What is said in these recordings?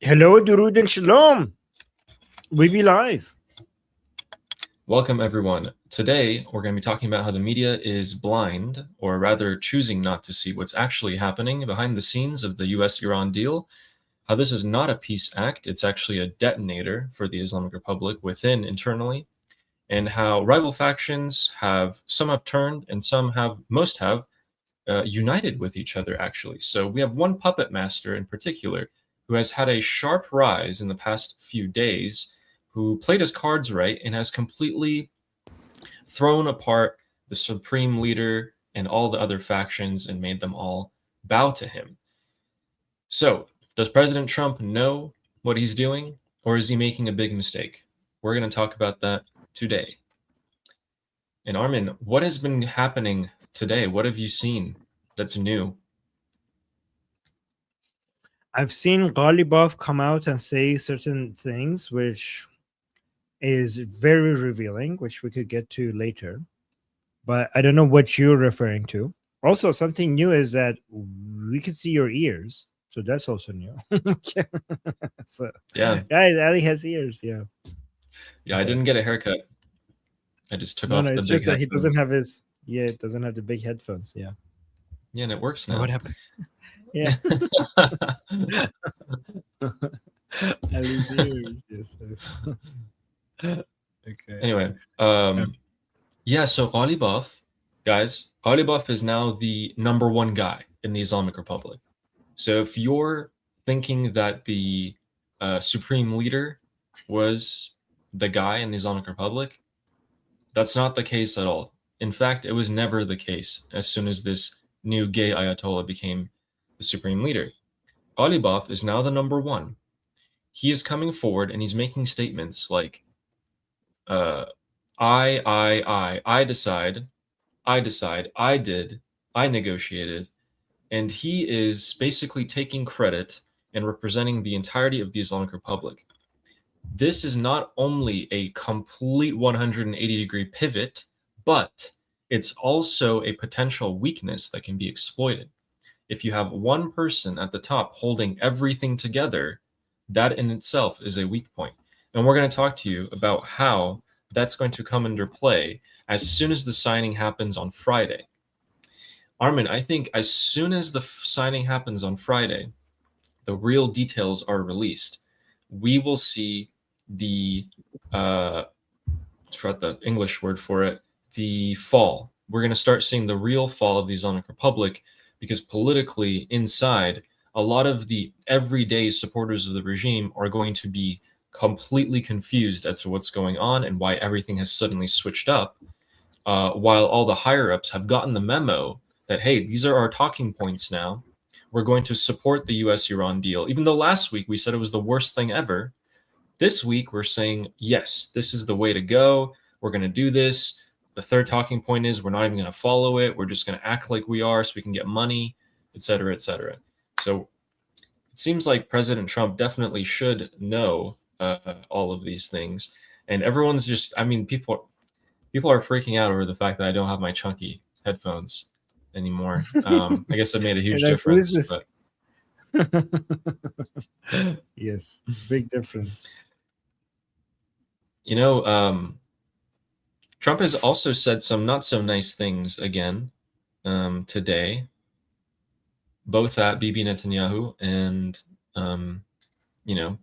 Hello, Durud and Shalom. We be live. Welcome, everyone. Today, we're going to be talking about how the media is blind, or rather choosing not to see what's actually happening behind the scenes of the US-Iran deal, how this is not a peace act, it's actually a detonator for the Islamic Republic within internally, and how rival factions some have turned and most have united with each other, actually. So we have one puppet master in particular who has had a sharp rise in the past few days, who played his cards right and has completely thrown apart the supreme leader and all the other factions and made them all bow to him. So, does President Trump know what he's doing, or is he making a big mistake? We're going to talk about that today. And Armin, what has been happening today? What have you seen that's new? I've seen Ghalibaf come out and say certain things, which is very revealing, which we could get to later. But I don't know what you're referring to. Also, something new is that we can see your ears. So that's also new. So, Yeah. guys, Ali has ears. Yeah. Yeah, I didn't get a haircut. I just took off the It's big just that he headphones. doesn't have his, it doesn't have the big headphones. Yeah. Yeah, and it works now. What happened? Yeah. Ali's ears. Yes. Okay. Anyway, yeah, so Ghalibaf, guys, Ghalibaf is now the #1 guy in the Islamic Republic. So if you're thinking that the supreme leader was the guy in the Islamic Republic, that's not the case at all. In fact, it was never the case as soon as this new gay Ayatollah became the supreme leader. Ghalibaf is now the #1. He is coming forward and he's making statements like, I decide, I did, I negotiated. And he is basically taking credit and representing the entirety of the Islamic Republic. This is not only a complete 180-degree pivot, but it's also a potential weakness that can be exploited. If you have one person at the top holding everything together, that in itself is a weak point. And we're going to talk to you about how that's going to come into play as soon as the signing happens on Friday. Armin, I think as soon as the signing happens on Friday, the real details are released. We will see the, I forgot the English word for it, the fall. We're going to start seeing the real fall of the Islamic Republic, because politically inside, a lot of the everyday supporters of the regime are going to be completely confused as to what's going on and why everything has suddenly switched up, while all the higher-ups have gotten the memo that, hey, these are our talking points now. We're going to support the US-Iran deal. Even though last week we said it was the worst thing ever, this week we're saying, yes, this is the way to go. We're going to do this. The third talking point is we're not even going to follow it. We're just going to act like we are so we can get money, et cetera, et cetera. So it seems like President Trump definitely should know all of these things. And everyone's just, I mean, people are freaking out over the fact that I don't have my chunky headphones anymore. I guess it made a huge difference. But yes, big difference. You know, Trump has also said some not so nice things again today, both at Bibi Netanyahu and, you know,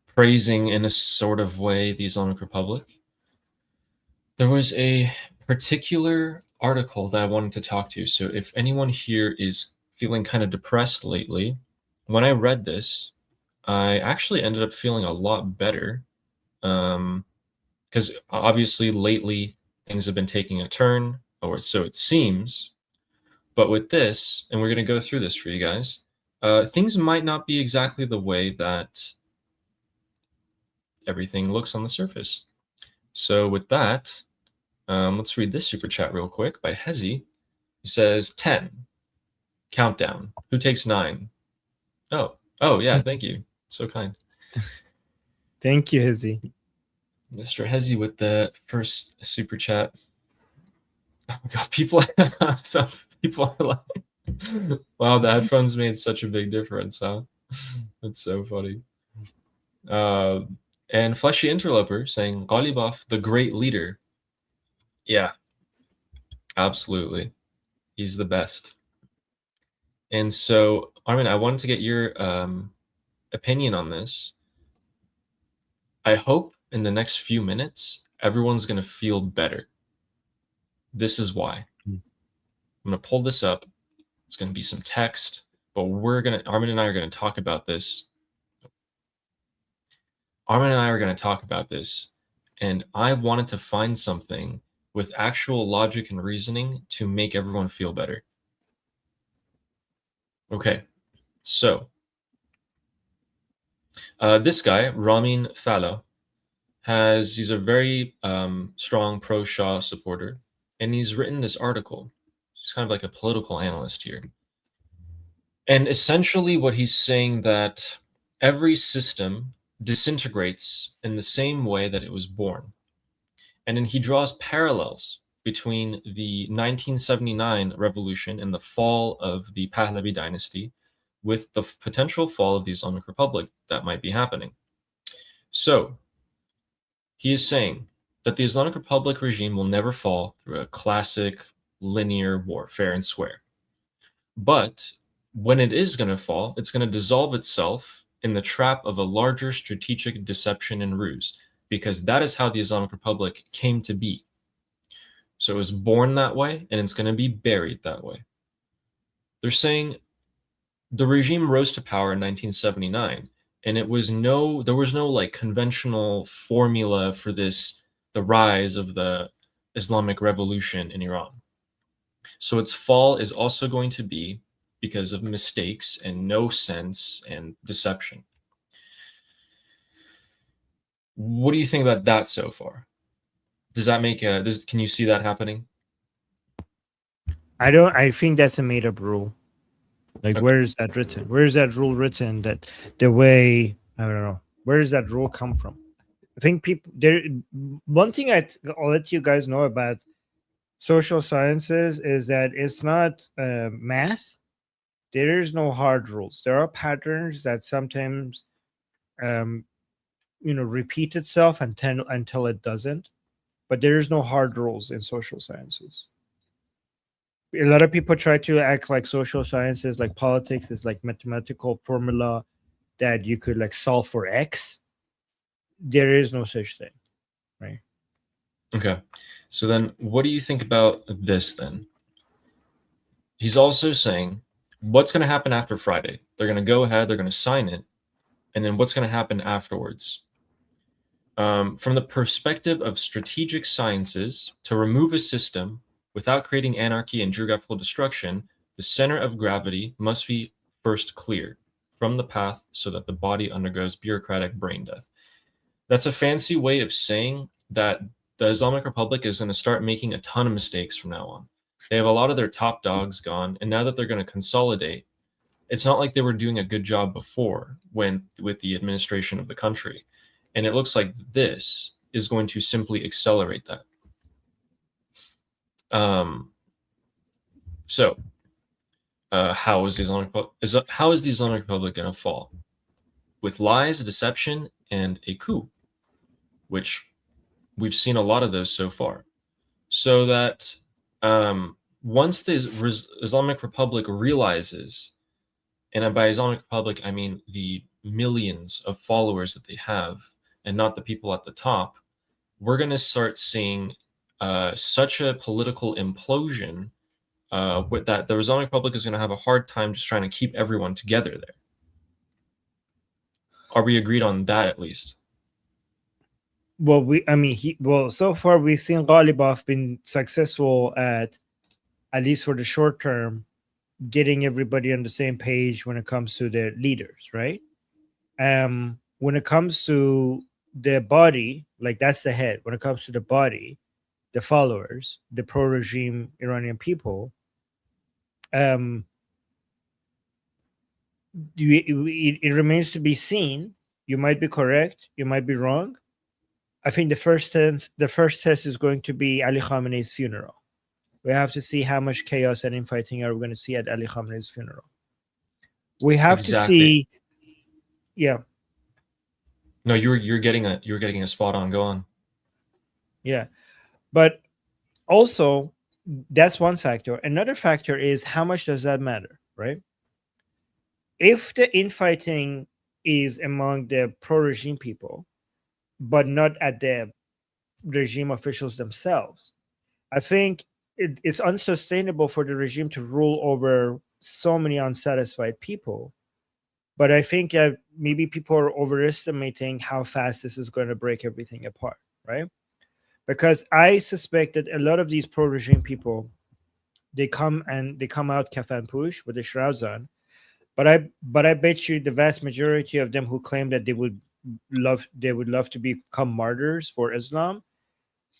praising in a sort of way the Islamic Republic. There was a particular article that I wanted to talk to. So if anyone here is feeling kind of depressed lately, when I read this, I actually ended up feeling a lot better, because obviously lately things have been taking a turn, or so it seems. But with this, and we're going to go through this for you guys, things might not be exactly the way that everything looks on the surface. So with that, let's read this super chat real quick by Hezi, who says 10. Countdown. Who takes 9? Oh yeah, thank you. So kind. Thank you, Hezi. Mr. Hezi with the first super chat. Oh my God, some people are like, wow, the headphones made such a big difference, huh? That's so funny. And Fleshy Interloper saying Ghalibaf, the great leader. Yeah, absolutely. He's the best. And so, Armin, I wanted to get your opinion on this. I hope in the next few minutes, everyone's going to feel better. This is why. I'm going to pull this up. It's going to be some text, but Armin and I are going to talk about this. Armin and I are going to talk about this, and I wanted to find something with actual logic and reasoning to make everyone feel better. Okay, so this guy, Ramin Fallah, he's a very strong pro-Shah supporter, and he's written this article. He's kind of like a political analyst here. And essentially what he's saying that every system disintegrates in the same way that it was born. And then he draws parallels between the 1979 revolution and the fall of the Pahlavi dynasty with the potential fall of the Islamic Republic that might be happening. So he is saying that the Islamic Republic regime will never fall through a classic linear war, fair and square. But when it is going to fall, it's going to dissolve itself in the trap of a larger strategic deception and ruse, because that is how the Islamic Republic came to be. So it was born that way, and it's going to be buried that way. They're saying the regime rose to power in 1979, and there was no like conventional formula for this, the rise of the Islamic revolution in Iran. So its fall is also going to be because of mistakes and no sense and deception. What do you think about that so far? Does that make can you see that happening? I think that's a made up rule. Like, Okay. where is that written? Where is that rule written? That the way, I don't know. Where does that rule come from? I think people there. One thing I'll let you guys know about social sciences is that it's not math. There is no hard rules. There are patterns that sometimes, repeat itself until it doesn't. But there is no hard rules in social sciences. A lot of people try to act like social sciences, like politics, is like mathematical formula that you could like solve for X. There is no such thing, right? Okay. So then what do you think about this then? He's also saying what's going to happen after Friday? They're going to go ahead, they're going to sign it, and then what's going to happen afterwards? From the perspective of strategic sciences, to remove a system without creating anarchy and geographical destruction, the center of gravity must be first cleared from the path so that the body undergoes bureaucratic brain death. That's a fancy way of saying that the Islamic Republic is going to start making a ton of mistakes from now on. They have a lot of their top dogs gone, and now that they're going to consolidate, it's not like they were doing a good job before with the administration of the country. And it looks like this is going to simply accelerate that. So how is the Islamic Republic going to fall? With lies, deception, and a coup, which we've seen a lot of those so far. So that once the Islamic Republic realizes, and by Islamic Republic I mean the millions of followers that they have, and not the people at the top, we're going to start seeing such a political implosion with that the Islamic Republic is going to have a hard time just trying to keep everyone together there. Are we agreed on that at least? Well, so far we've seen Ghalibaf been successful at least for the short term, getting everybody on the same page when it comes to their leaders, right? When it comes to the body, like that's the head. When it comes to the body, the followers, the pro-regime Iranian people, it remains to be seen. You might be correct, you might be wrong. I think the first test is going to be Ali Khamenei's funeral. We have to see how much chaos and infighting are we going to see at Ali Khamenei's funeral. We have to see, yeah. No, you're getting a spot on. Go on. Yeah. But also, that's one factor. Another factor is how much does that matter, right? If the infighting is among the pro-regime people, but not at the regime officials themselves, I think it's unsustainable for the regime to rule over so many unsatisfied people. But I think that maybe people are overestimating how fast this is going to break everything apart, right? Because I suspect that a lot of these pro-regime people, they come out kafan push with the shrouds on, but I bet you the vast majority of them who claim that they would love to become martyrs for Islam,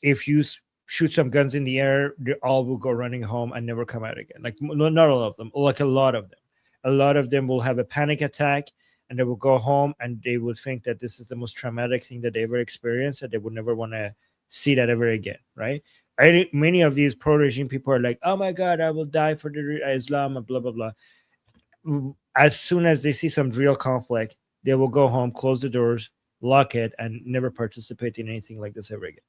if you shoot some guns in the air, they all will go running home and never come out again. Like not all of them, like a lot of them. A lot of them will have a panic attack and they will go home and they will think that this is the most traumatic thing that they ever experienced, and they would never want to see that ever again, right? Many of these pro-regime people are like, "Oh my God, I will die for the Islam," and blah blah blah. As soon as they see some real conflict, they will go home, close the doors, lock it, and never participate in anything like this ever again.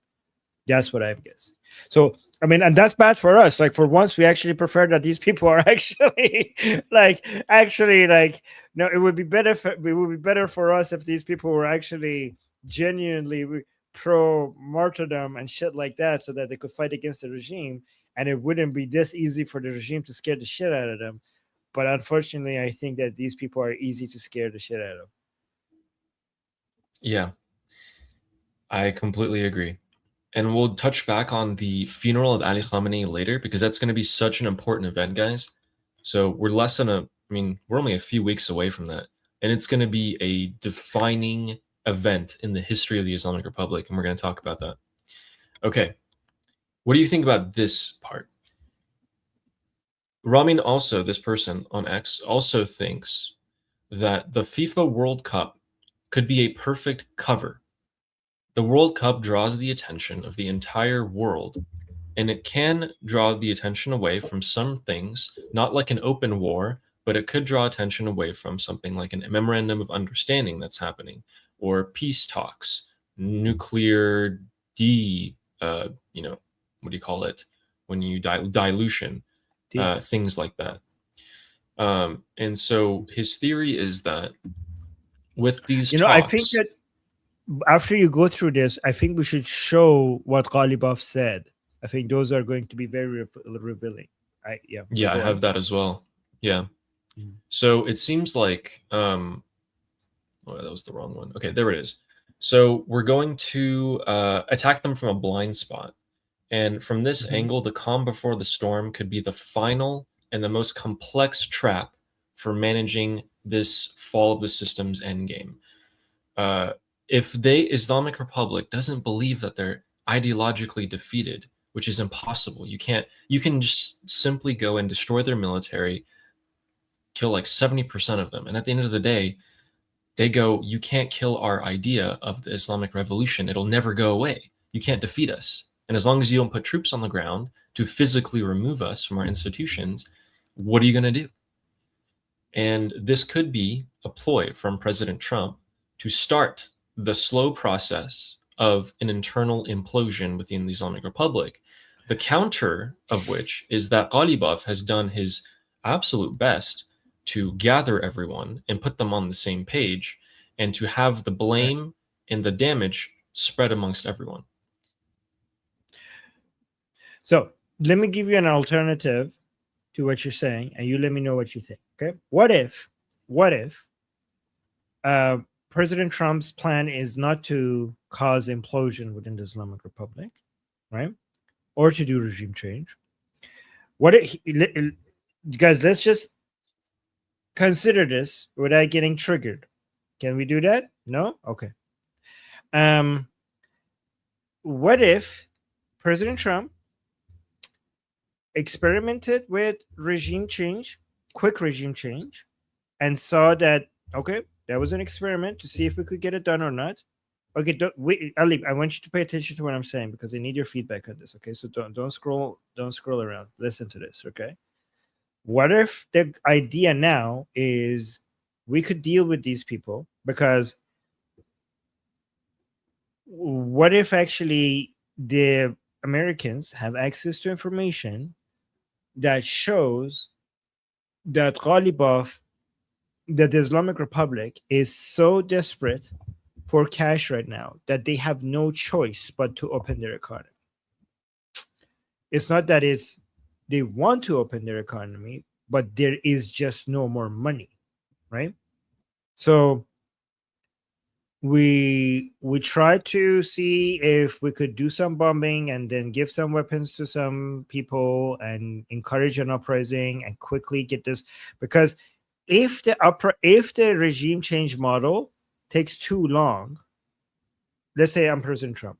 That's what I'm guessing. So, I mean, and that's bad for us. Like, for once, we actually prefer that these people are actually, like, no, it would be better. It would be better for us if these people were actually genuinely pro martyrdom and shit like that, so that they could fight against the regime, and it wouldn't be this easy for the regime to scare the shit out of them. But unfortunately, I think that these people are easy to scare the shit out of. Yeah, I completely agree. And we'll touch back on the funeral of Ali Khamenei later, because that's going to be such an important event, guys. So we're we're only a few weeks away from that. And it's going to be a defining event in the history of the Islamic Republic. And we're going to talk about that. Okay. What do you think about this part? Ramin also, this person on X, also thinks that the FIFA World Cup could be a perfect cover. The World Cup draws the attention of the entire world, and it can draw the attention away from some things, not like an open war, but it could draw attention away from something like a memorandum of understanding that's happening, or peace talks, nuclear what do you call it when you dilution, things like that. And so his theory is that with these talks, I think that after you go through this, I think we should show what Ghalibaf said. I think those are going to be very revealing. I have that as well. Yeah. So it seems like oh, that was the wrong one. Okay, there it is. So we're going to attack them from a blind spot. And from this angle, the calm before the storm could be the final and the most complex trap for managing this fall of the system's endgame. If the Islamic Republic doesn't believe that they're ideologically defeated, which is impossible, you can just simply go and destroy their military, kill like 70% of them. And at the end of the day, they go, you can't kill our idea of the Islamic Revolution. It'll never go away. You can't defeat us. And as long as you don't put troops on the ground to physically remove us from our institutions, what are you going to do? And this could be a ploy from President Trump to start the slow process of an internal implosion within the Islamic Republic. The counter of which is that Ghalibaf has done his absolute best to gather everyone and put them on the same page, and to have the blame and the damage spread amongst everyone. So let me give you an alternative to what you're saying, and you let me know what you think. Okay. What if President Trump's plan is not to cause implosion within the Islamic Republic, right? Or to do regime change? Guys, let's just consider this without getting triggered. Can we do that? No? Okay. What if President Trump experimented with regime change, quick regime change, and saw that, okay, that was an experiment to see if we could get it done or not. Okay, wait, Ali, I want you to pay attention to what I'm saying, because I need your feedback on this. Okay, so don't scroll around. Listen to this. Okay, what if the idea now is we could deal with these people, because what if actually the Americans have access to information that shows that Ghalibaf, that the Islamic Republic is so desperate for cash right now that they have no choice but to open their economy. It's not that it's they want to open their economy, but there is just no more money, right? So we tried to see if we could do some bombing and then give some weapons to some people and encourage an uprising and quickly get this, because if the regime change model takes too long, let's say I'm President Trump,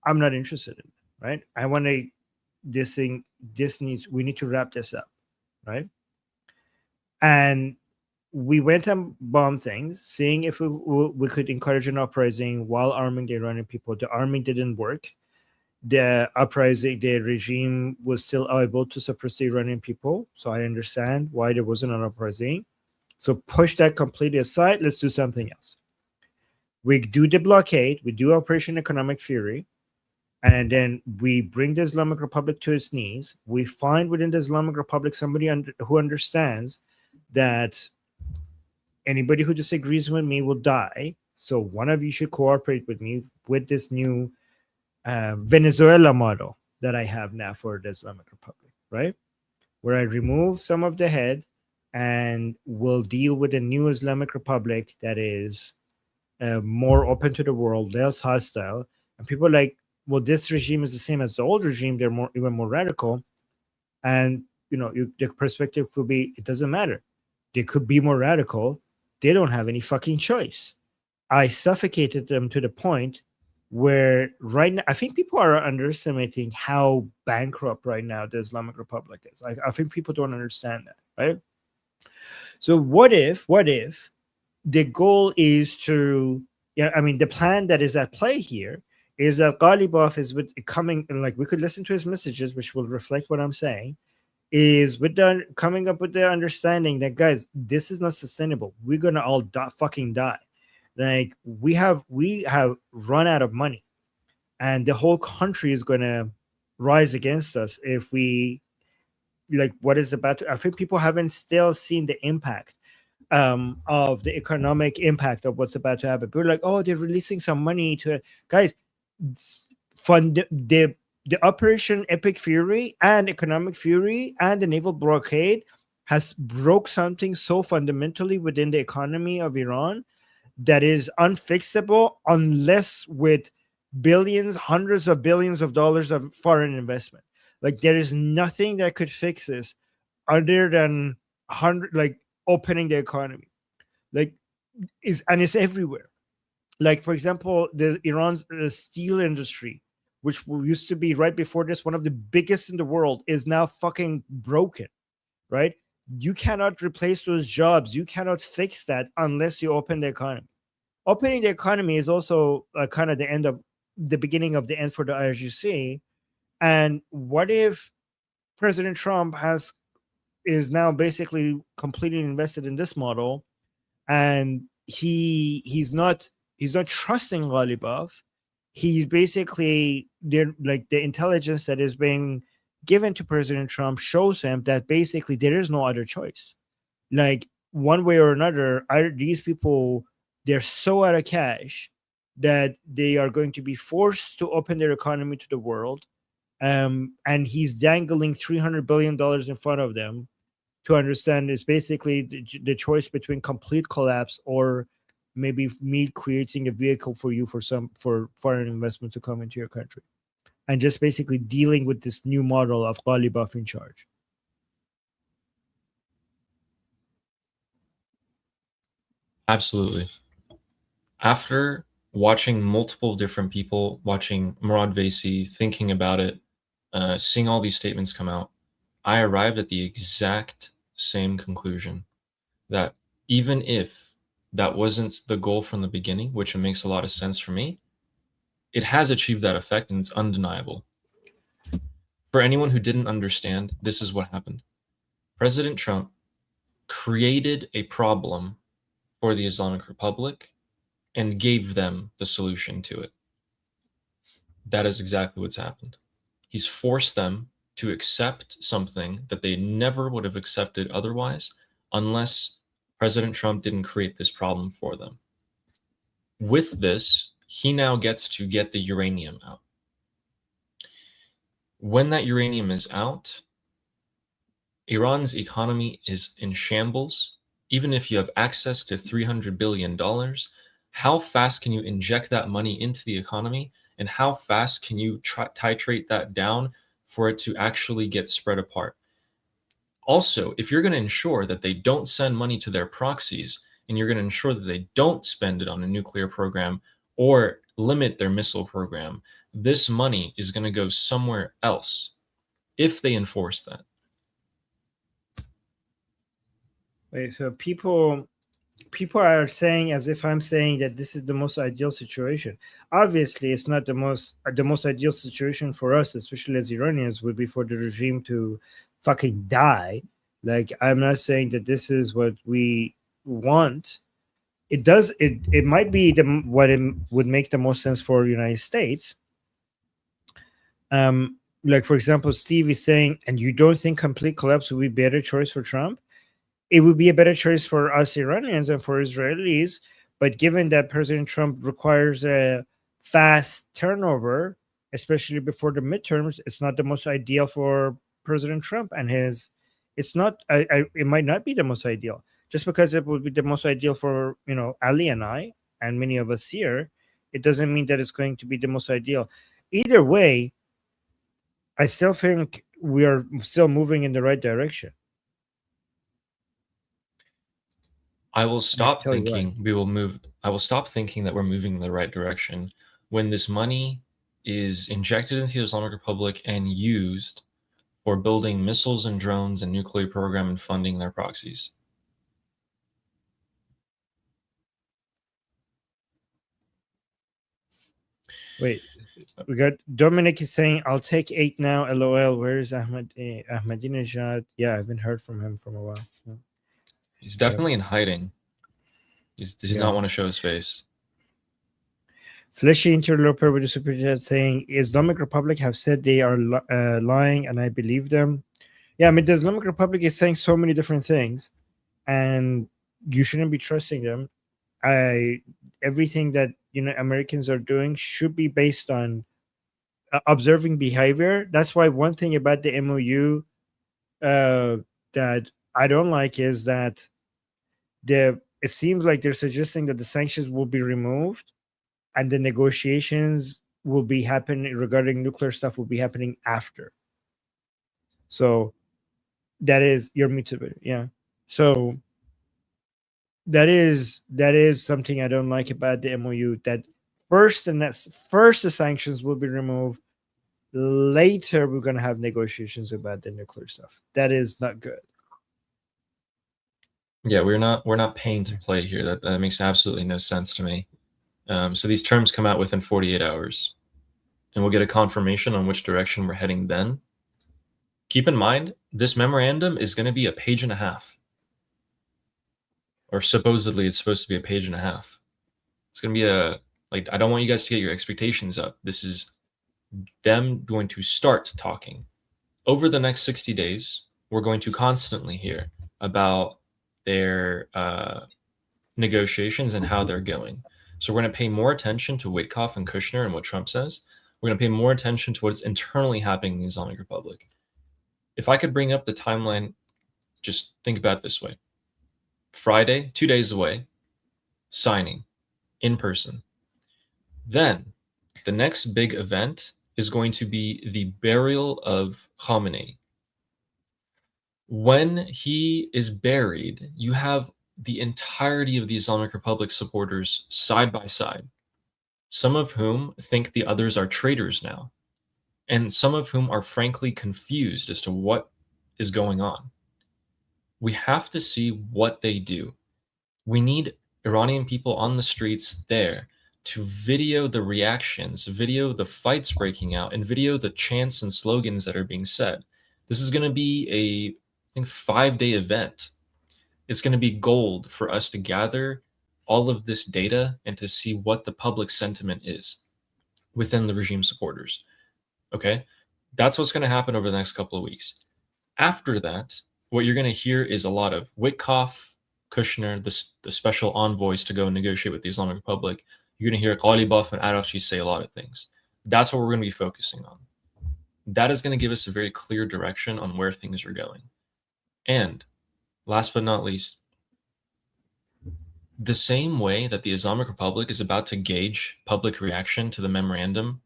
I'm not interested in it, right? I want to we need to wrap this up, right? And we went and bombed things, seeing if we could encourage an uprising while arming the Iranian people. The arming didn't work. The uprising, the regime was still able to suppress the Iranian people. So I understand why there wasn't an uprising. So push that completely aside. Let's do something else. We do the blockade. We do Operation Economic Fury. And then we bring the Islamic Republic to its knees. We find within the Islamic Republic somebody who understands that anybody who disagrees with me will die. So one of you should cooperate with me with this new Venezuela model that I have now for the Islamic Republic, right? Where I remove some of the head and will deal with a new Islamic Republic that is more open to the world, less hostile. And people are like, well, this regime is the same as the old regime. They're even more radical. And, the perspective could be, it doesn't matter. They could be more radical. They don't have any fucking choice. I suffocated them to the point where right now, I think people are underestimating how bankrupt right now the Islamic Republic is. I think people don't understand that, right? So what if the goal is to, the plan that is at play here is that Ghalibaf is coming, and like we could listen to his messages, which will reflect what I'm saying, is coming up with the understanding that, guys, this is not sustainable. We're gonna all fucking die. Like we have run out of money, and the whole country is gonna rise against us if we like what is about to. I think people haven't still seen the impact of the economic impact of what's about to happen. People are like, oh, they're releasing some money to guys fund the Operation Epic Fury and Economic Fury and the naval blockade has broke something so fundamentally within the economy of Iran that is unfixable unless with billions, hundreds of billions of dollars of foreign investment. Like there is nothing that could fix this other than opening the economy. Like it's everywhere. Like for example, the Iran's steel industry, which used to be right before this one of the biggest in the world, is now fucking broken, right? You cannot replace those jobs. You cannot fix that unless you open the economy. Opening the economy is also kind of the beginning of the end for the IRGC. And what if President Trump is now basically completely invested in this model, and he's not trusting Ghalibaf. He's basically the intelligence that is being given to President Trump shows him that basically there is no other choice. Like one way or another, these people, they're so out of cash that they are going to be forced to open their economy to the world. And he's dangling $300 billion in front of them to understand is basically the choice between complete collapse or maybe me creating a vehicle for you for foreign investment to come into your country, and just basically dealing with this new model of Ghalibaf in charge. Absolutely. After watching multiple different people, watching Murad Vaisi, thinking about it, seeing all these statements come out, I arrived at the exact same conclusion that even if that wasn't the goal from the beginning, which makes a lot of sense for me, it has achieved that effect and it's undeniable. For anyone who didn't understand, this is what happened. President Trump created a problem for the Islamic Republic and gave them the solution to it. That is exactly what's happened. He's forced them to accept something that they never would have accepted otherwise, unless President Trump didn't create this problem for them. With this, he now gets to get the uranium out. When that uranium is out, Iran's economy is in shambles. Even if you have access to $300 billion, how fast can you inject that money into the economy? And how fast can you titrate that down for it to actually get spread apart? Also, if you're going to ensure that they don't send money to their proxies, and you're going to ensure that they don't spend it on a nuclear program or limit their missile program, this money is going to go somewhere else if they enforce that. Wait, so people are saying, as if I'm saying that this is the most ideal situation. Obviously, it's not the most ideal situation for us, especially as Iranians, would be for the regime to fucking die. Like, I'm not saying that this is what we want. It might be what it would make the most sense for the United States. Like, for example, Steve is saying, and you don't think complete collapse would be a better choice for Trump? It would be a better choice for us Iranians and for Israelis. But given that President Trump requires a fast turnover, especially before the midterms, it's not the most ideal for President Trump and his. It's not. It might not be the most ideal. Just because it would be the most ideal for Ali and I and many of us here, it doesn't mean that it's going to be the most ideal. Either way, I still think we are still moving in the right direction. I will stop tell you why. thinking we will move. I will stop thinking that we're moving in the right direction when this money is injected into the Islamic Republic and used for building missiles and drones and nuclear program and funding their proxies. Wait, we got Dominic is saying, "I'll take 8 now." LOL. Where is Ahmadinejad? Yeah, I haven't heard from him from a while. So. He's definitely in hiding. He does not want to show his face. Fleshy interloper with the super chat saying, "Islamic Republic have said they are lying, and I believe them." Yeah, I mean, the Islamic Republic is saying so many different things, and you shouldn't be trusting them. Everything that Americans are doing should be based on observing behavior. That's why one thing about the MOU that I don't like is that it seems like they're suggesting that the sanctions will be removed and the negotiations will be happening regarding nuclear stuff will be happening after. So that is your mutual, yeah. So that is something I don't like about the MOU. That first the sanctions will be removed. Later, we're gonna have negotiations about the nuclear stuff. That is not good. Yeah, we're not paying to play here. That makes absolutely no sense to me. So these terms come out within 48 hours, and we'll get a confirmation on which direction we're heading then. Keep in mind, this memorandum is going to be a page and a half. Or supposedly it's supposed to be a page and a half. It's going to be I don't want you guys to get your expectations up. This is them going to start talking. Over the next 60 days, we're going to constantly hear about their negotiations and how they're going. So we're going to pay more attention to Witkoff and Kushner and what Trump says. We're going to pay more attention to what's internally happening in the Islamic Republic. If I could bring up the timeline, just think about it this way. Friday, 2 days away, signing in person. Then the next big event is going to be the burial of Khamenei. When he is buried, you have the entirety of the Islamic Republic supporters side by side, some of whom think the others are traitors now, and some of whom are frankly confused as to what is going on. We have to see what they do. We need Iranian people on the streets there to video the reactions, video the fights breaking out, and video the chants and slogans that are being said. This is going to be a, I think, 5-day event. It's going to be gold for us to gather all of this data and to see what the public sentiment is. within the regime supporters. Okay? That's what's going to happen over the next couple of weeks. After that, what you're going to hear is a lot of Witkoff, Kushner, the special envoys to go and negotiate with the Islamic Republic. You're going to hear Ghalibaf and IRGC say a lot of things. That's what we're going to be focusing on. That is going to give us a very clear direction on where things are going. And last but not least, the same way that the Islamic Republic is about to gauge public reaction to the memorandum,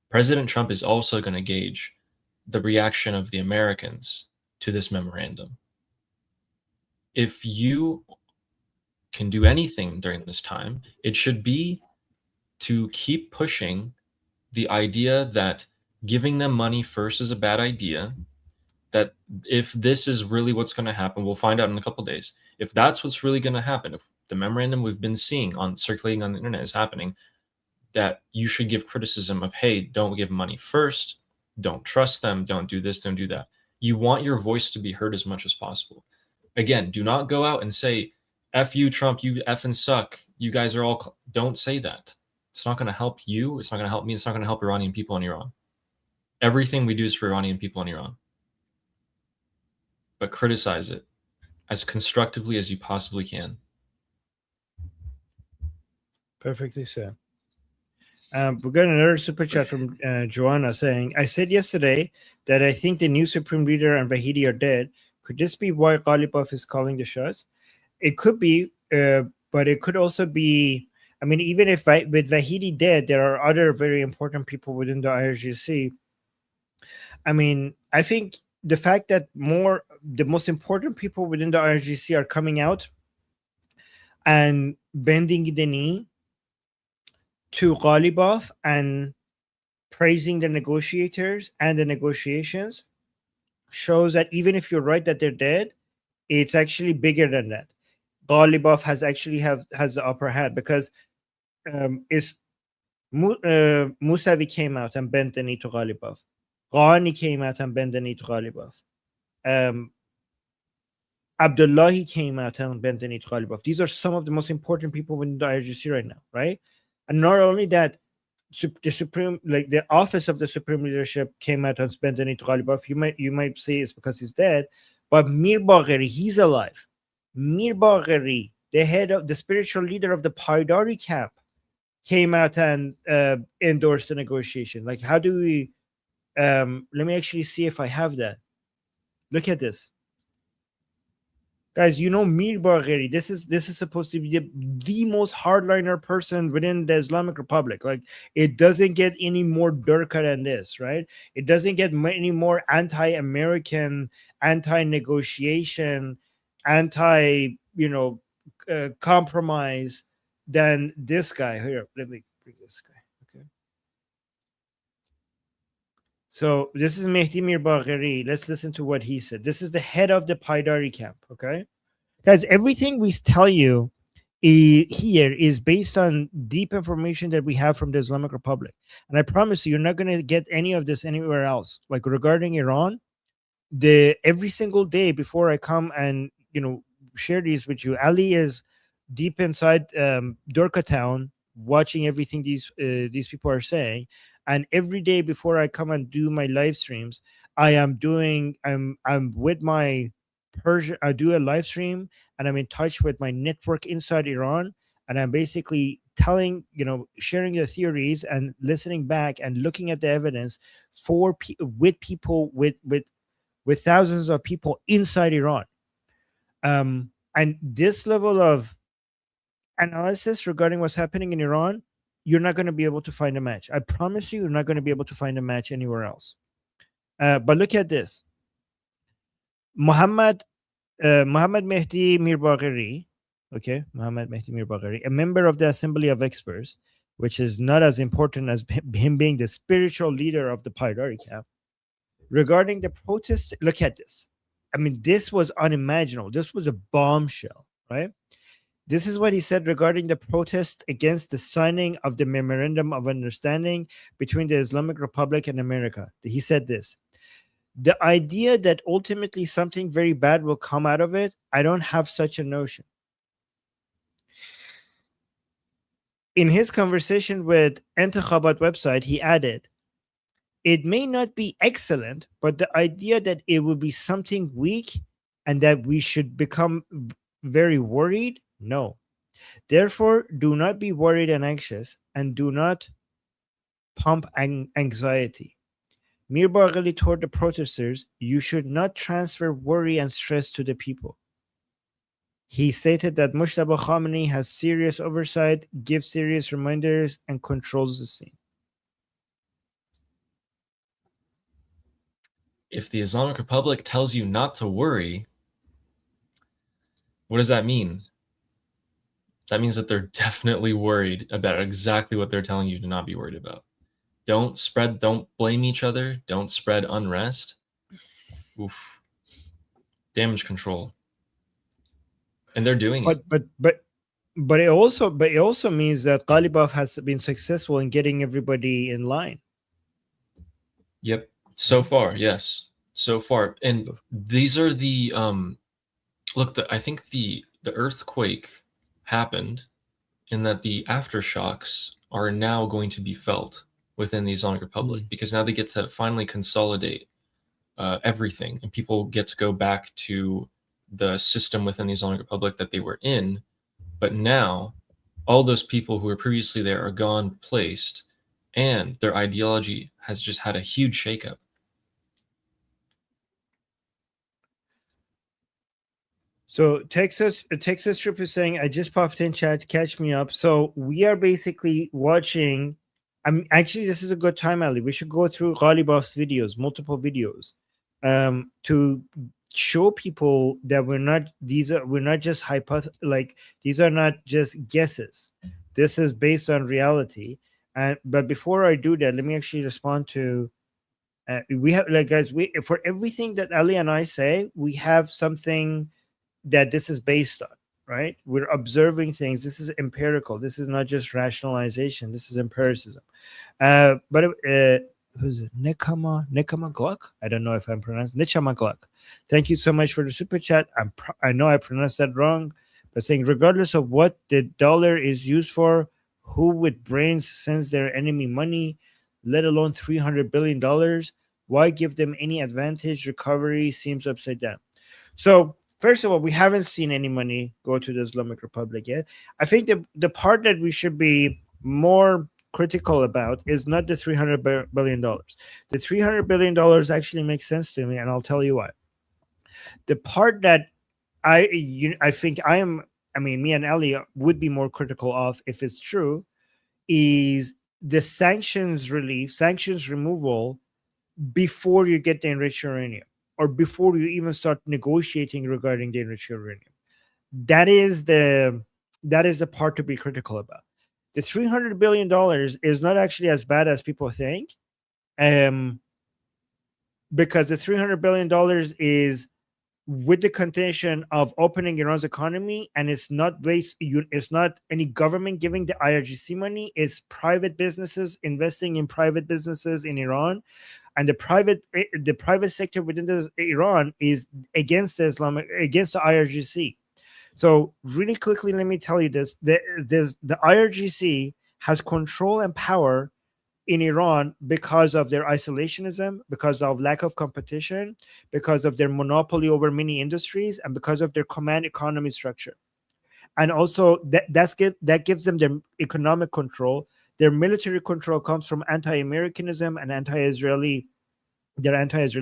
President Trump is also going to gauge the reaction of the Americans to this memorandum. If you can do anything during this time, it should be to keep pushing the idea that giving them money first is a bad idea, that if this is really what's going to happen, we'll find out in a couple of days. If that's what's really going to happen, if the memorandum we've been seeing on circulating on the internet is happening, that you should give criticism of, hey, don't give money first, don't trust them, don't do this, don't do that. You want your voice to be heard as much as possible. Again, do not go out and say, F you, Trump, you effing suck. You guys are all, don't say that. It's not going to help you. It's not going to help me. It's not going to help Iranian people in Iran. Everything we do is for Iranian people in Iran. But criticize it as constructively as you possibly can. Perfectly said. We got another super chat from Joanna saying, I said yesterday that I think the new Supreme Leader and Vahidi are dead. Could this be why Ghalibaf is calling the shots? It could be, but it could also be, I mean, even if with Vahidi dead, there are other very important people within the IRGC. I mean, I think the fact that the most important people within the IRGC are coming out and bending the knee to Ghalibaf and praising the negotiators and the negotiations shows that even if you're right that they're dead, it's actually bigger than that. Ghalibaf has the upper hand because Musavi came out and bent the knee to Ghalibaf. Ghani came out and bent the knee to Ghalibaf. Abdullahi came out and bent the knee to Ghalibaf. These are some of the most important people within the IRGC right now, right? And not only that, the office of the Supreme Leadership came out and bent the knee to Ghalibaf. You might say it's because he's dead, but Mir Bagheri, he's alive. Mir Bagheri, the spiritual leader of the Paidari camp, came out and endorsed the negotiation. Like, how do we? Let me actually see if I have that. Look at this. Guys, Mir Bagheri, this is supposed to be the most hardliner person within the Islamic Republic. Like, it doesn't get any more durka than this, right? It doesn't get any more anti-American, anti-negotiation, compromise than this guy here. Let me bring this guy. Okay. So this is Mehdi Mir Bagheri. Let's listen to what he said. This is the head of the Paidari camp. Okay. Guys, everything we tell you here is based on deep information that we have from the Islamic Republic. And I promise you, you're not going to get any of this anywhere else. Like, regarding Iran, every single day before I come and, share these with you, Ali is deep inside Durka town, watching everything these people are saying. And every day before I come and do my live streams, I'm with my Persia. I do a live stream and I'm in touch with my network inside Iran, and I'm basically telling, sharing the theories and listening back and looking at the evidence with people with thousands of people inside Iran. And this level of analysis regarding what's happening in Iran, you're not going to be able to find a match. I promise you're not going to be able to find a match anywhere else. But look at this. Muhammad Mehdi Mir Bagheri, okay, Muhammad Mehdi Mir Bagheri, a member of the Assembly of Experts, which is not as important as him being the spiritual leader of the Paidari camp, regarding the protest. Look at this. I mean, this was unimaginable. This was a bombshell, right? This is what he said regarding the protest against the signing of the Memorandum of Understanding between the Islamic Republic and America. He said this: the idea that ultimately something very bad will come out of it, I don't have such a notion. in his conversation with Entakhabat website, he added, it may not be excellent, but the idea that it will be something weak and that we should become very worried, no. Therefore, do not be worried and anxious, and do not pump anxiety. Mir Bagheli told the protesters, you should not transfer worry and stress to the people. He stated that Mushtaba Khamenei has serious oversight, gives serious reminders, and controls the scene. If the Islamic Republic tells you not to worry, what does that mean? That means that they're definitely worried about exactly what they're telling you to not be worried about. Don't blame each other. Don't spread unrest. Oof. Damage control. And they're doing it. But it also means that Ghalibaf has been successful in getting everybody in line. Yep. So far, yes. So far. And these are the look, I think the earthquake happened in that the aftershocks are now going to be felt within the Islamic Republic because now they get to finally consolidate everything, and people get to go back to the system within the Islamic Republic that they were in. But now all those people who were previously there are gone, placed, and their ideology has just had a huge shakeup. So Texas Trip is saying, I just popped in chat, catch me up. So we are basically watching. Actually, this is a good time, Ali. We should go through Ghalibaf's videos, multiple videos, to show people that we're not just these are not just guesses. This is based on reality. But before I do that, let me actually respond to. We have guys. We for everything that Ali and I say, we have something that this is based on, right? We're observing things. This is empirical. This is not just rationalization. This is empiricism. But who's it? Nekama Gluck? I don't know if I'm pronouncing Nichama Gluck. Thank you so much for the super chat. I know I pronounced that wrong, but saying regardless of what the dollar is used for, who with brains sends their enemy money, let alone $300 billion? Why give them any advantage? Recovery seems upside down. So first of all, we haven't seen any money go to the Islamic Republic yet. I think the part that we should be more critical about is not the $300 billion. The $300 billion actually makes sense to me, and I'll tell you why. The part that I think me and Ali would be more critical of, if it's true, is the sanctions removal before you get the enriched uranium, or before you even start negotiating regarding the enriched uranium. That is the part to be critical about. The $300 billion is not actually as bad as people think, because the $300 billion is with the condition of opening Iran's economy, and it's not any government giving the IRGC money. It's private businesses investing in private businesses in Iran, and the private sector within Iran is against the IRGC. So really quickly, let me tell you this: the IRGC has control and power in Iran because of their isolationism, because of lack of competition, because of their monopoly over many industries, and because of their command economy structure. And also that gives them their economic control. Their military control comes from anti-Americanism and anti-Israeli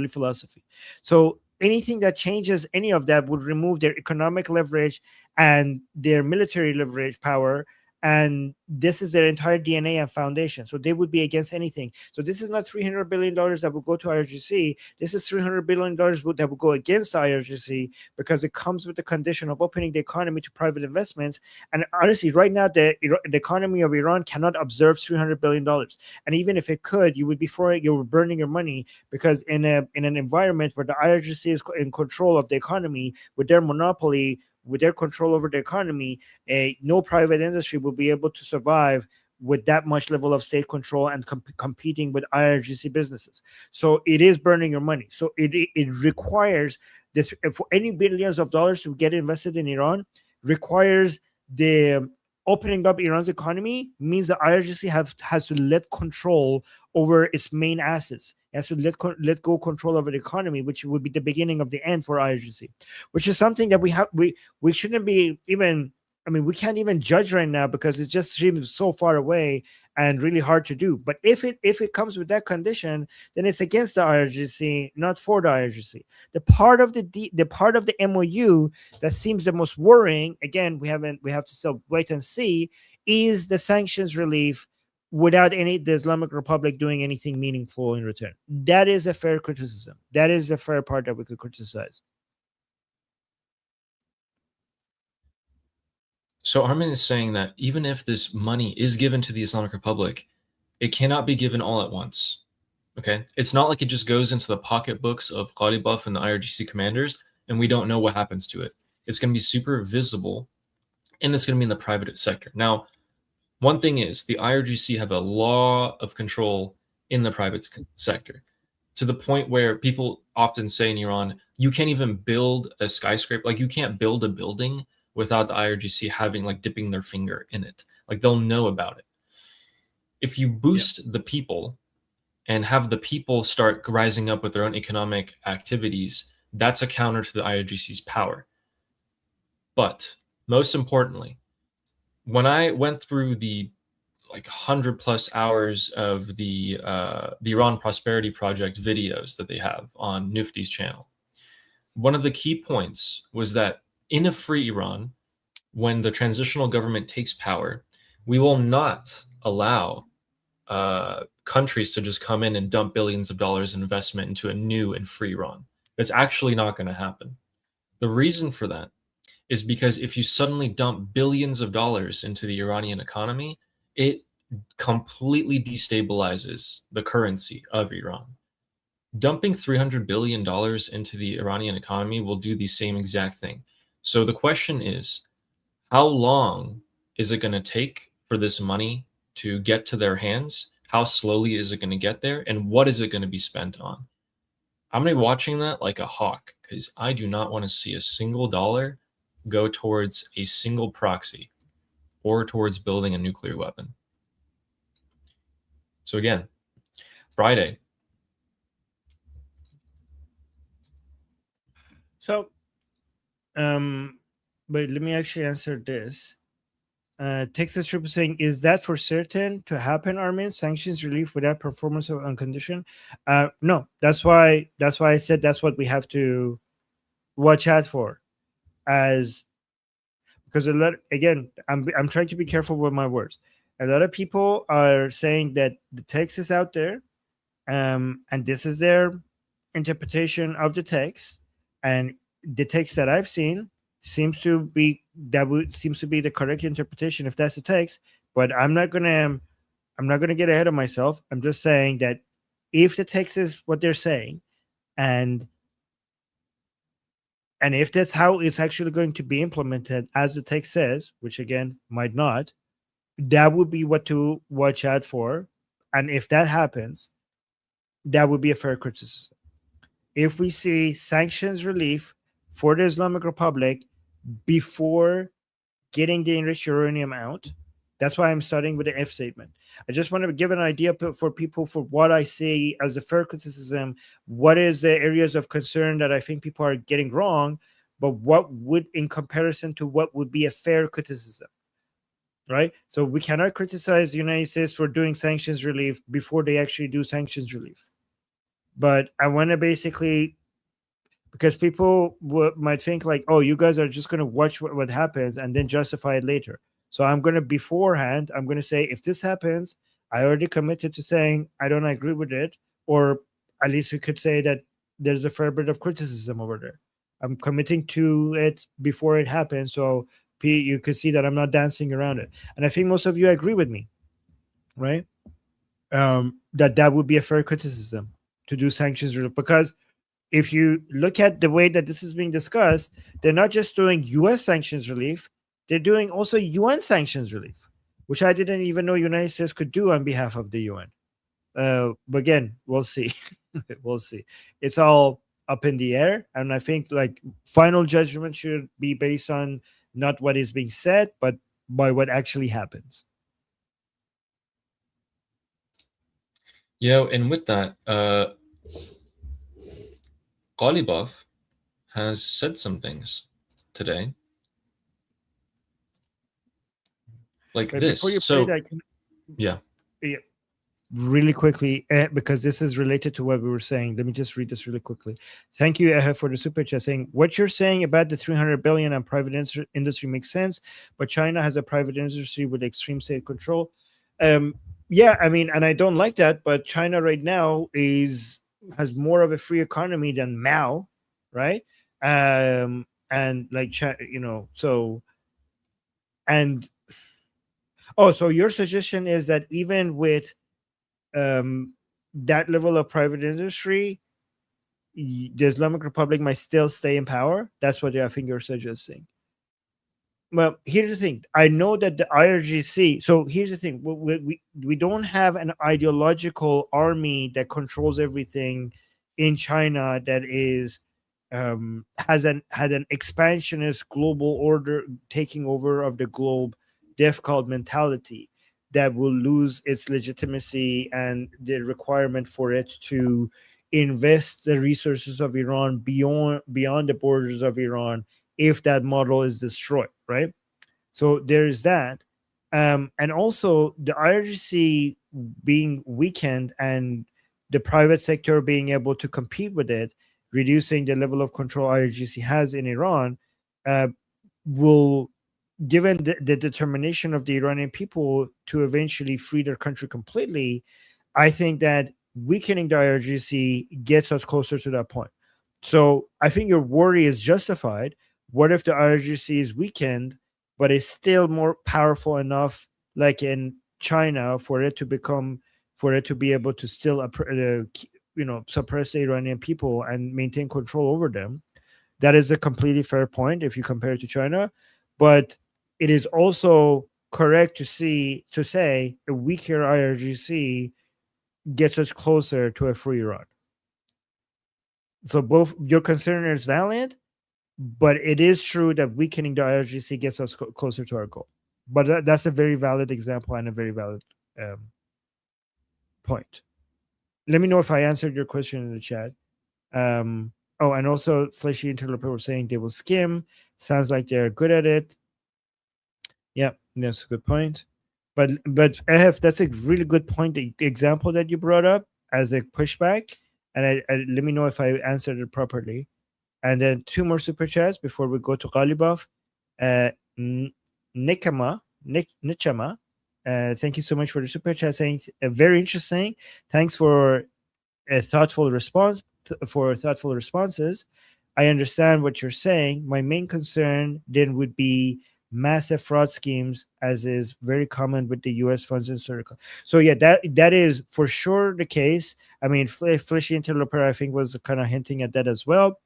philosophy. So anything that changes any of that would remove their economic leverage and their military leverage power. And this is their entire DNA and foundation. So they would be against anything. So this is not $300 billion that will go to IRGC. This is $300 billion that will go against IRGC, because it comes with the condition of opening the economy to private investments. And honestly, right now, the economy of Iran cannot absorb $300 billion. And even if it could, you would be burning your money, because in an environment where the IRGC is in control of the economy, with their monopoly, with their control over the economy, no private industry will be able to survive with that much level of state control and competing with IRGC businesses. So it is burning your money. So it requires this, for any billions of dollars to get invested in Iran, requires the opening up Iran's economy means the IRGC has to let control over its main assets. It has to let go control over the economy, which would be the beginning of the end for IRGC, which is something that we shouldn't be even. I mean, we can't even judge right now because it just seems so far away and really hard to do. But if it comes with that condition, then it's against the IRGC, not for the IRGC. The part of the part of the MOU that seems the most worrying, again, we have to still wait and see, is the sanctions relief without the Islamic Republic doing anything meaningful in return. That is a fair criticism. That is the fair part that we could criticize. So Armin is saying that even if this money is given to the Islamic Republic, it cannot be given all at once. Okay? It's not like it just goes into the pocketbooks of Ghalibaf and the IRGC commanders, and we don't know what happens to it. It's going to be super visible, and it's going to be in the private sector. Now, one thing is, the IRGC have a law of control in the private sector, to the point where people often say in Iran, you can't even build a skyscraper. Like, you can't build a building without the IRGC having, like, dipping their finger in it. Like, they'll know about it. If you boost the people and have the people start rising up with their own economic activities, that's a counter to the IRGC's power. But most importantly, when I went through the 100+ hours of the Iran Prosperity Project videos that they have on Nufti's channel, one of the key points was that in a free Iran, when the transitional government takes power, we will not allow countries to just come in and dump billions of dollars in investment into a new and free Iran. That's actually not going to happen. The reason for that is because if you suddenly dump billions of dollars into the Iranian economy, it completely destabilizes the currency of Iran. Dumping $300 billion into the Iranian economy will do the same exact thing. So the question is, how long is it going to take for this money to get to their hands? How slowly is it going to get there? And what is it going to be spent on? I'm going to be watching that like a hawk, because I do not want to see a single dollar go towards a single proxy or towards building a nuclear weapon. So again, Friday. So, but let me actually answer this. Texas Trooper saying, is that for certain to happen, Armin? Sanctions relief without performance of unconditional? No, that's why I said that's what we have to watch out for, because a lot, again, I'm trying to be careful with my words. A lot of people are saying that the text is out there, and this is their interpretation of the text, and the text that I've seen seems to be the correct interpretation if that's the text. But I'm not gonna get ahead of myself. I'm just saying that if the text is what they're saying, and if that's how it's actually going to be implemented as the text says, which again might not, that would be what to watch out for. And if that happens, that would be a fair criticism. If we see sanctions relief for the Islamic Republic before getting the enriched uranium out, that's why I'm starting with the F statement. I just want to give an idea for people for what I see as a fair criticism. What is the areas of concern that I think people are getting wrong, but what would, in comparison to what would be a fair criticism, right? So we cannot criticize the United States for doing sanctions relief before they actually do sanctions relief. But I want to basically, because people might think like, oh, you guys are just going to watch what happens and then justify it later. So I'm going to beforehand, I'm going to say, if this happens, I already committed to saying I don't agree with it, or at least we could say that there's a fair bit of criticism over there. I'm committing to it before it happens, so you could see that I'm not dancing around it. And I think most of you agree with me, right? That would be a fair criticism to do sanctions relief, because if you look at the way that this is being discussed, they're not just doing U.S. sanctions relief, they're doing also UN sanctions relief, which I didn't even know United States could do on behalf of the UN. But again, we'll see. We'll see. It's all up in the air, and I think like final judgment should be based on not what is being said, but by what actually happens. And with that, Ghalibaf has said some things today, like But before this. you play So, that, yeah. really quickly, because this is related to what we were saying. Let me just read this really quickly. Thank you, for the super chat saying, what you're saying about the 300 billion and private industry makes sense, but China has a private industry with extreme state control. Yeah, I mean, and I don't like that, but China right now has more of a free economy than Mao, right? And like, so, and so your suggestion is that even with that level of private industry, the Islamic Republic might still stay in power. That's what I think you're suggesting. Well, here's the thing. I know that the IRGC. So here's the thing. We don't have an ideological army that controls everything in China that is had an expansionist global order taking over of the globe, death cult mentality that will lose its legitimacy and the requirement for it to invest the resources of Iran beyond the borders of Iran if that model is destroyed, right? So there's that. And also the IRGC being weakened and the private sector being able to compete with it, reducing the level of control IRGC has in Iran, uh, will, given the determination of the Iranian people to eventually free their country completely, I think that weakening the IRGC gets us closer to that point. So I think your worry is justified. What if the IRGC is weakened, but is still more powerful enough, like in China, for it to be able to still, suppress the Iranian people and maintain control over them? That is a completely fair point if you compare it to China, but it is also correct to say a weaker IRGC gets us closer to a free Iran. So both your concern is valid, but it is true that weakening the IRGC gets us closer to our goal. But that's a very valid example and a very valid point. Let me know if I answered your question in the chat. And also Fleshy Interloper was saying they will skim. Sounds like they're good at it. Yeah, that's a good point. But that's a really good point. The example that you brought up as a pushback, and let me know if I answered it properly. And then two more super chats before we go to Ghalibaf. Nichama, thank you so much for the super chat saying very interesting. Thanks for a thoughtful response, for thoughtful responses. I understand what you're saying. My main concern then would be massive fraud schemes, as is very common with the U.S. funds and circle. So yeah, that is for sure the case. I mean, Fleshy Interloper, I think, was kind of hinting at that as well.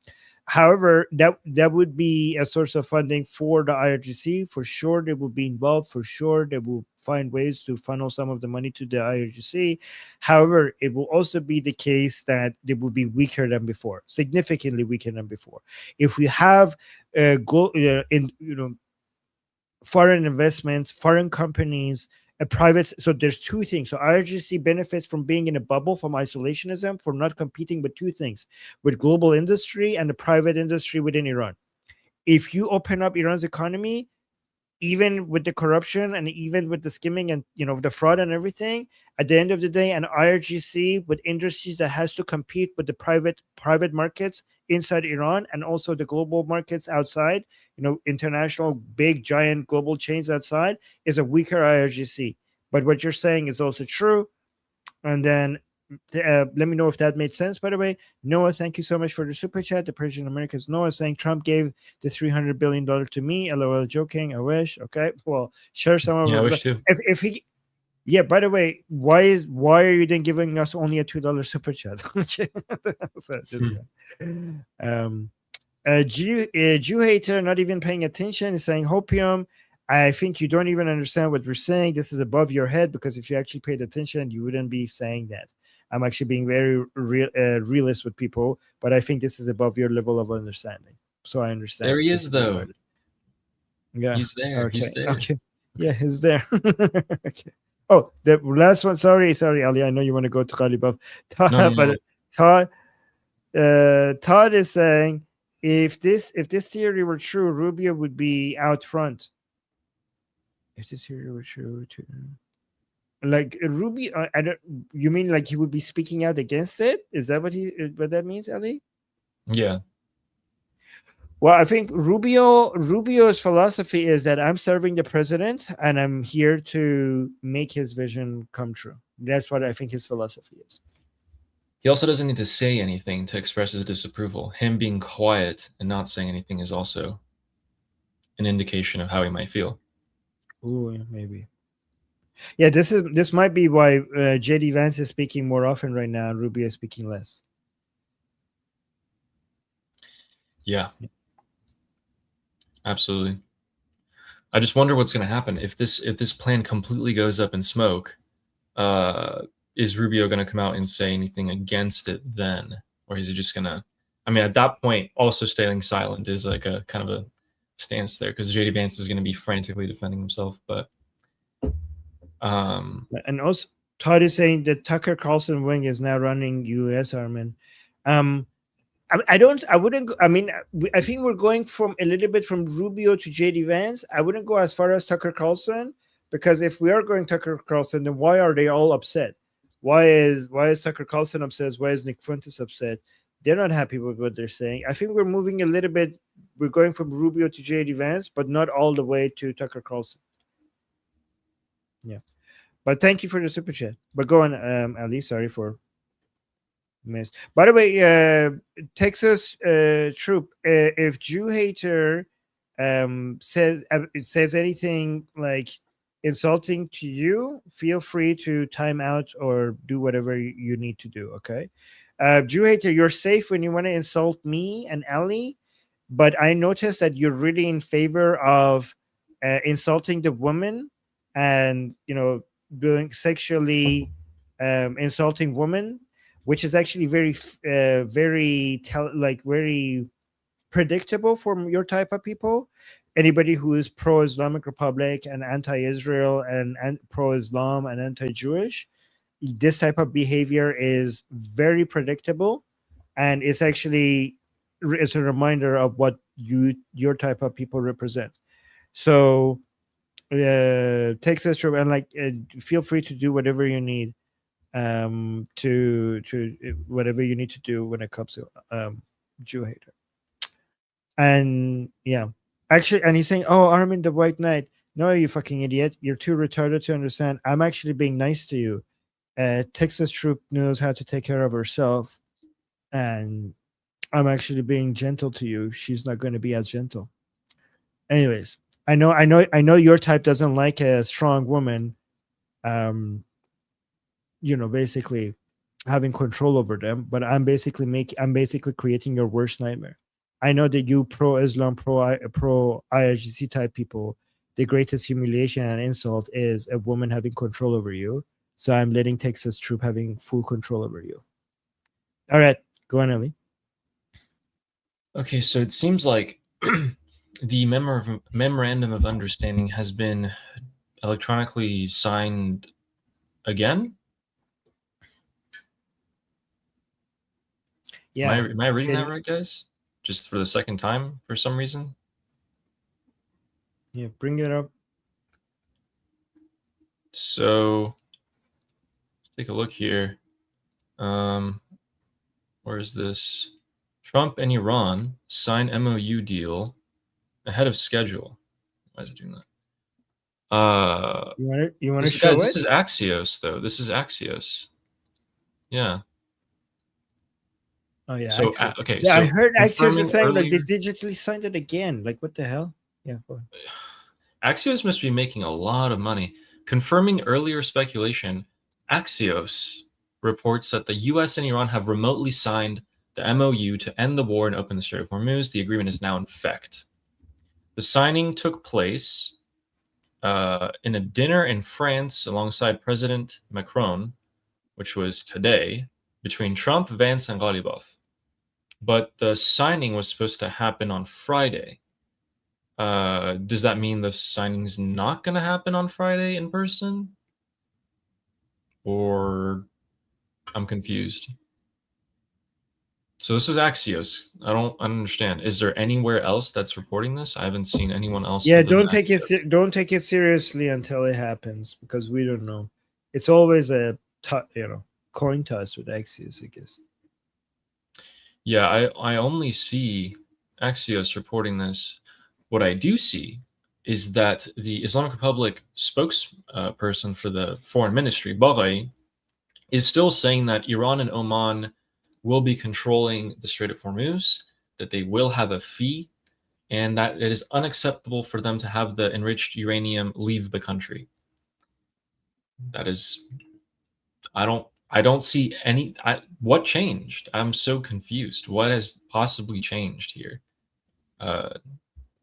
However, that would be a source of funding for the IRGC. For sure, they will be involved. For sure, they will find ways to funnel some of the money to the IRGC. However, it will also be the case that they will be weaker than before, significantly weaker than before. If we have foreign investments, foreign companies, a private. So there's two things. So IRGC benefits from being in a bubble, from isolationism, from not competing with two things, with global industry and the private industry within Iran. If you open up Iran's economy, even with the corruption and even with the skimming and the fraud and everything, at the end of the day, an IRGC with industries that has to compete with the private markets inside Iran and also the global markets outside, international big giant global chains outside, is a weaker IRGC. But what you're saying is also true. And then let me know if that made sense. By the way, Noah, thank you so much for the super chat. The Persian Americans Noah saying Trump gave the $300 billion to me. LOL, joking. I wish. Okay, well, share some of I wish too. If he, yeah. By the way, why are you then giving us only a $2 super chat? So just Jew hater, not even paying attention, is saying hopium. I think you don't even understand what we're saying. This is above your head, because if you actually paid attention, you wouldn't be saying that. I'm actually being very realist with people, but I think this is above your level of understanding. So I understand. There he is, though. Yeah. He's there. Okay. He's there. Okay. Yeah, he's there. Okay. Oh, the last one. Sorry, Ali. I know you want to go to Ghalibaf. No. But Todd, Todd is saying if this theory were true, Rubio would be out front. If this theory were true, like Rubio, I don't. You mean like he would be speaking out against it? Is that what that means, Ali? Yeah. Well, I think Rubio's philosophy is that I'm serving the president and I'm here to make his vision come true. That's what I think his philosophy is. He also doesn't need to say anything to express his disapproval. Him being quiet and not saying anything is also an indication of how he might feel. Ooh, yeah, maybe. Yeah, this might be why JD Vance is speaking more often right now and Rubio is speaking less. Yeah. Absolutely. I just wonder what's going to happen if this plan completely goes up in smoke. Is Rubio going to come out and say anything against it then, or is he just going to? I mean, at that point, also staying silent is like a kind of a stance there because JD Vance is going to be frantically defending himself. But and also Todd is saying that Tucker Carlson wing is now running U.S. Army. I wouldn't. I mean, I think we're going from a little bit from Rubio to JD Vance. I wouldn't go as far as Tucker Carlson because if we are going Tucker Carlson, then why are they all upset? Why is Tucker Carlson upset? Why is Nick Fuentes upset? They're not happy with what they're saying. I think we're moving a little bit. We're going from Rubio to JD Vance, but not all the way to Tucker Carlson. Yeah, but thank you for the super chat. But go on, Ali. Sorry for. Miss. By the way, Texas troop, if Jew hater says anything like insulting to you, feel free to time out or do whatever you need to do. Okay, Jew hater, you're safe when you want to insult me and Ali, but I noticed that you're really in favor of insulting the woman and doing sexually insulting women, which is actually very predictable for your type of people. Anybody who is pro-Islamic Republic and anti-Israel and pro-Islam and anti-Jewish, this type of behavior is very predictable, and it's actually it's a reminder of what your type of people represent. So Texas and feel free to do whatever you need to whatever you need to do when it comes to Jew hater. And yeah, actually, and he's saying, "Oh, Armin the White Knight." No, you fucking idiot! You're too retarded to understand. I'm actually being nice to you. Texas troop knows how to take care of herself, and I'm actually being gentle to you. She's not going to be as gentle. Anyways, I know your type doesn't like a strong woman. Basically having control over them, but I'm basically creating your worst nightmare. I know that you pro-Islam, pro IRGC type people, the greatest humiliation and insult is a woman having control over you. So I'm letting Texas troop having full control over you. All right, go on, Ellie. Okay, so it seems like the memorandum of understanding has been electronically signed again. Yeah. Am I reading that right, guys? Just for the second time for some reason? Yeah, bring it up. So let's take a look here. Where is this? Trump and Iran sign MOU deal ahead of schedule. Why is it doing that? You want to show guys, it? This is Axios, though. This is Axios. Yeah. Oh yeah. So okay. Yeah, so I heard Axios is saying like they digitally signed it again. Like what the hell? Yeah. Go ahead. Axios must be making a lot of money. Confirming earlier speculation, Axios reports that the U.S. and Iran have remotely signed the MOU to end the war and open the Strait of Hormuz. The agreement is now in effect. The signing took place in a dinner in France alongside President Macron, which was today, between Trump, Vance, and Ghalibaf. But the signing was supposed to happen on Friday. Does that mean the signing's not going to happen on Friday in person? Or I'm confused. So this is Axios. I don't understand. Is there anywhere else that's reporting this? I haven't seen anyone else. Yeah, other than don't take it. Axios. Don't take it seriously until it happens, because we don't know. It's always a coin toss with Axios, I guess. Yeah, I only see Axios reporting this. What I do see is that the Islamic Republic spokesperson for the foreign ministry, Baghai, is still saying that Iran and Oman will be controlling the Strait of Hormuz, that they will have a fee, and that it is unacceptable for them to have the enriched uranium leave the country. That is, I don't see any. What changed? I'm so confused. What has possibly changed here?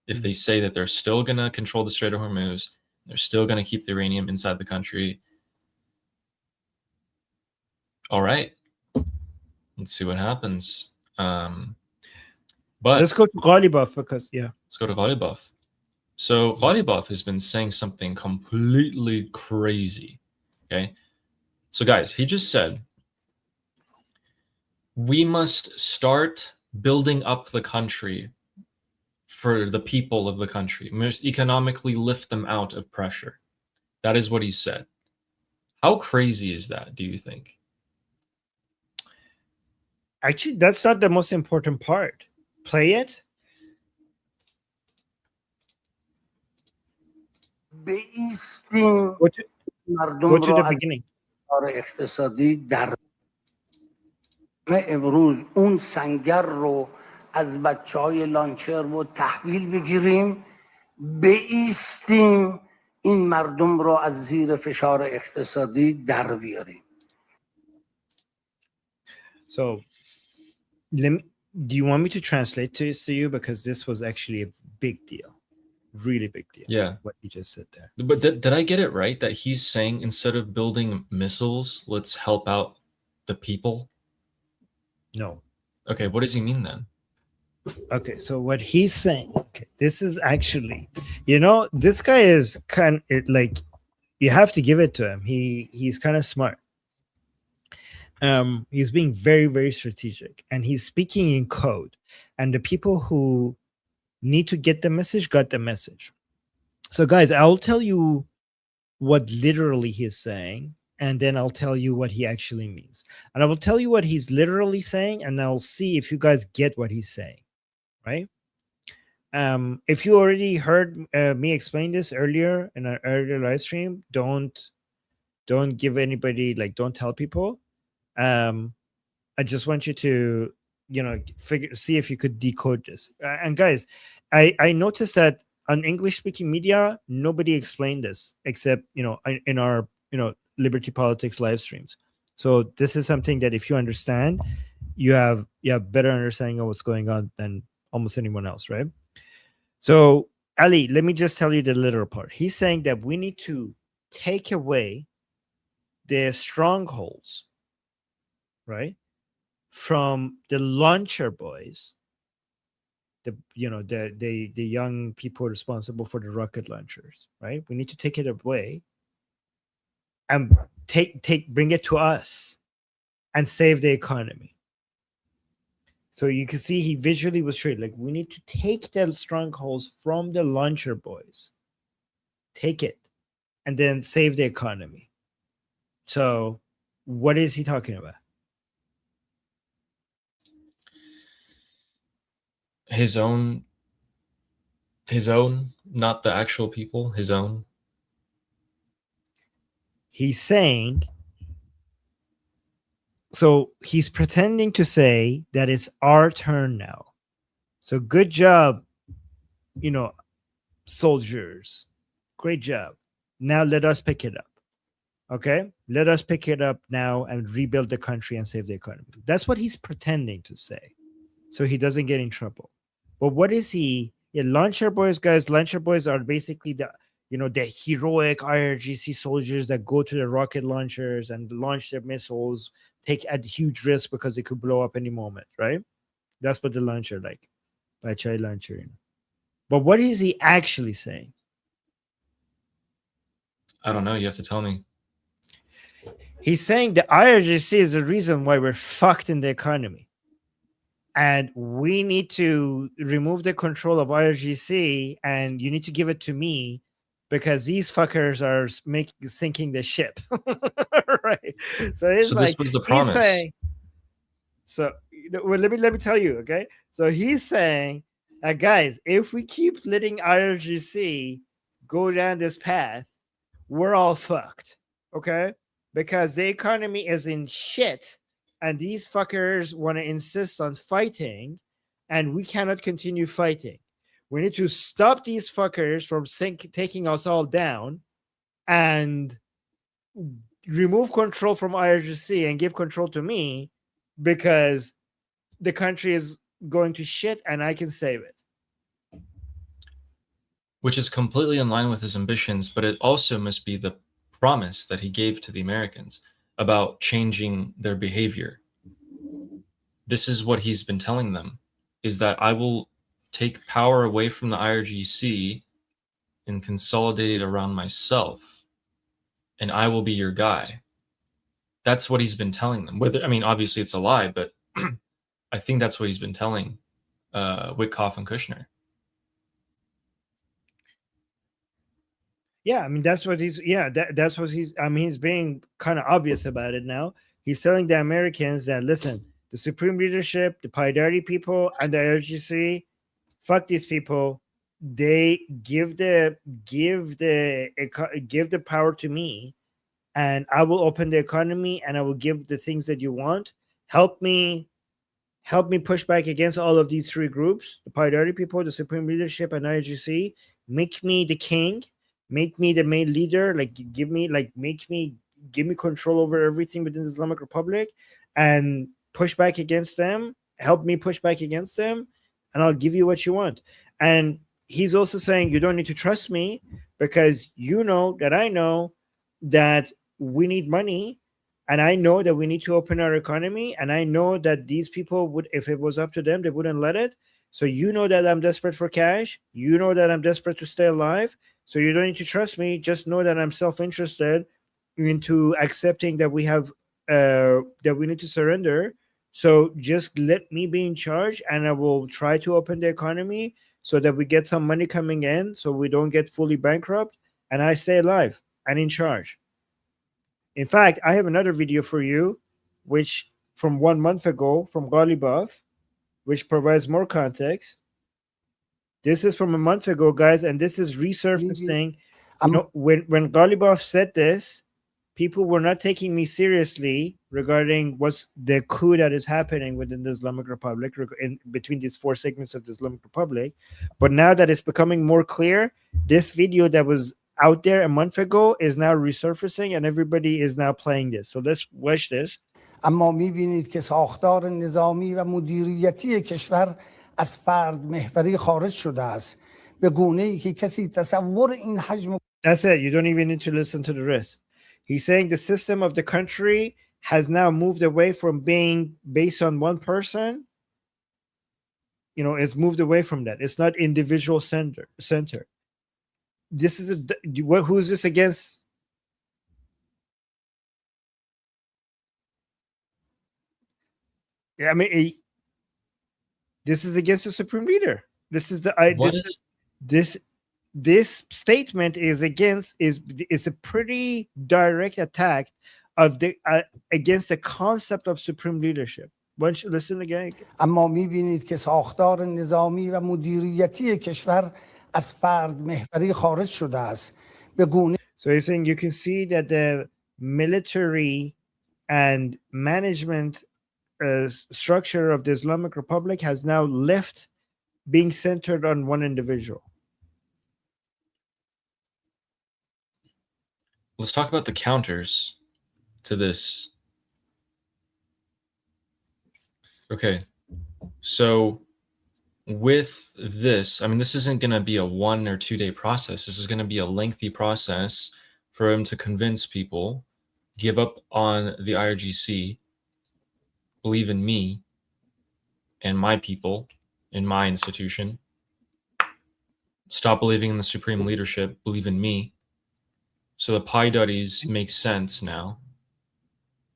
If they say that they're still going to control the Strait of Hormuz, they're still going to keep the uranium inside the country. All right, let's see what happens. But let's go to Ghalibaf, because let's go to Ghalibaf. So Ghalibaf has been saying something completely crazy. Okay, so guys, he just said we must start building up the country for the people of the country. We must economically lift them out of pressure. That is what he said. How crazy is that, do you think? Actually, that's not the most important part. Play it. بیستیم Go to مردم the را از beginning. کار اقتصادی در امروز اون سنگر رو از بچهای لانچر و تحویل بگیریم، بیستیم این مردم رو از زیر فشار اقتصادی در بیاریم. So, do you want me to translate this to you? Because this was actually a big deal. Really big deal. Yeah. What you just said there. But did I get it right that he's saying instead of building missiles, let's help out the people? No. Okay, what does he mean then? Okay, so what he's saying, this is actually, this guy is like, you have to give it to him. He's kind of smart. He's being very, very strategic, and he's speaking in code, and the people who need to get the message got the message. So guys, I'll tell you what literally he's saying, and then I'll tell you what he actually means. And I will tell you what he's literally saying, and I'll see if you guys get what he's saying, right? If you already heard me explain this earlier in an earlier live stream, don't give anybody, like, don't tell people. I just want you to, see if you could decode this. And guys, I noticed that on English speaking media, nobody explained this except, in our, Liberty Politics live streams. So this is something that if you understand, you have better understanding of what's going on than almost anyone else, right? So Ali, let me just tell you the literal part. He's saying that we need to take away the strongholds, right, from the launcher boys, the young people responsible for the rocket launchers, right? We need to take it away and bring it to us and save the economy. So you can see he visually was straight. Like, we need to take the strongholds from the launcher boys, take it, and then save the economy. So what is he talking about? His own, not the actual people, his own. He's saying, so he's pretending to say that it's our turn now. So good job, soldiers. Great job. Now let us pick it up. Okay? Let us pick it up now and rebuild the country and save the economy. That's what he's pretending to say, so he doesn't get in trouble. But what is he? Yeah, launcher boys, guys. Launcher boys are basically the heroic IRGC soldiers that go to the rocket launchers and launch their missiles, take a huge risk because it could blow up any moment, right? That's what the launcher like. By Chai launcher. But what is he actually saying? I don't know. You have to tell me. He's saying the IRGC is the reason why we're fucked in the economy. And we need to remove the control of IRGC, and you need to give it to me because these fuckers are sinking the ship. Right. So it's So like this was the he's promise. saying. So well, let me tell you, okay? So he's saying, guys, if we keep letting IRGC go down this path, we're all fucked, okay? Because the economy is in shit, and these fuckers want to insist on fighting, and we cannot continue fighting. We need to stop these fuckers from taking us all down, and remove control from IRGC and give control to me, because the country is going to shit and I can save it. Which is completely in line with his ambitions, but it also must be the promise that he gave to the Americans about changing their behavior. This is what he's been telling them, is that I will take power away from the IRGC and consolidate it around myself, and I will be your guy. That's what he's been telling them. Whether, I mean, obviously it's a lie, but I think that's what he's been telling Witkoff and Kushner. Yeah, I mean that's what he's. Yeah, that's what he's. I mean, he's being kind of obvious about it now. He's telling the Americans that, listen, the supreme leadership, the Paidari people, and the IRGC, fuck these people. They give the power to me, and I will open the economy, and I will give the things that you want. Help me push back against all of these three groups: the Paidari people, the supreme leadership, and IRGC. Make me the king. Make me the main leader. Give me control over everything within the Islamic Republic, and push back against them. Help me push back against them, and I'll give you what you want. And he's also saying, you don't need to trust me, because you know that I know that we need money, and I know that we need to open our economy, and I know that these people would, if it was up to them, they wouldn't let it. So you know that I'm desperate for cash. You know that I'm desperate to stay alive. So you don't need to trust me. Just know that I'm self-interested into accepting that we have that we need to surrender. So just let me be in charge, and I will try to open the economy so that we get some money coming in, so we don't get fully bankrupt, and I stay alive and in charge. In fact, I have another video for you, which from 1 month ago from Ghalibaf, which provides more context. This is from a month ago, guys, and this is resurfacing. You know, when Ghalibaf said this, people were not taking me seriously regarding what's the coup that is happening within the Islamic Republic, in between these four segments of the Islamic Republic. But now that it's becoming more clear, this video that was out there a month ago is now resurfacing, and everybody is now playing this. So let's watch this. اما می‌بینید که ساختار نظامی و مدیریتی کشور از فرد محوری خارج شده است به گونه‌ای که کسی تصور این حجم. That's it. You don't even need to listen to the rest. He's saying the system of the country has now moved away from being based on one person. You know, it's moved away from that. It's not individual center. This is who is this against? Yeah, I mean, this is against the supreme leader. This is this statement is a pretty direct attack of the against the concept of supreme leadership. Why don't you listen again? اما می‌بینید که ساختار نظامی و مدیریتی کشور از فرد محوری خارج شده است به گونه. So he's saying you can see that the military and management structure of the Islamic Republic has now left being centered on one individual. Let's talk about the counters to this. Okay, so with this, I mean, this isn't going to be a 1 or 2 day process. This is going to be a lengthy process for him to convince people, give up on the IRGC, believe in me and my people, in my institution. Stop believing in the supreme leadership, believe in me. So the Paidaris make sense now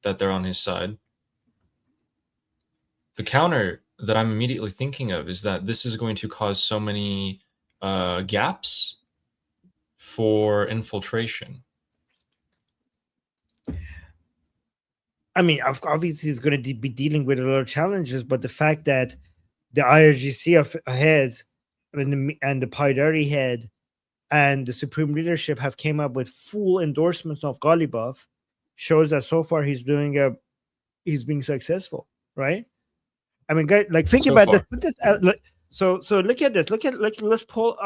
that they're on his side. The counter that I'm immediately thinking of is that this is going to cause so many gaps for infiltration. I mean, obviously, he's going to be dealing with a lot of challenges, but the fact that the IRGC heads and the Paidari head and the supreme leadership have came up with full endorsements of Ghalibaf shows that so far he's being successful, right? I mean, guys, like think So about far. this. Put this so look at this. Let's put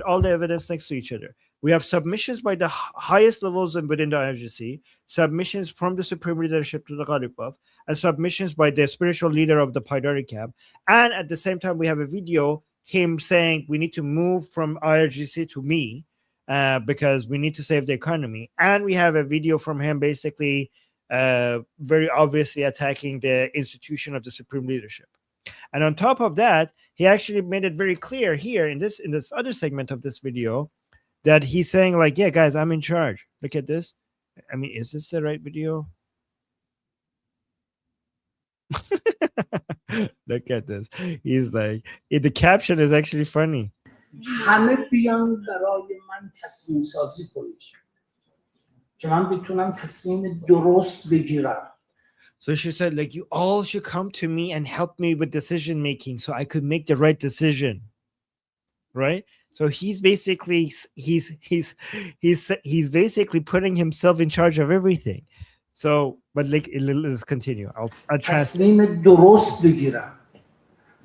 all the evidence next to each other. We have submissions by the highest levels within the IRGC, submissions from the supreme leadership to the Ghalibaf, and submissions by the spiritual leader of the Paidari camp. And at the same time, we have a video him saying we need to move from IRGC to me because we need to save the economy. And we have a video from him basically very obviously attacking the institution of the supreme leadership. And on top of that, he actually made it very clear here in this other segment of this video that he's saying like, yeah, guys, I'm in charge. Look at this. I mean, is this the right video? Look at this. He's like, the caption is actually funny. همه بیان برای من تصمیم سازی کنید که من بتونم تصمیم درست بگیرم. So she said, like, you all should come to me and help me with decision making so I could make the right decision. Right? So he's basically he's basically putting himself in charge of everything. So, but like, let's continue. I'll تصمیم درست بگیرم.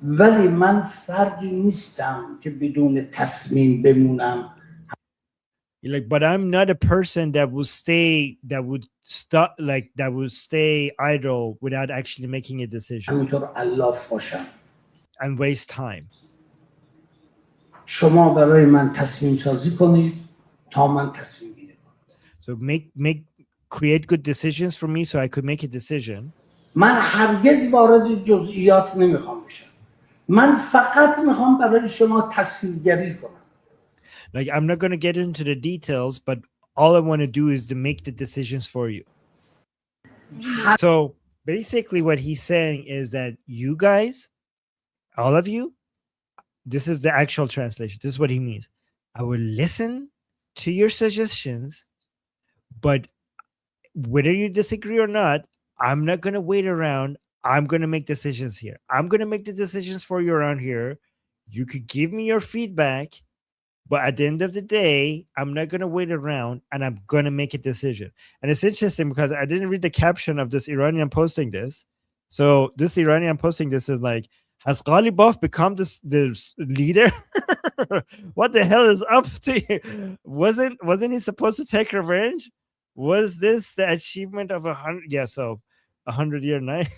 ولی من فردی نیستم که بدون تصمیم بمونم. Like, but I'm not a person that would stay idle without actually making a decision همینطور الاف باشم. and waste time. شما برای من تصمیم سازی کنید تا من تصمیم گیری کنم. So create good decisions for me so I could make a decision. من هرگز وارد جزئیات نمیخوام بشم. من فقط میخوام برای شما تصویرگری کنم. Like, I'm not going to get into the details, but all I want to do is to make the decisions for you. So basically what he's saying is that you guys, all of you, this is the actual translation. This is what he means. I will listen to your suggestions, but whether you disagree or not, I'm not going to wait around. I'm going to make decisions here. I'm going to make the decisions for you around here. You could give me your feedback, but at the end of the day, I'm not going to wait around and I'm going to make a decision. And it's interesting because I didn't read the caption of this Iranian posting this. So this Iranian posting this is like, has Ghalibaf become the leader? What the hell is up to you? Wasn't he supposed to take revenge? Was this the achievement of 100? Yeah, so 100-year night.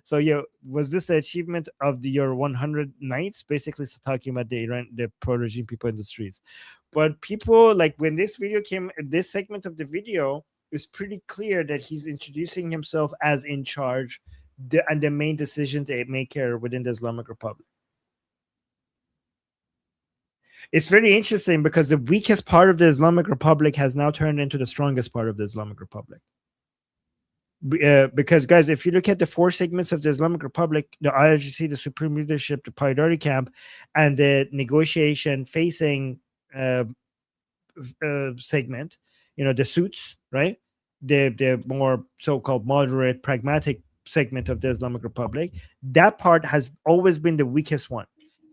So yeah, was this the achievement of your 100 nights? Basically, so talking about the pro-regime people in the streets. But people, like, when this video came, this segment of the video is pretty clear that he's introducing himself as in charge and the main decision maker within the Islamic Republic. It's very interesting because the weakest part of the Islamic Republic has now turned into the strongest part of the Islamic Republic. Because, guys, if you look at the four segments of the Islamic Republic, the IRGC, the Supreme Leadership, the Paidari camp, and the negotiation facing segment, the suits, right? The more so-called moderate, pragmatic segment of the Islamic Republic, that part has always been the weakest one.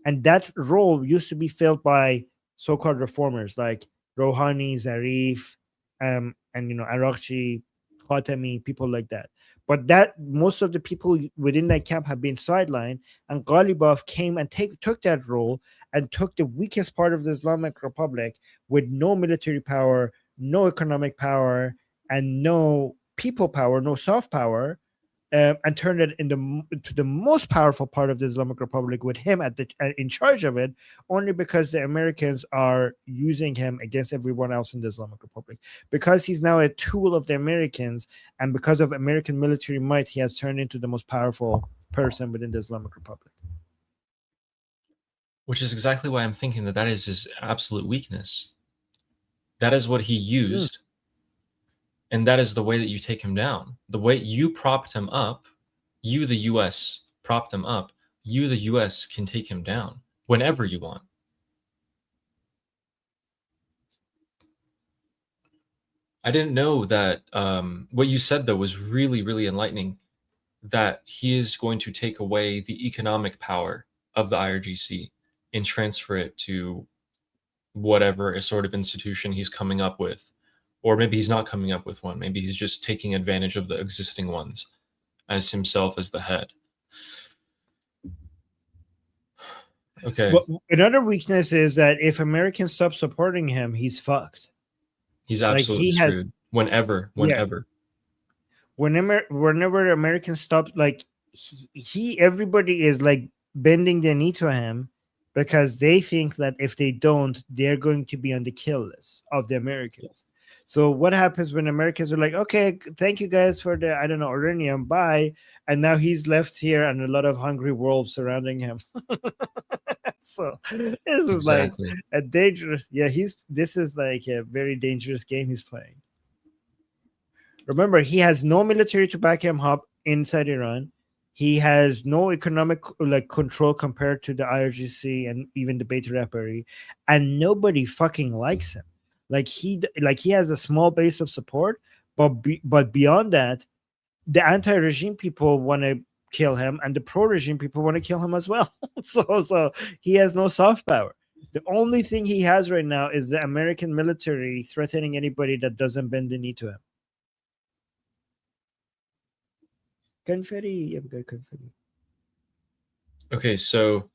And that role used to be filled by so-called reformers like Rouhani, Zarif, and Araghchi, Khatami, people like that. But that most of the people within that camp have been sidelined, and Ghalibaf came and took that role and took the weakest part of the Islamic Republic with no military power, no economic power, and no people power, no soft power, and turned it into the most powerful part of the Islamic Republic with him in charge of it, only because the Americans are using him against everyone else in the Islamic Republic. Because he's now a tool of the Americans, and because of American military might, he has turned into the most powerful person within the Islamic Republic. Which is exactly why I'm thinking that is his absolute weakness. That is what he used. And that is the way that you take him down. The way you propped him up, you, the US, propped him up. You, the US, can take him down whenever you want. I didn't know that what you said, though, was really, really enlightening, that he is going to take away the economic power of the IRGC and transfer it to whatever a sort of institution he's coming up with. Or maybe he's not coming up with one. Maybe he's just taking advantage of the existing ones as himself as the head. Okay. Well, another weakness is that if Americans stop supporting him, he's fucked. He's Like, absolutely he has- screwed. Whenever. Whenever Americans stop, like everybody is like bending their knee to him because they think that if they don't, they're going to be on the kill list of the Americans. So what happens when Americans are like, okay, thank you guys for the, I don't know, uranium, bye. And now he's left here and a lot of hungry wolves surrounding him. So this is like a dangerous, this is like a very dangerous game he's playing. Remember, he has no military to back him up inside Iran. He has no economic like control compared to the IRGC and even the Beit Rapari, and nobody fucking likes him. Like he has a small base of support, but beyond that, the anti-regime people want to kill him, and the pro-regime people want to kill him as well. so he has no soft power. The only thing he has right now is the American military threatening anybody that doesn't bend the knee to him. Confetti, I've got confetti. Okay, so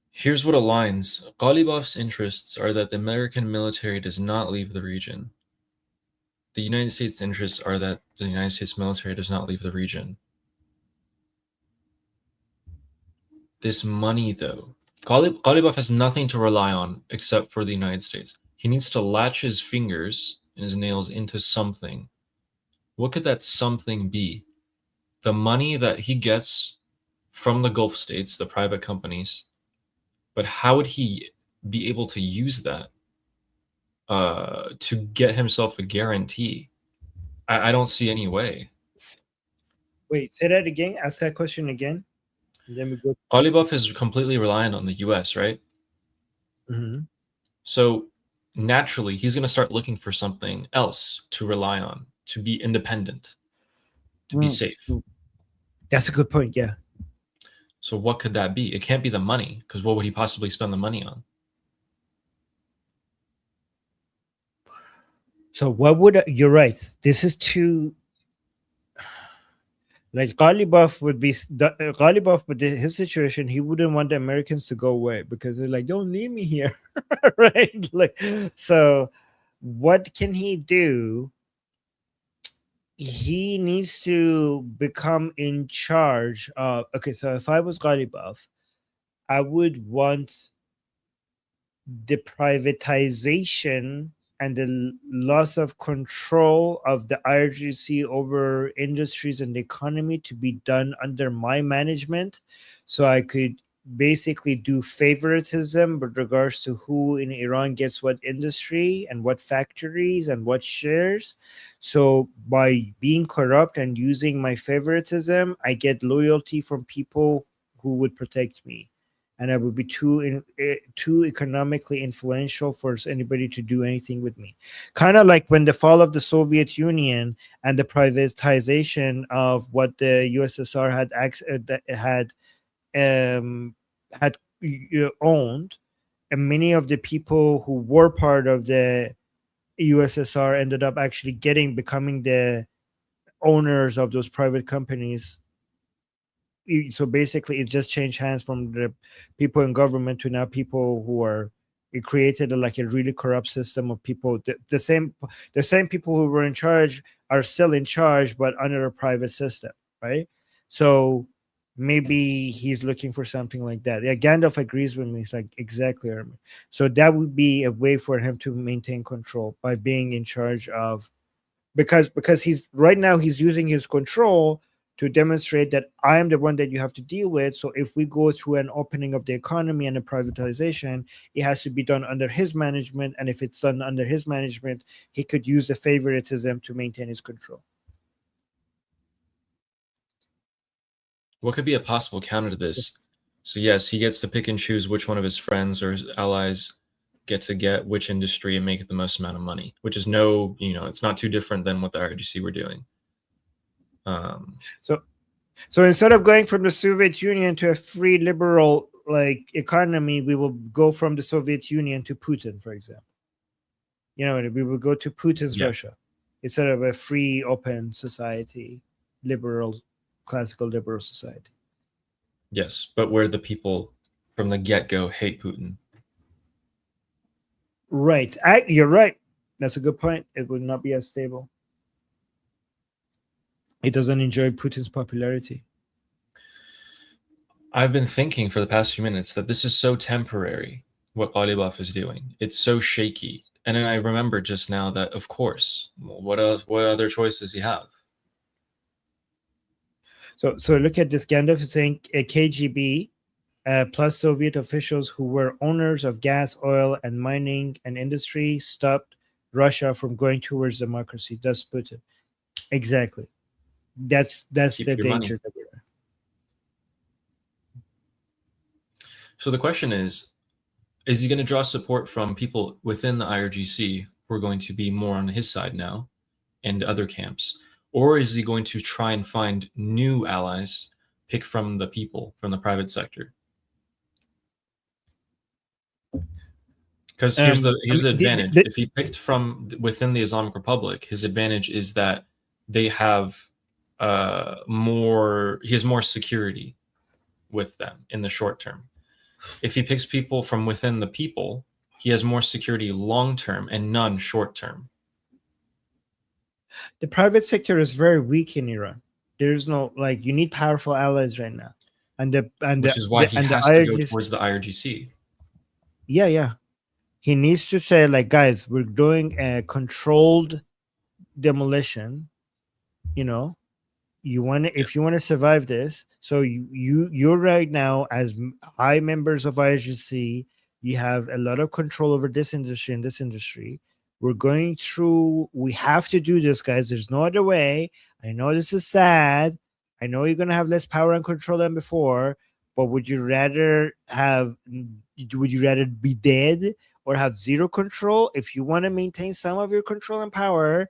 here's what aligns. Ghalibaf's interests are that the American military does not leave the region. The United States' interests are that the United States military does not leave the region. This money, though, Ghalibaf has nothing to rely on except for the United States. He needs to latch his fingers and his nails into something. What could that something be? The money that he gets from the Gulf states, the private companies, but how would he be able to use that to get himself a guarantee? I don't see any way. Wait, say that again. Ask that question again. And then we go. Ghalibaf is completely reliant on the US, right? Mm-hmm. So naturally, he's going to start looking for something else to rely on, to be independent, to be safe. That's a good point, yeah. So what could that be? It can't be the money, because what would he possibly spend the money on? So what would you're right. This is too like Ghalibaf would be Ghalibaf, but his situation, he wouldn't want the Americans to go away because they're like, don't leave me here, right? Like, so what can he do? He needs to become in charge of. Okay, so if I was Ghalibaf, I would want the privatization and the loss of control of the IRGC over industries and the economy to be done under my management, so I could basically do favoritism with regards to who in Iran gets what industry and what factories and what shares. So by being corrupt and using my favoritism, I get loyalty from people who would protect me. And I would be too economically influential for anybody to do anything with me. Kind of like when the fall of the Soviet Union and the privatization of what the USSR had owned, and many of the people who were part of the USSR ended up actually becoming the owners of those private companies. So basically, it just changed hands from the people in government to now people who are. It created a really corrupt system of people. The same people who were in charge are still in charge, but under a private system, right? So maybe he's looking for something like that. Yeah, Gandalf agrees with me. It's like, exactly, Armin. So that would be a way for him to maintain control by being in charge of, because he's right now he's using his control to demonstrate that I am the one that you have to deal with. So if we go through an opening of the economy and a privatization, it has to be done under his management. And if it's done under his management, he could use the favoritism to maintain his control. What could be a possible counter to this? So yes, he gets to pick and choose which one of his friends or his allies get to get which industry and make the most amount of money, which is it's not too different than what the IRGC were doing. So instead of going from the Soviet Union to a free liberal economy, we will go from the Soviet Union to Putin, for example. We will go to Putin's Russia instead of a free, open society, classical liberal society. Yes, but where the people from the get-go hate Putin. Right. You're right. That's a good point. It would not be as stable. It doesn't enjoy Putin's popularity. I've been thinking for the past few minutes that this is so temporary, what Ghalibaf is doing. It's so shaky. And then I remember just now that, of course, what other choice does he have? So look at this. Gandalf is saying a KGB plus Soviet officials who were owners of gas, oil, and mining and industry stopped Russia from going towards democracy. Thus Putin. Exactly. That's the danger that we're in. So the question is he going to draw support from people within the IRGC who are going to be more on his side now and other camps? Or is he going to try and find new allies, pick from the people, from the private sector? Because here's the advantage. If he picked from within the Islamic Republic, his advantage is that they have he has more security with them in the short term. If he picks people from within the people, he has more security long term and none short term. The private sector is very weak in Iran. There's no you need powerful allies right now, which is why he has to go towards the IRGC. Yeah. He needs to say guys, we're doing a controlled demolition. If you want to survive this, so you're right now as high members of IRGC, you have a lot of control over this industry and this industry. We have to do this, guys. There's no other way. I know this is sad. I know you're going to have less power and control than before, but would you rather be dead or have zero control? If you want to maintain some of your control and power,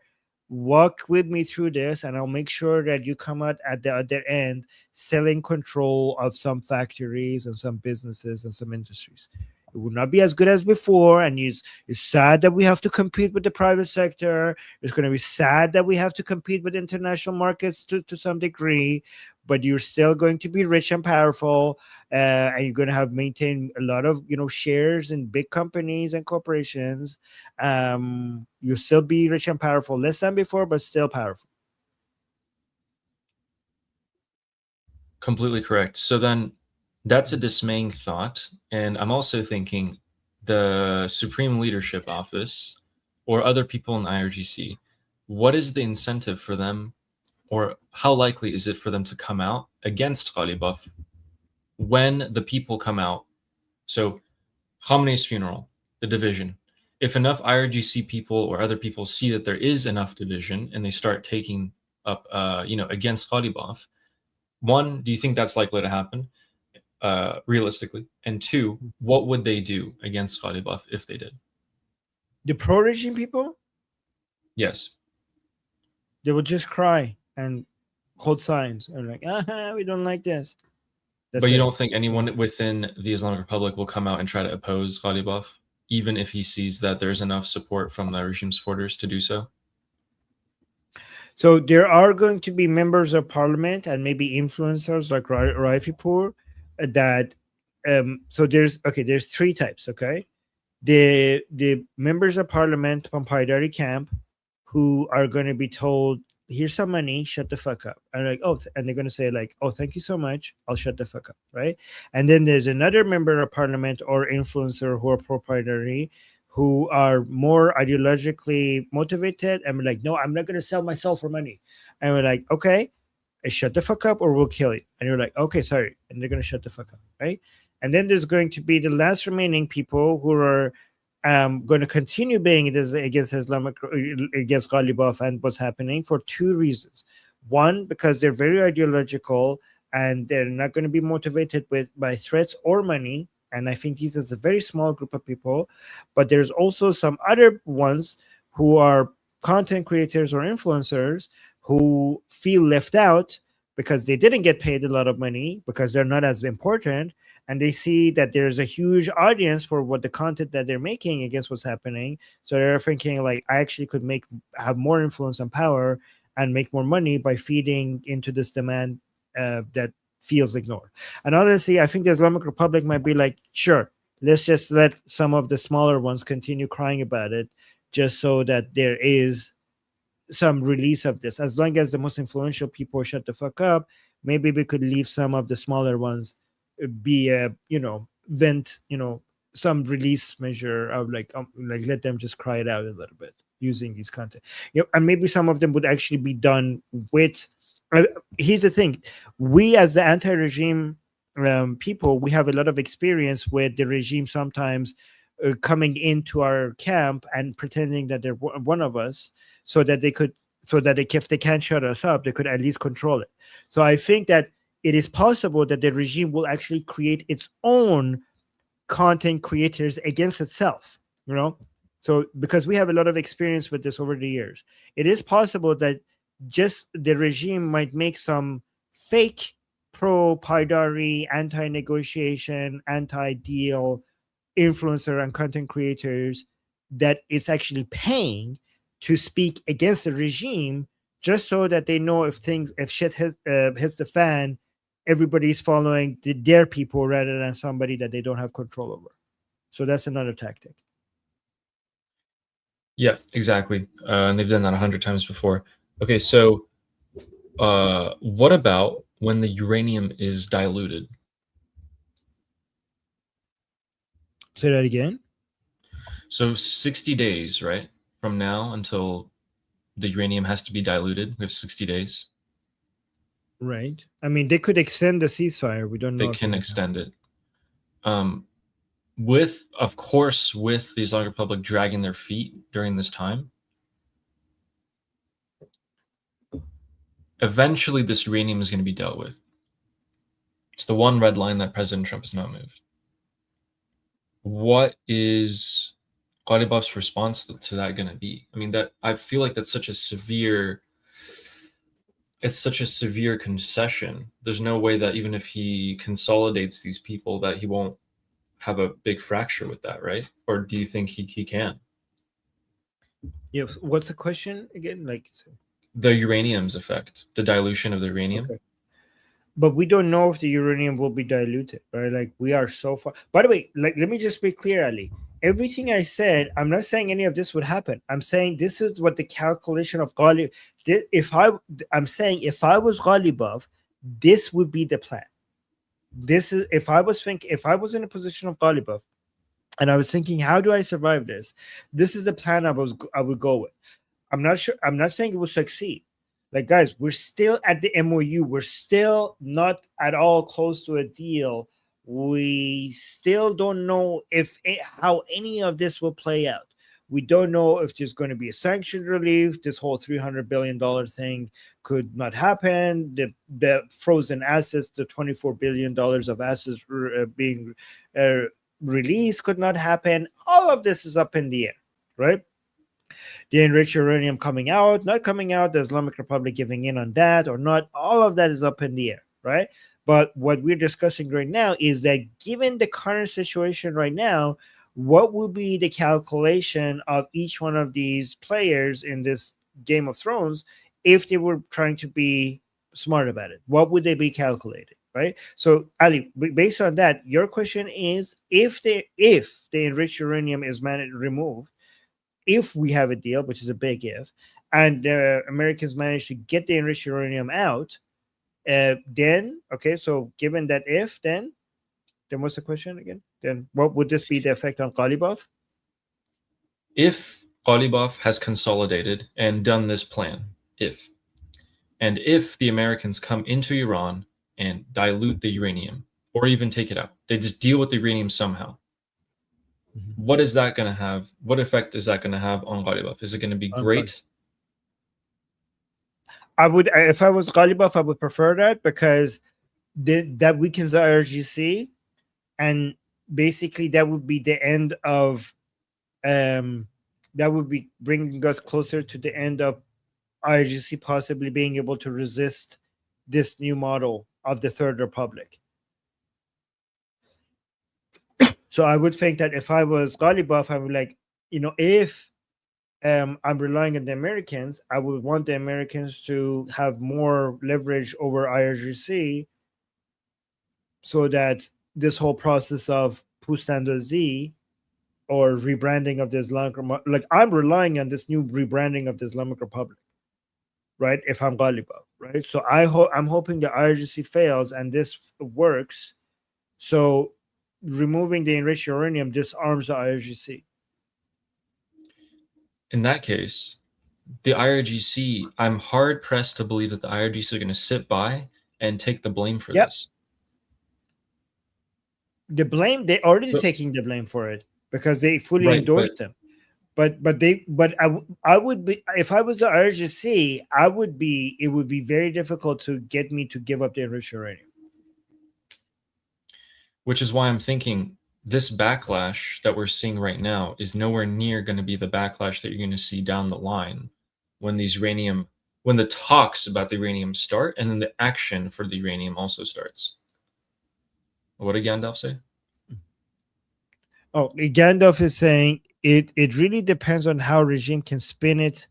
walk with me through this, and I'll make sure that you come out at the other end selling control of some factories and some businesses and some industries. It would not be as good as before, and it's sad that we have to compete with the private sector. It's going to be sad that we have to compete with international markets to some degree, but you're still going to be rich and powerful, and you're going to maintain a lot of shares in big companies and corporations. You'll still be rich and powerful, less than before, but still powerful. Completely correct. So then that's a dismaying thought. And I'm also thinking the Supreme Leadership Office or other people in IRGC, what is the incentive for them, or how likely is it for them to come out against Ghalibaf when the people come out? So Khamenei's funeral, the division. If enough IRGC people or other people see that there is enough division and they start taking up, against Ghalibaf, one, do you think that's likely to happen? Realistically, and two, what would they do against Ghalibaf if they did? The pro-regime people? Yes. They would just cry and hold signs and we don't like this. But you don't think anyone within the Islamic Republic will come out and try to oppose Ghalibaf, even if he sees that there's enough support from the regime supporters to do so? So there are going to be members of parliament and maybe influencers like Raifipur that so there's three types. Okay, the members of parliament from Paidari camp who are going to be told, here's some money, shut the fuck up, and and they're going to say oh, thank you so much, I'll shut the fuck up, right? And then there's another member of parliament or influencer who are pro-Paidari, who are more ideologically motivated and we're no, I'm not going to sell myself for money. And we're okay, shut the fuck up or we'll kill you. And you're like, okay, sorry. And they're going to shut the fuck up, right? And then there's going to be the last remaining people who are going to continue being against Islamic, against Ghalibaf and what's happening for two reasons. One, because they're very ideological and they're not going to be motivated by threats or money. And I think this is a very small group of people. But there's also some other ones who are content creators or influencers who feel left out because they didn't get paid a lot of money, because they're not as important, and they see that there's a huge audience for what the content that they're making against what's happening. So they're thinking like, I actually could have more influence and power and make more money by feeding into this demand that feels ignored. And honestly, I think the Islamic Republic might be like, sure, let's just let some of the smaller ones continue crying about it, just so that there is some release of this. As long as the most influential people shut the fuck up, maybe we could leave some of the smaller ones be a vent, some release measure of like let them just cry it out a little bit using these content. And maybe some of them would actually be done with. Here's the thing: we as the anti-regime people, we have a lot of experience with the regime sometimes coming into our camp and pretending that they're one of us, so that if they can't shut us up, they could at least control it. So I think that it is possible that the regime will actually create its own content creators against itself, So because we have a lot of experience with this over the years, it is possible that just the regime might make some fake pro-Paidari, anti-negotiation, anti-deal influencer and content creators that it's actually paying to speak against the regime, just so that they know if shit hits the fan, everybody's following their people rather than somebody that they don't have control over. So that's another tactic. Yeah, exactly. And they've done that 100 times before. Okay, so what about when the uranium is diluted? Say that again. So 60 days, right? From now until the uranium has to be diluted. We have 60 days. Right. I mean, they could extend the ceasefire. We don't know. They can extend it. Of course, with the Islamic Republic dragging their feet during this time, eventually this uranium is going to be dealt with. It's the one red line that President Trump has not moved. What is Ghalibaf's response to that going to be? I mean, I feel like that's such a severe concession. There's no way that even if he consolidates these people that he won't have a big fracture with that, right? Or do you think he can? Yeah. What's the question again? Like the uranium's effect, the dilution of the uranium. Okay. But we don't know if the uranium will be diluted, right? Like we are so far. By the way, like let me just be clear, Ali. Everything I said, I'm not saying any of this would happen. I'm saying this is what the calculation of Ghalibaf. I'm saying if I was Ghalibaf, this would be the plan. This is if I was in a position of Ghalibaf, and I was thinking, how do I survive this? This is the plan I would go with. I'm not sure. I'm not saying it will succeed. Like, guys, we're still at the MOU. We're still not at all close to a deal. We still don't know how any of this will play out. We don't know if there's going to be a sanction relief. This whole $300 billion thing could not happen. The frozen assets, the $24 billion of assets being released could not happen. All of this is up in the air, right? The enriched uranium coming out, not coming out, the Islamic Republic giving in on that or not, all of that is up in the air, right? But what we're discussing right now is that given the current situation right now, what would be the calculation of each one of these players in this Game of Thrones if they were trying to be smart about it? What would they be calculating, right? So, Ali, based on that, your question is if the enriched uranium is removed, if we have a deal, which is a big if, and Americans manage to get the enriched uranium out, then, okay, so given that if, then what's the question again? Then what would this be the effect on Ghalibaf? If Ghalibaf has consolidated and done this plan, And if the Americans come into Iran and dilute the uranium, or even take it out, they just deal with the uranium somehow. What is that going to have? What effect is that going to have on Ghalibaf? Is it going to be great? I would, if I was Ghalibaf, I would prefer that, because that weakens the IRGC, and basically that would be the end of, that would be bringing us closer to the end of IRGC possibly being able to resist this new model of the Third Republic. So I would think that if I was Ghalibaf, I would like, if I'm relying on the Americans, I would want the Americans to have more leverage over IRGC, so that this whole process of Pustando Z, or rebranding of the Islamic, like I'm relying on this new rebranding of the Islamic Republic, right? If I'm Ghalibaf, right? So I'm hoping the IRGC fails and this works. So removing the enriched uranium disarms the IRGC. In that case, the IRGC, I'm hard pressed to believe that the IRGC are going to sit by and take the blame for this. The blame, they're already taking the blame for it, because they fully endorsed them. But I would be, if I was the IRGC, it would be very difficult to get me to give up the enriched uranium. Which is why I'm thinking this backlash that we're seeing right now is nowhere near going to be the backlash that you're going to see down the line when when the talks about the uranium start, and then the action for the uranium also starts. What did Gandalf say? Oh, Gandalf is saying it really depends on how regime can spin it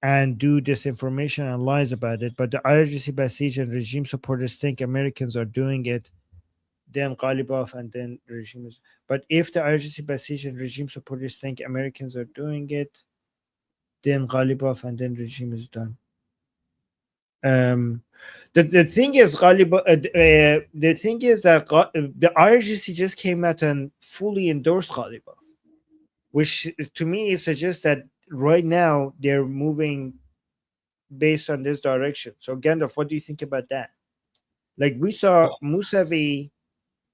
and do disinformation and lies about it. But the IRGC besieged and regime supporters think Americans are doing it, then Ghalibaf, and then the regime is. But if the IRGC besieged and regime supporters think Americans are doing it, then Ghalibaf, and then regime is done. The thing is, the thing is that the IRGC just came out and fully endorsed Ghalibaf, which to me suggests that right now they're moving based on this direction. So Gandalf, what do you think about that? Like, we saw Mousavi,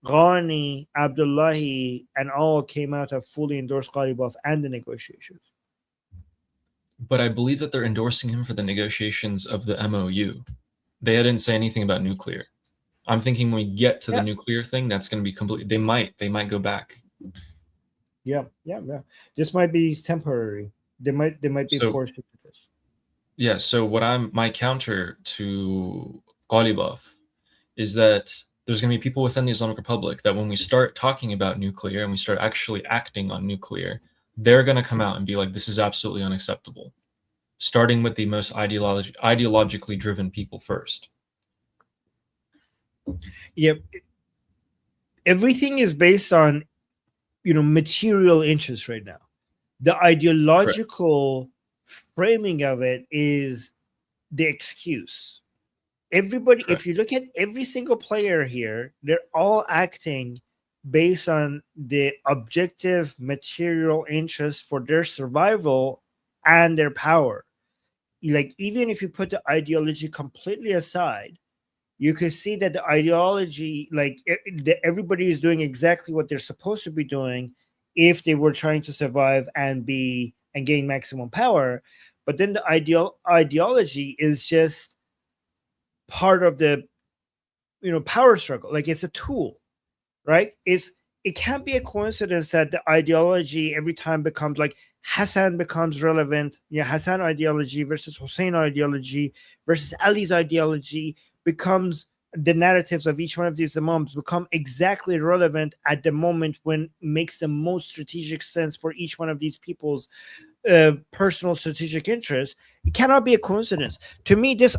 Ghani, Abdullahi, and all came out and fully endorsed Ghalibaf and the negotiations. But I believe that they're endorsing him for the negotiations of the MOU. They didn't say anything about nuclear. I'm thinking when we get to the nuclear thing, that's going to be complete. They might go back. Yeah. This might be temporary. They might be forced to do this. Yeah. So my counter to Ghalibaf is that there's going to be people within the Islamic Republic that when we start talking about nuclear and we start actually acting on nuclear, they're going to come out and be like, this is absolutely unacceptable. Starting with the most ideologically driven people first. Yeah. Everything is based on, material interests right now. The ideological framing of it is the excuse. Everybody, if you look at every single player here, they're all acting based on the objective material interests for their survival and their power. Like, even if you put the ideology completely aside, you could see that the ideology, like, everybody is doing exactly what they're supposed to be doing if they were trying to survive and gain maximum power. But then the ideology is just part of the power struggle. Like, it's a tool, right? It can't be a coincidence that the ideology every time becomes like Hassan becomes relevant. Hassan ideology versus Hussein ideology versus Ali's ideology becomes, the narratives of each one of these imams become exactly relevant at the moment when it makes the most strategic sense for each one of these people's personal strategic interests. It cannot be a coincidence. To me, this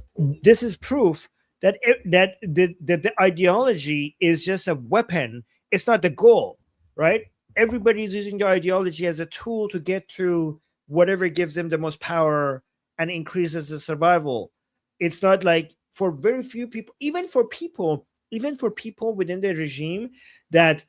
is proof that the ideology is just a weapon. It's not the goal, right? Everybody's using the ideology as a tool to get to whatever gives them the most power and increases the survival. It's not like, for very few people, even for people within the regime, that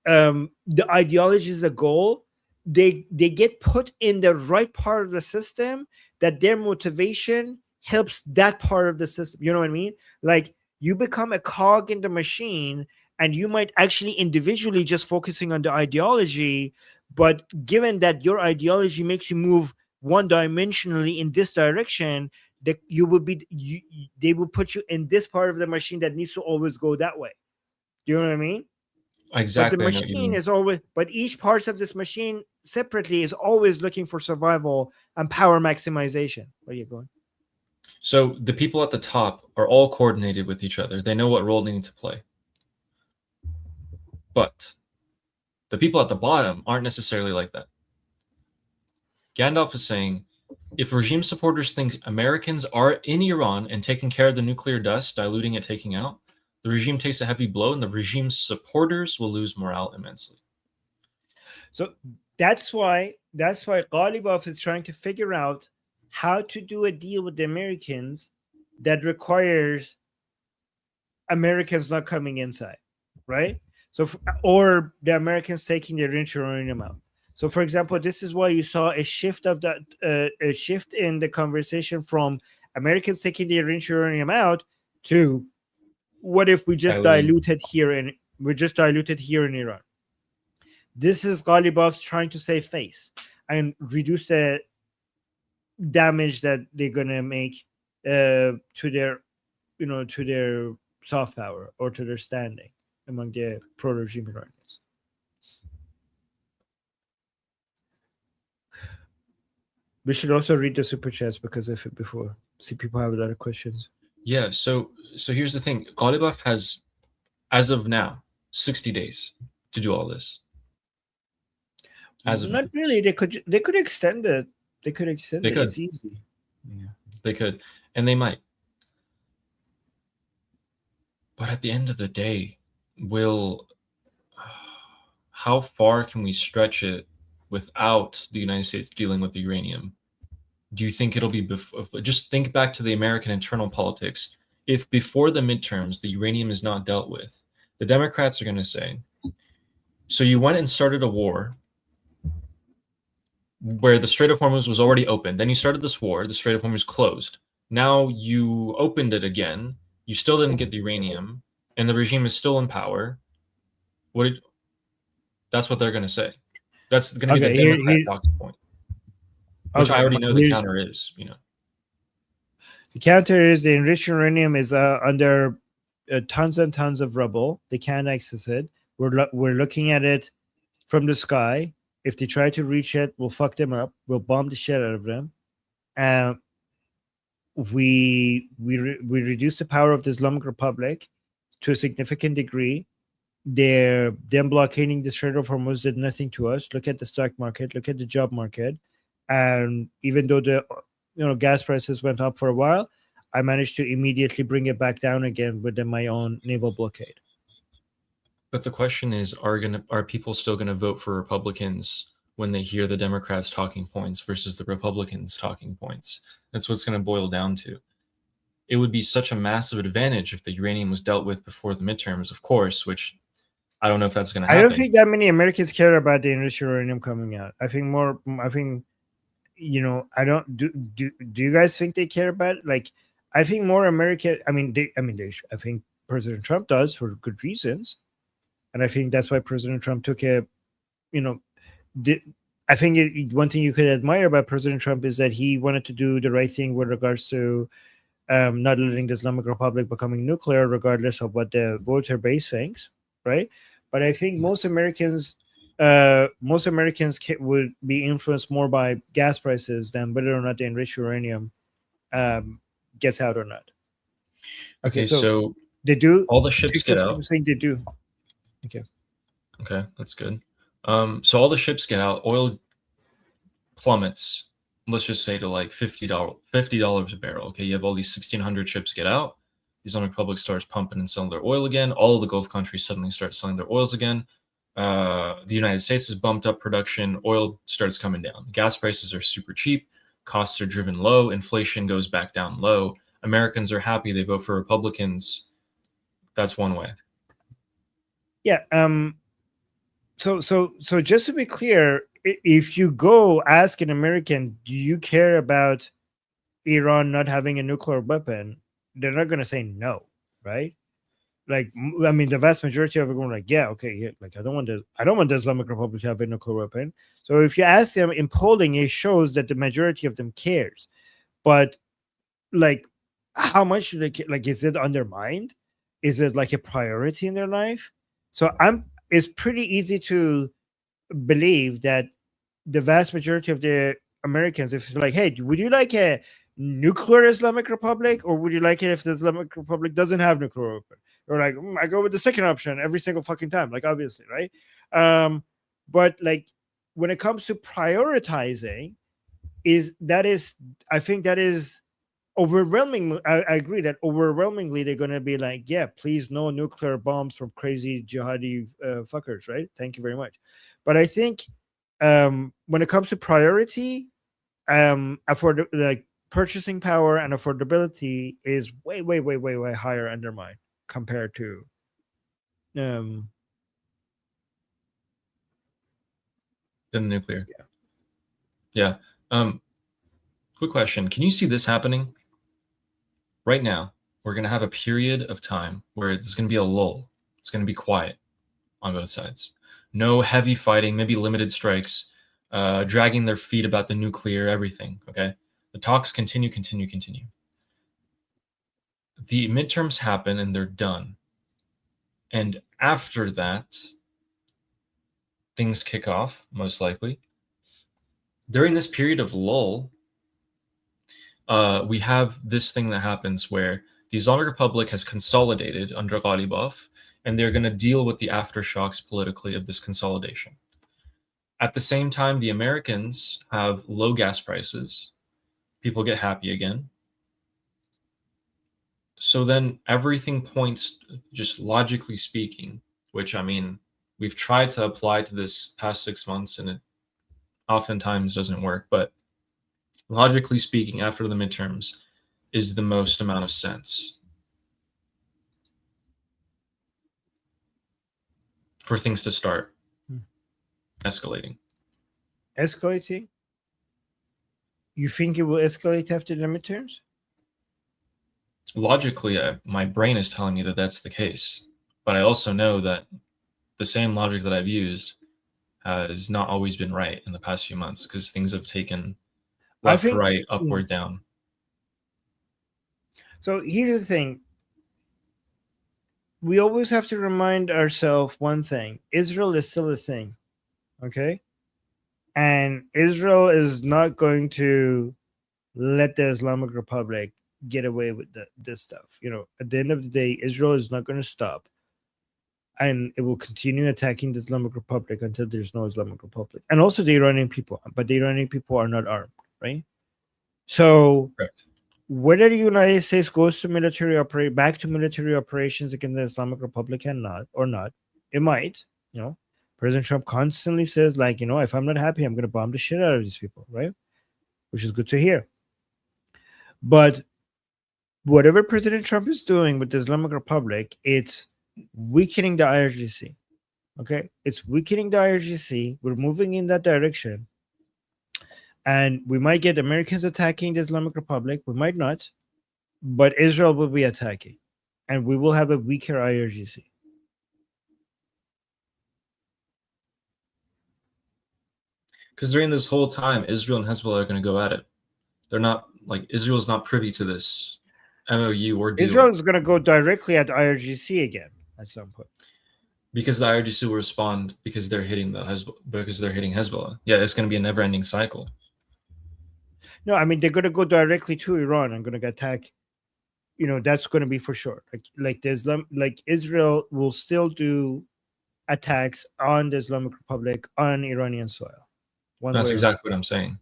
the ideology is the goal, they get put in the right part of the system, that their motivation helps that part of the system. You know what I mean? Like you become a cog in the machine, and you might actually individually just focusing on the ideology, but given that your ideology makes you move one dimensionally in this direction, that you will be they will put you in this part of the machine that needs to always go that way. Do you know what I mean? But the Exactly, I know what you machine mean. is always, but each part of this machine separately is always looking for survival and power maximization. Where are you going? So the people at the top are all coordinated with each other. They know what role they need to play. But the people at the bottom aren't necessarily like that. Gandalf is saying, if regime supporters think Americans are in Iran and taking care of the nuclear dust, diluting it, taking out, the regime takes a heavy blow, and the regime's supporters will lose morale immensely. So that's why Ghalibaf is trying to figure out how to do a deal with the Americans that requires Americans not coming inside, right? So, or the Americans taking their uranium out. So, for example, this is why you saw a shift of that, a shift in the conversation from Americans taking their uranium out to what if we just diluted here in Iran. This is Ghalibaf trying to save face and reduce the damage that they're gonna make to their, to their soft power or to their standing among the pro-regime Iranians. We should also read the super chats because of it before. See, people have a lot of questions. Yeah, so here's the thing. Ghalibaf has, as of now, 60 days to do all this. As of Not now. really. They could extend it. They could extend it. Could. It's easy. Yeah. They could, and they might. But at the end of the day, how far can we stretch it without the United States dealing with the uranium? Do you think it'll be just think back to the American internal politics. If before the midterms the uranium is not dealt with, the Democrats are going to say, so you went and started a war where the Strait of Hormuz was already open. Then you started this war, the Strait of Hormuz closed. Now you opened it again. You still didn't get the uranium, and the regime is still in power. That's what they're going to say. That's going to be the Democrat talking point. Which I already know the counter is, The counter is the enriched uranium is under tons and tons of rubble. They can't access it. We're looking at it from the sky. If they try to reach it, we'll fuck them up. We'll bomb the shit out of them. We reduce the power of the Islamic Republic to a significant degree. Them blockading the Strait of Hormuz did nothing to us. Look at the stock market. Look at the job market. And even though the gas prices went up for a while, I managed to immediately bring it back down again within my own naval blockade. But the question is, are people still going to vote for Republicans when they hear the Democrats' talking points versus the Republicans' talking points? That's what's going to boil down to. It would be such a massive advantage if the uranium was dealt with before the midterms, of course, which I don't know if that's going to happen. I don't think that many Americans care about the enriched uranium coming out. I think I don't do you guys think they care about it? Like, I think more American. I think President Trump does for good reasons, and I think that's why President Trump took I think one thing you could admire about President Trump is that he wanted to do the right thing with regards to not letting the Islamic Republic becoming nuclear, regardless of what the voter base thinks, right? But I think most Americans would be influenced more by gas prices than whether or not the enriched uranium gets out or not. Okay, so they do. All the ships get out. Saying they do. Okay, that's good. So all the ships get out. Oil plummets. Let's just say to like $50 a barrel. Okay, you have all these 1,600 ships get out. The Islamic Republic starts pumping and selling their oil again. All of the Gulf countries suddenly start selling their oils again. The United States has bumped up production. Oil starts coming down. Gas prices are super cheap. Costs are driven low. Inflation goes back down low. Americans are happy. They vote for Republicans. That's one way. Yeah. So just to be clear, if you go ask an American, do you care about Iran not having a nuclear weapon, they're not going to say no, right? Like, I mean, the vast majority of everyone like, yeah, okay, yeah, like I don't want the Islamic Republic to have a nuclear weapon. So if you ask them in polling, it shows that the majority of them cares. But like, how much do they care? Like, is it on their mind? Is it like a priority in their life? So it's pretty easy to believe that the vast majority of the Americans, if it's like, hey, would you like a nuclear Islamic Republic, or would you like it if the Islamic Republic doesn't have nuclear weapon? Or like, I go with the second option every single fucking time, like obviously, right? But like when it comes to prioritizing, I think that is overwhelming. I agree that overwhelmingly they're going to be like, yeah, please no nuclear bombs from crazy jihadi fuckers, right? Thank you very much. But I think when it comes to priority, like purchasing power and affordability is way higher under mine compared to the nuclear. Yeah. Quick question. Can you see this happening? Right now, we're going to have a period of time where it's going to be a lull. It's going to be quiet on both sides. No heavy fighting, maybe limited strikes, dragging their feet about the nuclear, everything, okay? The talks continue. The midterms happen and they're done. And after that, things kick off, most likely. During this period of lull, we have this thing that happens where the Islamic Republic has consolidated under Ghalibaf, and they're going to deal with the aftershocks politically of this consolidation. At the same time, the Americans have low gas prices. People get happy again. So then everything points, just logically speaking, which I mean, we've tried to apply to this past 6 months and it oftentimes doesn't work, but logically speaking, after the midterms is the most amount of sense for things to start escalating. Escalating? You think it will escalate after the midterms? Logically, my brain is telling me that that's the case, but I also know that the same logic that I've used has not always been right in the past few months because things have taken left, right, upward, down. So here's the thing. We always have to remind ourselves one thing. Israel is still a thing, okay? And Israel is not going to let the Islamic Republic get away with this stuff. You know, at the end of the day, Israel is not going to stop. And it will continue attacking the Islamic Republic until there's no Islamic Republic. And also the Iranian people. But the Iranian people are not armed, right? So Correct. Whether the United States goes to back to military operations against the Islamic Republic or not, it might. You know, President Trump constantly says, like, you know, if I'm not happy, I'm going to bomb the shit out of these people, right? Which is good to hear. But whatever President Trump is doing with the Islamic Republic, it's weakening the IRGC. Okay, it's weakening the IRGC. We're moving in that direction. And we might get Americans attacking the Islamic Republic. We might not. But Israel will be attacking. And we will have a weaker IRGC. Because during this whole time, Israel and Hezbollah are going to go at it. They're not, like, Israel's not privy to this MOU or deal. Israel is going to go directly at IRGC again at some point. Because the IRGC will respond because they're hitting Hezbollah. Yeah, it's going to be a never-ending cycle. No, I mean, they're going to go directly to Iran and going to attack. You know, that's going to be for sure. Like Israel will still do attacks on the Islamic Republic on Iranian soil. That's exactly what I'm saying.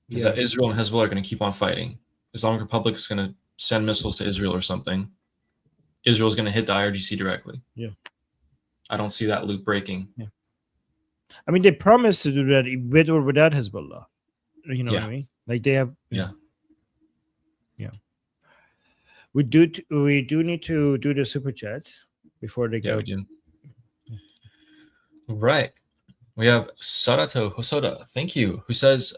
Is that Israel and Hezbollah are going to keep on fighting. Islamic Republic is going to send missiles to Israel or something. Israel is going to hit the IRGC directly. Yeah. I don't see that loop breaking. Yeah. I mean, they promised to do that with or without Hezbollah. You know what I mean? Like they have. Yeah. We do need to do the super chats before they go. Yeah, we do. Right. We have Sarato Hosoda, thank you, who says,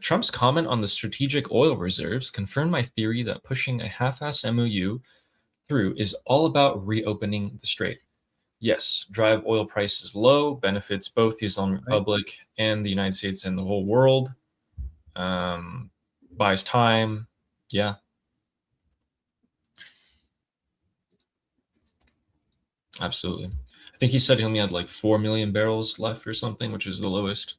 Trump's comment on the strategic oil reserves confirmed my theory that pushing a half-assed MOU through is all about reopening the strait. Yes, drive oil prices low, benefits both the Islamic Republic and the United States and the whole world. Buys time. Yeah. Absolutely. I think he said he only had like 4 million barrels left or something, which is the lowest.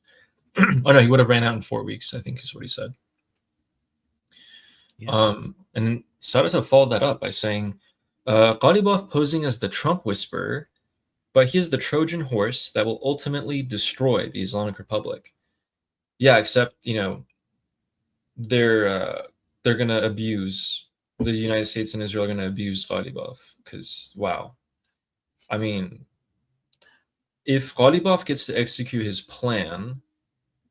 Oh no, he would have ran out in 4 weeks, I think is what he said. Yeah. And Sarata followed that up by saying, Ghalibaf posing as the Trump whisperer, but he is the Trojan horse that will ultimately destroy the Islamic Republic. Yeah, except, you know, they're gonna abuse the United States and Israel are gonna abuse Ghalibaf because wow. I mean, if Ghalibaf gets to execute his plan,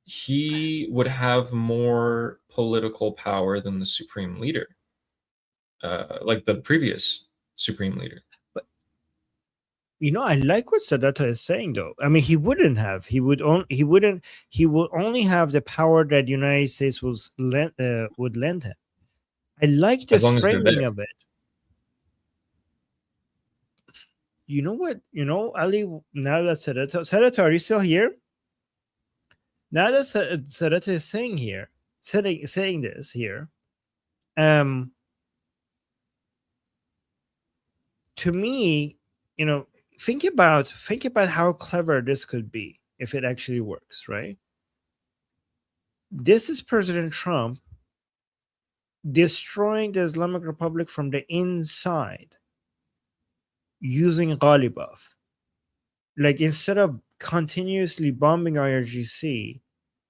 he would have more political power than the supreme leader, like the previous supreme leader. But you know, I like what Sadata is saying, though. I mean, he wouldn't have. He would only have the power that the United States would lend him. I like As this long as they're framing there. of it. You know what? You know, Ali. Now that Sadata, are you still here? Now that Sadata is saying this here, to me, you know, think about how clever this could be if it actually works, right? This is President Trump destroying the Islamic Republic from the inside using Ghalibaf. Like, instead of continuously bombing IRGC,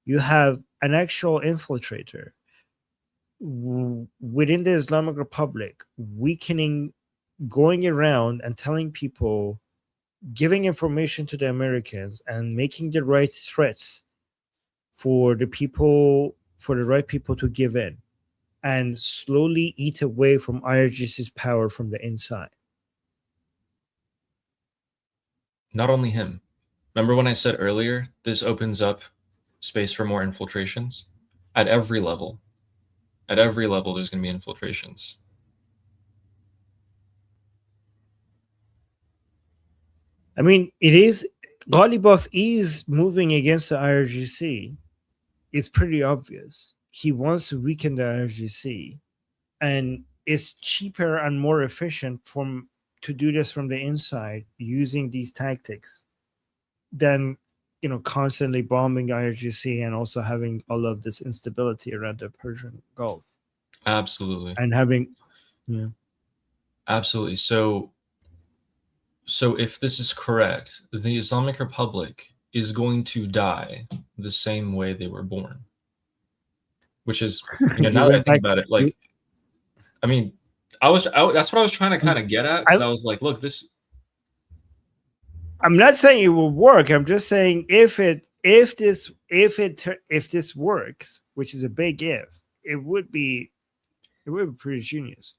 you have an actual infiltrator within the Islamic Republic, weakening, going around and telling people, giving information to the Americans and making the right threats for the right people to give in, and slowly eat away from IRGC's power from the inside. Not only him. Remember when I said earlier, this opens up space for more infiltrations? At every level. At every level, there's going to be infiltrations. I mean, Ghalibaf is moving against the IRGC. It's pretty obvious. He wants to weaken the IRGC, and it's cheaper and more efficient to do this from the inside using these tactics than, you know, constantly bombing IRGC and also having all of this instability around the Persian Gulf. Absolutely. And having, yeah. Absolutely. So if this is correct, the Islamic Republic is going to die the same way they were born. Which is, you know, now that I think about it, like, I mean, that's what I was trying to kind of get at, because I was like, look, this. I'm not saying it will work. I'm just saying if this works, which is a big if, it would be pretty genius.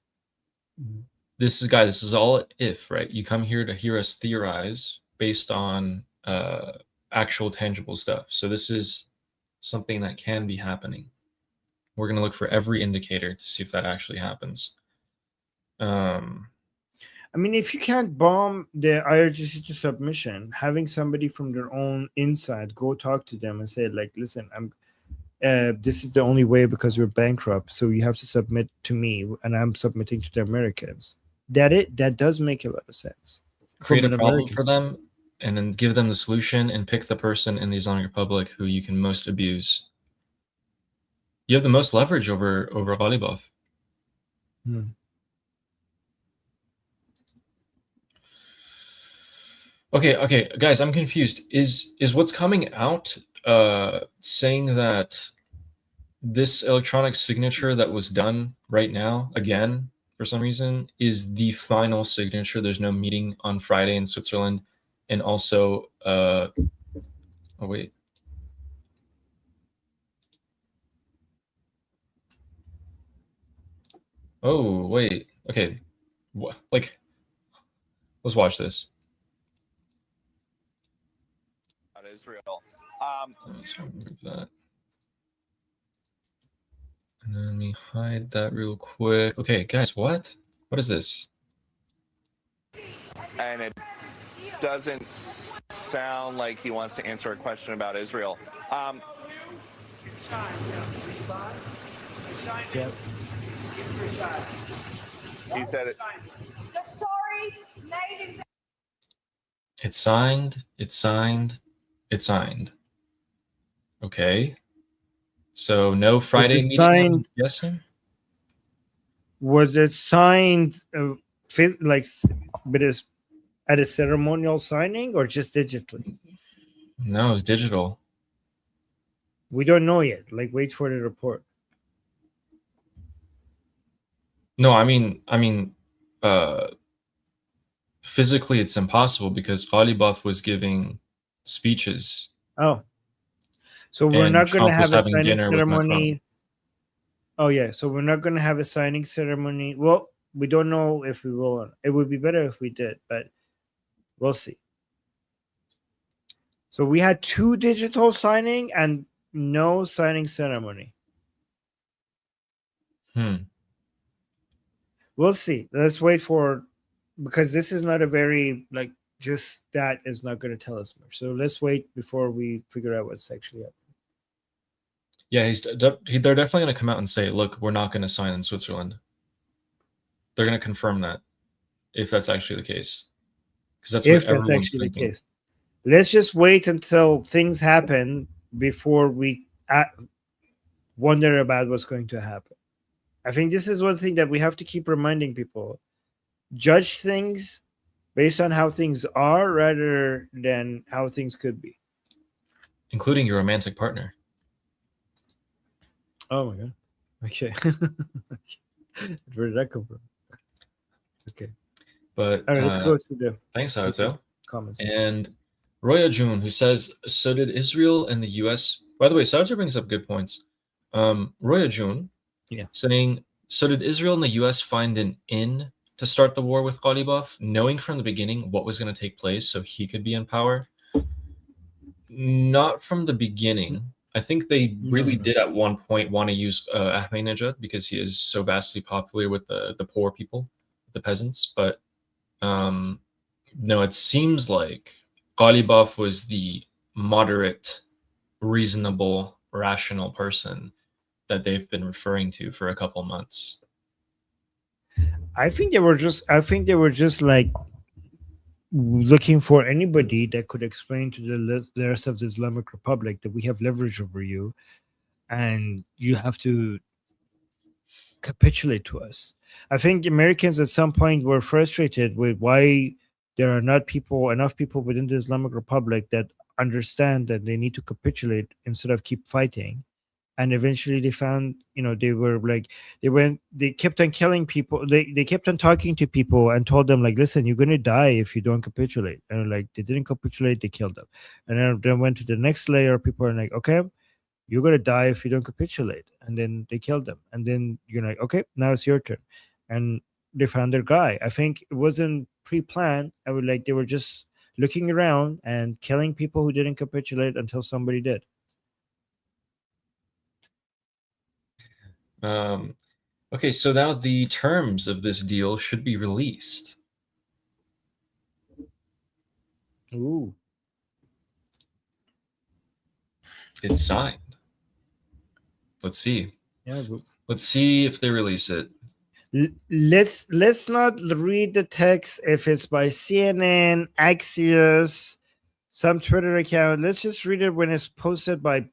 This is all if, right? You come here to hear us theorize based on actual tangible stuff. So this is something that can be happening. We're going to look for every indicator to see if that actually happens. I mean, if you can't bomb the IRGC to submission, having somebody from their own inside go talk to them and say, like, listen, this is the only way because we're bankrupt, so you have to submit to me, and I'm submitting to the Americans. That does make a lot of sense. Create a problem for them, and then give them the solution, and pick the person in the Islamic Republic who you can most abuse. You have the most leverage over Ghalibaf. Okay, guys, I'm confused. Is what's coming out saying that this electronic signature that was done right now, again, for some reason, is the final signature? There's no meeting on Friday in Switzerland, and also, oh wait. Oh wait. Okay, like, let's watch this. Israel. Sorry, move that. And then let me hide that real quick. Okay, guys, what? What is this? And it doesn't sound like he wants to answer a question about Israel. Yep. He said it. The stories made in It's signed. It's signed. It's signed. Okay. So no Friday it meeting, signed? I'm guessing? Was it signed but is at a ceremonial signing or just digitally? No, it's digital. We don't know yet. Like, wait for the report. No, I mean, physically it's impossible because Ghalibaf was giving speeches. Oh, so we're And not going to Trump was have a having signing dinner with Macron. ceremony. Oh yeah, so we're not going to have a signing ceremony. Well, we don't know if we will. It would be better if we did, but we'll see. So we had 2 digital signing and no signing ceremony. We'll see. Let's wait for, because this is not a very, like, just that is not going to tell us much. So let's wait before we figure out what's actually happening. Yeah, they're definitely going to come out and say, look, we're not going to sign in Switzerland. They're going to confirm that, if that's actually the case. Because that's If what that's everyone's actually the thinking. case. Let's just wait until things happen before we wonder about what's going to happen. I think this is one thing that we have to keep reminding people. Judge things based on how things are rather than how things could be. Including your romantic partner. Oh my God. Okay. Where did that come from? Okay. But All right, let's go through the thanks, Haruto. comments. And Roya Jun, who says, so did Israel and the US. By the way, Saoja brings up good points. Roya Jun, saying, so did Israel and the US find an in to start the war with Ghalibaf, knowing from the beginning what was going to take place so he could be in power? Not from the beginning. I think they really did at one point want to use Ahmadinejad because he is so vastly popular with the poor people, the peasants. But no, it seems like Ghalibaf was the moderate, reasonable, rational person that they've been referring to for a couple months. I think they were just like looking for anybody that could explain to the rest of the Islamic Republic that we have leverage over you and you have to capitulate to us. I think Americans at some point were frustrated with why there are not enough people within the Islamic Republic that understand that they need to capitulate instead of keep fighting. And eventually they found, they were like, they kept on killing people. They kept on talking to people and told them, like, listen, you're going to die if you don't capitulate. And like, they didn't capitulate, they killed them. And then went to the next layer. People are like, okay, you're going to die if you don't capitulate. And then they killed them. And then you're like, okay, now it's your turn. And they found their guy. I think it wasn't pre-planned. They were just looking around and killing people who didn't capitulate until somebody did. Okay, so now the terms of this deal should be released. Ooh. It's signed. Let's see. Yeah. Let's see if they release it. Let's not read the text if it's by CNN, Axios, some Twitter account. Let's just read it when it's posted by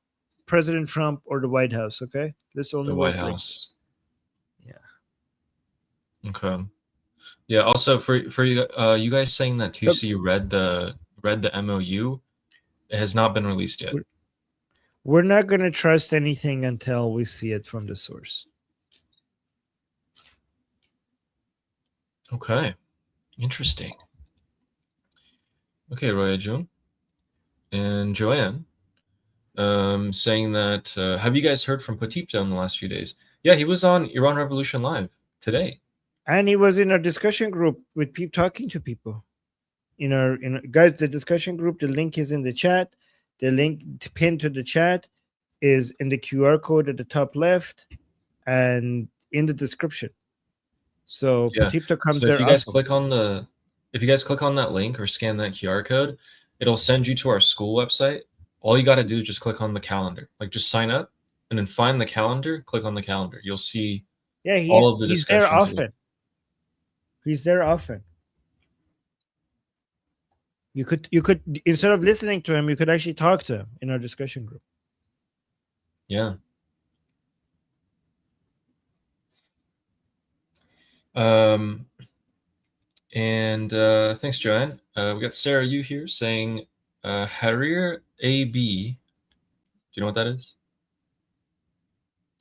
President Trump or the White House. Okay, let's only the White House. Yeah. Okay. Yeah. Also, for you, you guys saying that TC read the MOU, it has not been released yet. We're not going to trust anything until we see it from the source. Okay. Interesting. Okay, Roya Jun and Joanne saying that, have you guys heard from Patipta in the last few days? Yeah, he was on Iran Revolution Live today. And he was in a discussion group with people talking to people. Guys, the discussion group, the link is in the chat. The link pinned to the chat is in the QR code at the top left. and in the description. So Yeah. Potipta comes So there if you guys often. click on that link or scan that QR code, it'll send you to our school website. All you got to do is just click on the calendar. Like just sign up and then find the calendar, click on the calendar. You'll see Yeah, all of the he's there discussions. often. He's there often. You could instead of listening to him, you could actually talk to him in our discussion group. Yeah. And thanks, Joanne. We got Sarah Yu here saying Harir AB. Do you know what that is?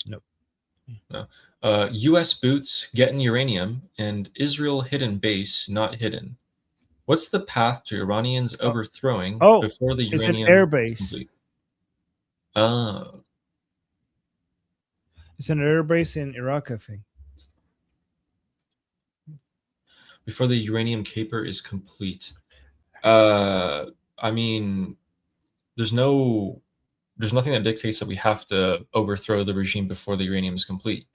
Nope. No. U.S. boots getting uranium and Israel hidden base not hidden. What's the path to Iranians overthrowing before the it's uranium an air base. complete? It's an air base in Iraq, I think. Before the uranium caper is complete. I mean, there's nothing that dictates that we have to overthrow the regime before the uranium is complete.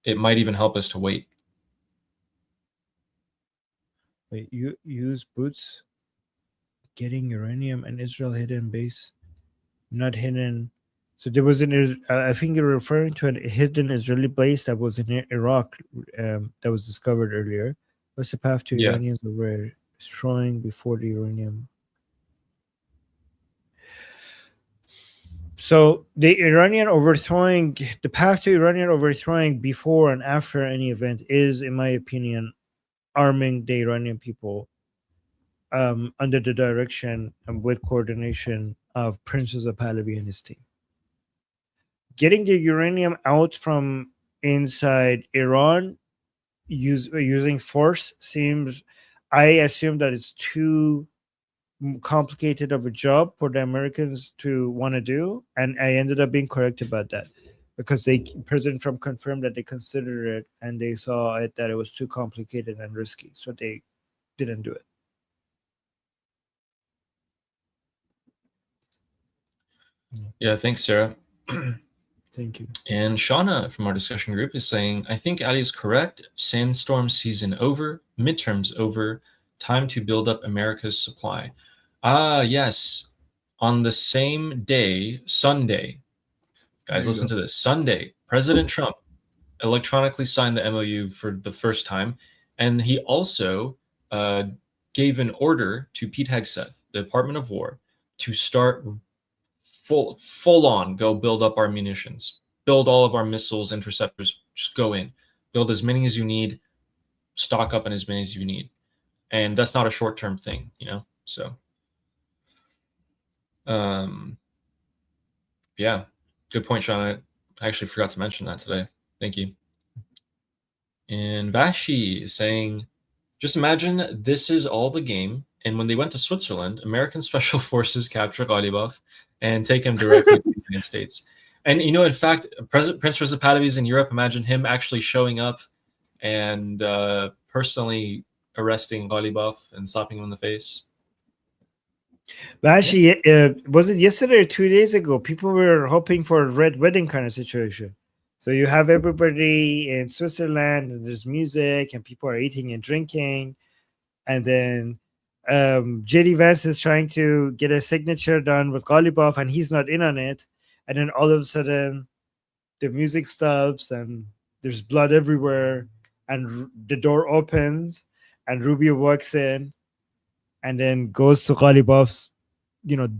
It might even help us to wait. Wait, you use boots getting uranium and Israel hidden base, not hidden. So there was I think you're referring to a hidden Israeli base that was in Iraq that was discovered earlier. What's the path to Iranians over destroying before the uranium? So the path to Iranian overthrowing before and after any event is, in my opinion, arming the Iranian people under the direction and with coordination of Prince Reza Pahlavi and his team. Getting the uranium out from inside Iran using force seems, I assume that it's too complicated of a job for the Americans to want to do, and I ended up being correct about that because President Trump confirmed that they considered it and they saw it that it was too complicated and risky, so they didn't do it. Yeah, thanks, Sarah. Thank you. And Shauna from our discussion group is saying, I think Ali is correct. Sandstorm season over, midterms over, time to build up America's supply. Yes. On the same day, Sunday, guys, listen to this. Sunday, President Trump electronically signed the MOU for the first time. And he also gave an order to Pete Hegseth, the Department of War, to start full on go build up our munitions, build all of our missiles, interceptors, just go in, build as many as you need, stock up on as many as you need. And that's not a short-term thing, so yeah, good point, Sean. I actually forgot to mention that today. Thank you. And Vashi is saying, just imagine this is all the game, and when they went to Switzerland, American Special Forces capture Ghalibaf and take him directly to the United States. And, in fact, Prince Reza Pahlavi is in Europe. Imagine him actually showing up and personally arresting Ghalibaf and slapping him in the face. But actually, was it yesterday or 2 days ago? People were hoping for a red wedding kind of situation. So you have everybody in Switzerland, and there's music, and people are eating and drinking, and then JD Vance is trying to get a signature done with Ghalibaf, and he's not in on it. And then all of a sudden, the music stops, and there's blood everywhere, and the door opens, and Rubio walks in, and then goes to Ghalibaf's,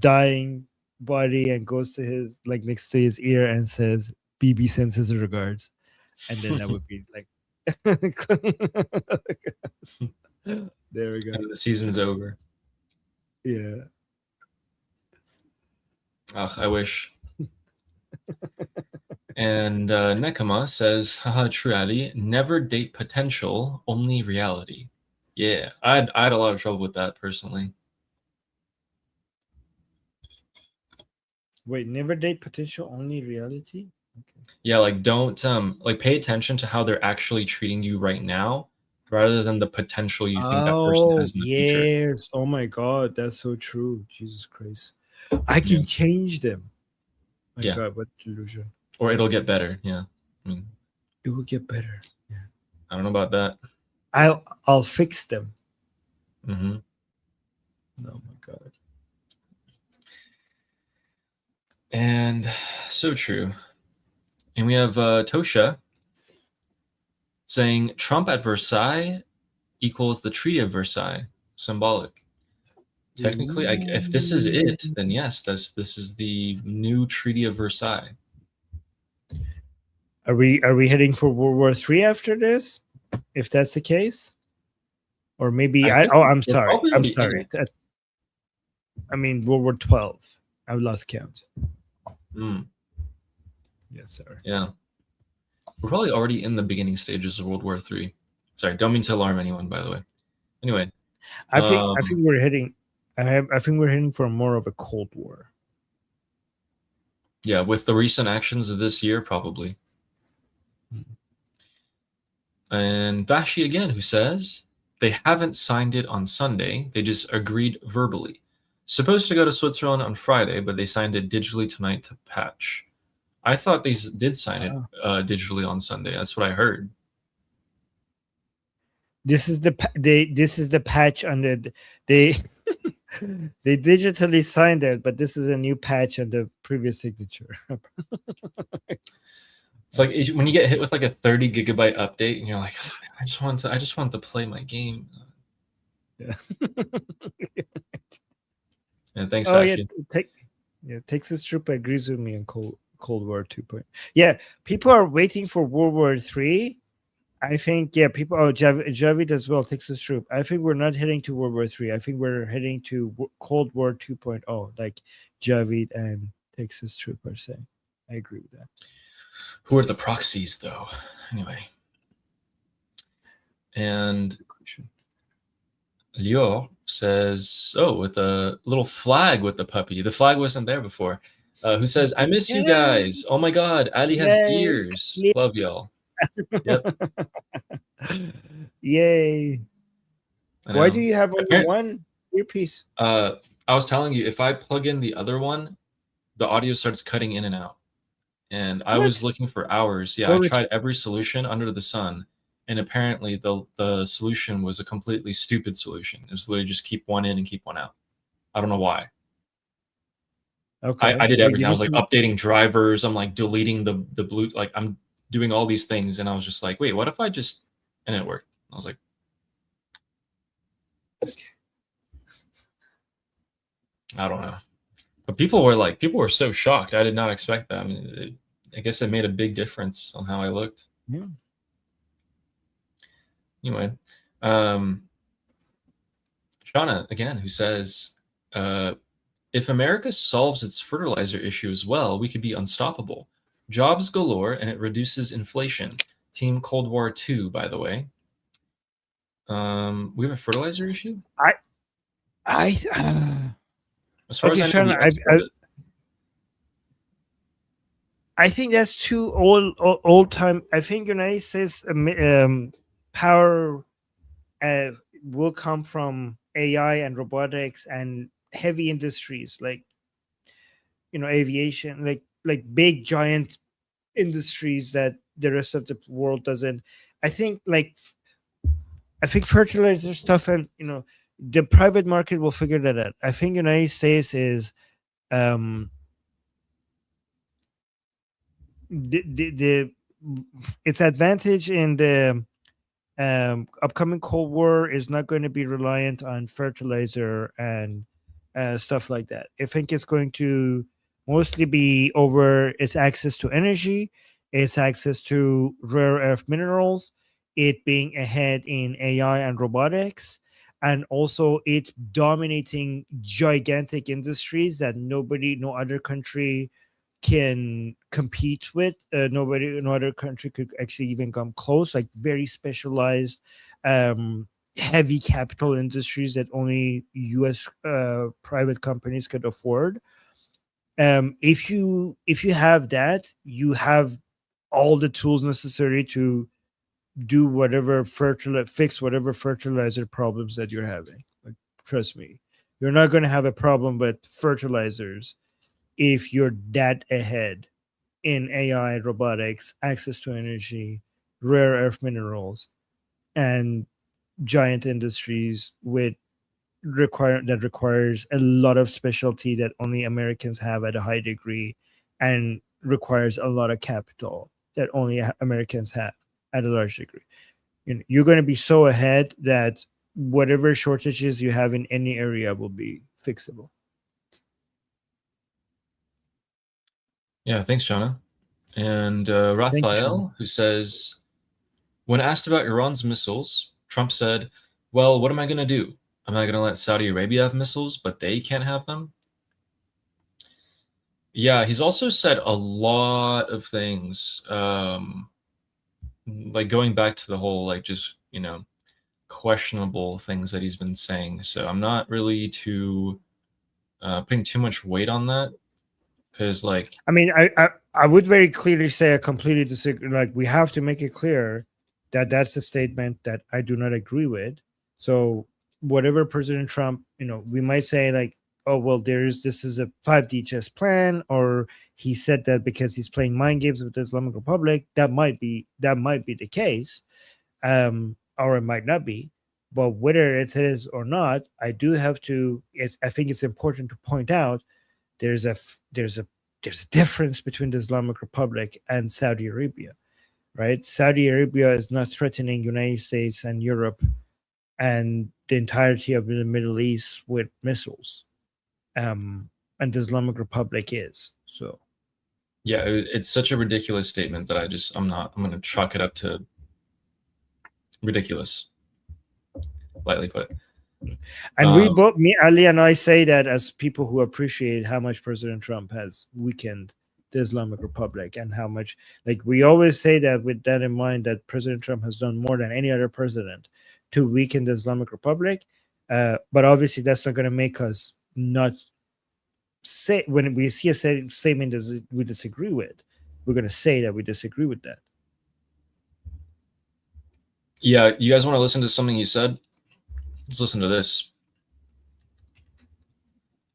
dying body, and goes to his next to his ear and says, "BB sends his regards," and then that would be like, there we go. And the season's over. Yeah. Oh, I wish. And Nekama says, haha, true Ali, never date potential, only reality. Yeah, I had a lot of trouble with that personally. Wait, never date potential, only reality? Okay. Yeah, don't pay attention to how they're actually treating you right now rather than the potential you think that person has in the future. Yes. Oh my God, that's so true. Jesus Christ. I can change them. My God, what delusion. Or it'll get better, yeah. I mean, It will get better. I don't know about that. I'll fix them. Mm-hmm. Oh my god. And so true. And we have Tosha saying Trump at Versailles equals the Treaty of Versailles, symbolic. Technically, if this is it, then yes, this is the new Treaty of Versailles. Are we heading for World War III after this? If that's the case, or maybe I think I'm we're sorry. probably I'm already in sorry. I mean World War 12. I've lost count. Mm, Yes, sir. yeah. We're probably already in the beginning stages of World War III. Sorry, don't mean to alarm anyone, by the way. Anyway, I think we're heading. I think we're heading for more of a Cold War. yeah, with the recent actions of this year, probably. And Bashi again, who says they haven't signed it on Sunday. They just agreed verbally. Supposed to go to Switzerland on Friday, but they signed it digitally tonight to patch. I thought they did sign it digitally on Sunday. That's what I heard. This is the this is the patch under they they digitally signed it, but this is a new patch on the previous signature. It's like when you get hit with like a 30 gigabyte update, and you're like, I just want to play my game. Yeah. And thanks, Oh Bashi. yeah, Texas Trooper agrees with me on Cold War 2. Yeah, people are waiting for World War 3. I think people. Oh, Javid as well. Texas Troop. I think we're not heading to World War 3. I think we're heading to Cold War 2.0, like Javid and Texas Troop are saying. I agree with that. Who are the proxies, though? Anyway, and Lior says, "Oh, with a little flag with the puppy. The flag wasn't there before." Who says, "I miss you guys. Oh my God, Ali has ears. Love y'all." Yep. Yay! Why do you have only one earpiece? I was telling you, if I plug in the other one, the audio starts cutting in and out. And I was looking for hours. Yeah, I tried every solution under the sun, and apparently the solution was a completely stupid solution. It was literally just keep one in and keep one out. I don't know why. Okay. I did everything. I was like updating drivers. I'm like deleting the blue. Like I'm doing all these things, and I was just like, wait, what if I just? And it worked. I was like, I don't know. But people were so shocked. I did not expect that. I mean, I guess it made a big difference on how I looked. Yeah. Anyway, Shauna again, who says, if America solves its fertilizer issue as well, we could be unstoppable. Jobs galore, and it reduces inflation. Team Cold War II, by the way. We have a fertilizer issue? As far as I know, I think that's too old time. I think United States power will come from AI and robotics and heavy industries like aviation, like big giant industries that the rest of the world doesn't. I think fertilizer stuff and the private market will figure that out. I think United States is its advantage in the upcoming Cold War is not going to be reliant on fertilizer and stuff like that. I think it's going to mostly be over its access to energy, its access to rare earth minerals, it being ahead in AI and robotics, and also it dominating gigantic industries that no other country can compete with. No other country could actually even come close, like very specialized heavy capital industries that only US private companies could afford. If you have that, you have all the tools necessary to do whatever fix whatever fertilizer problems that you're having. Like, trust me, you're not going to have a problem with fertilizers if you're that ahead in AI, robotics, access to energy, rare earth minerals, and giant industries that requires a lot of specialty that only Americans have at a high degree, and requires a lot of capital that only Americans have at a large degree. You're going to be so ahead that whatever shortages you have in any area will be fixable. Yeah, thanks, Jana. And Thank you, Raphael, who says, when asked about Iran's missiles, Trump said, well, what am I going to do? Am I going to let Saudi Arabia have missiles, but they can't have them? Yeah, he's also said a lot of things, like going back to the whole, like, just, questionable things that he's been saying. So I'm not really putting too much weight on that, because, like, I mean, I would very clearly say I completely disagree. Like, we have to make it clear that that's a statement that I do not agree with. So whatever President Trump, we might say like, oh, well, this is a 5D chess plan, or he said that because he's playing mind games with the Islamic Republic. That might be the case, or it might not be. But whether it is or not, I do have to. I think it's important to point out there's a difference between the Islamic Republic and Saudi Arabia, right? Saudi Arabia is not threatening United States and Europe and the entirety of the Middle East with missiles, and the Islamic Republic is. So, yeah, it's such a ridiculous statement that I'm going to chalk it up to ridiculous, lightly put. And we both, me, Ali, and I say that as people who appreciate how much President Trump has weakened the Islamic Republic, and how much, like, we always say that with that in mind, that President Trump has done more than any other president to weaken the Islamic Republic. But obviously, that's not going to make us not say, when we see a statement that we disagree with, we're going to say that we disagree with that. Yeah, you guys want to listen to something he said? Let's listen to this.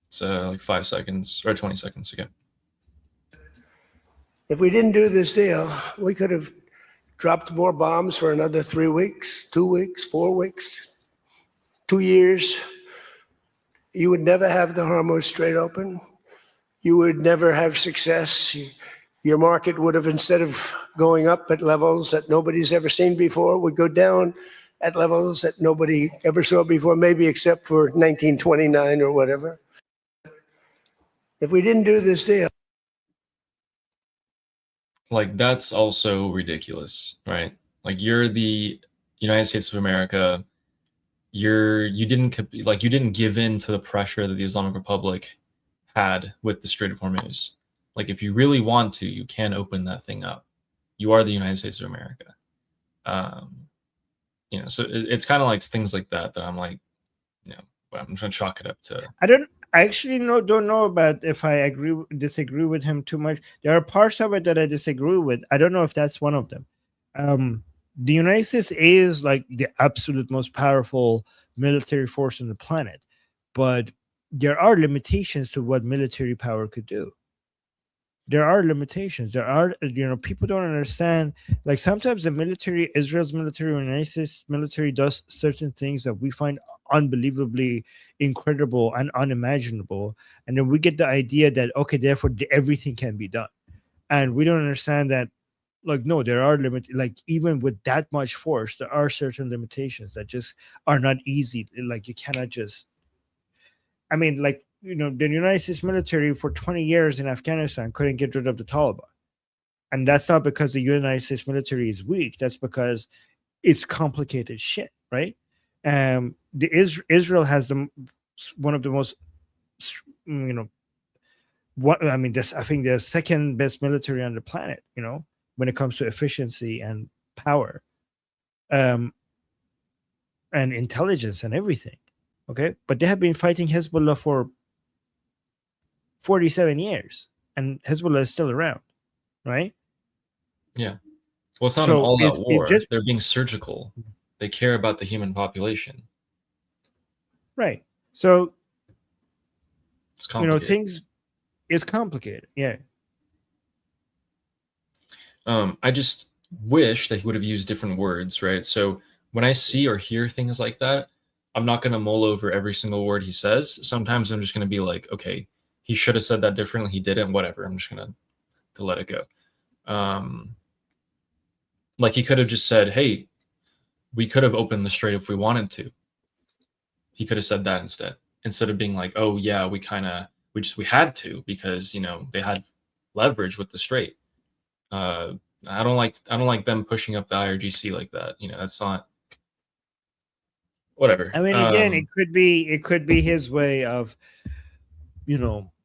It's like 5 seconds or 20 seconds. Okay. If we didn't do this deal, we could have dropped more bombs for another 3 weeks, 2 weeks, 4 weeks, 2 years. You would never have the Hormuz Strait open. You would never have success. Your market would have, instead of going up at levels that nobody's ever seen before, would go down at levels that nobody ever saw before, maybe except for 1929 or whatever. If we didn't do this deal. Like, that's also ridiculous, right? Like, you're the United States of America. You didn't give in to the pressure that the Islamic Republic had with the Strait of Hormuz. Like, if you really want to, you can open that thing up. You are the United States of America. So it's kind of like things like that I'm like, I'm trying to chalk it up to. I actually don't know about if I disagree with him too much. There are parts of it that I disagree with. I don't know if that's one of them. The United States is like the absolute most powerful military force on the planet, but there are limitations to what military power could do. There are limitations. There are, people don't understand. Like, sometimes the military, Israel's military, or United States military, does certain things that we find unbelievably incredible and unimaginable, and then we get the idea that, okay, therefore everything can be done, and we don't understand that, like, no, there are limits. Like, even with that much force, there are certain limitations that just are not easy. Like, you cannot just, I mean, like, the United States military for 20 years in Afghanistan couldn't get rid of the Taliban, and that's not because the United States military is weak. That's because it's complicated shit, right? Israel has one of the most, I think the second best military on the planet, when it comes to efficiency and power, and intelligence and everything. Okay, but they have been fighting Hezbollah for 47 years, and Hezbollah is still around, right? Yeah. Well, it's not an all-out war. They're being surgical. They care about the human population. Right. So, it's complicated. Things is complicated. Yeah. I just wish that he would have used different words, right? So when I see or hear things like that, I'm not going to mull over every single word he says. Sometimes I'm just going to be like, okay, he should have said that differently. He didn't, whatever. I'm just going to let it go. Like he could have just said, hey, we could have opened the strait if we wanted to. He could have said that instead of being like, oh yeah, we had to because, they had leverage with the strait. I don't like them pushing up the IRGC like that. That's not whatever. I mean, again, it could be his way of,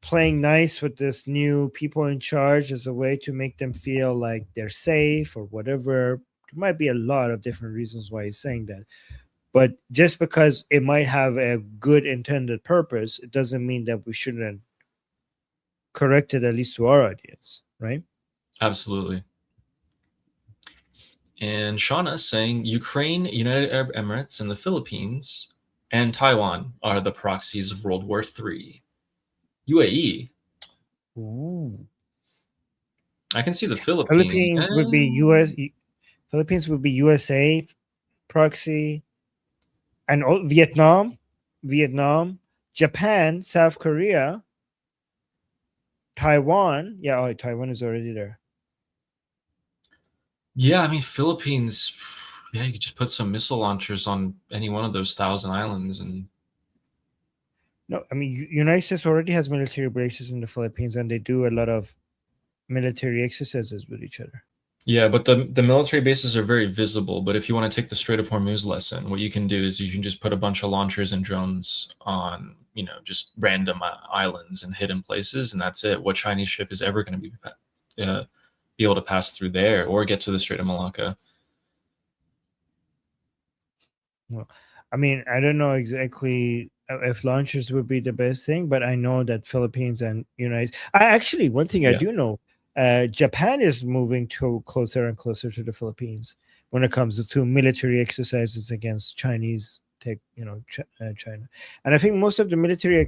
playing nice with this new people in charge as a way to make them feel like they're safe or whatever. There might be a lot of different reasons why he's saying that. But just because it might have a good intended purpose, it doesn't mean that we shouldn't correct it, at least to our audience, right? Absolutely. And Shauna saying Ukraine, United Arab Emirates, and the Philippines and Taiwan are the proxies of World War III. UAE. Ooh. I can see the Philippines. Philippines would be USA proxy, and Vietnam, Japan, South Korea, Taiwan. Yeah, Taiwan is already there. Yeah, I mean Philippines. Yeah, you could just put some missile launchers on any one of those 1,000 islands, and no, I mean United States already has military bases in the Philippines, and they do a lot of military exercises with each other. Yeah, but the military bases are very visible. But if you want to take the Strait of Hormuz lesson, what you can do is you can just put a bunch of launchers and drones on, just random islands and hidden places, and that's it. What Chinese ship is ever going to be able to pass through there or get to the Strait of Malacca? Well, I mean, I don't know exactly if launchers would be the best thing, but I know that Philippines and one thing I do know, Japan is moving closer and closer to the Philippines when it comes to military exercises against Chinese China. And I think most of the military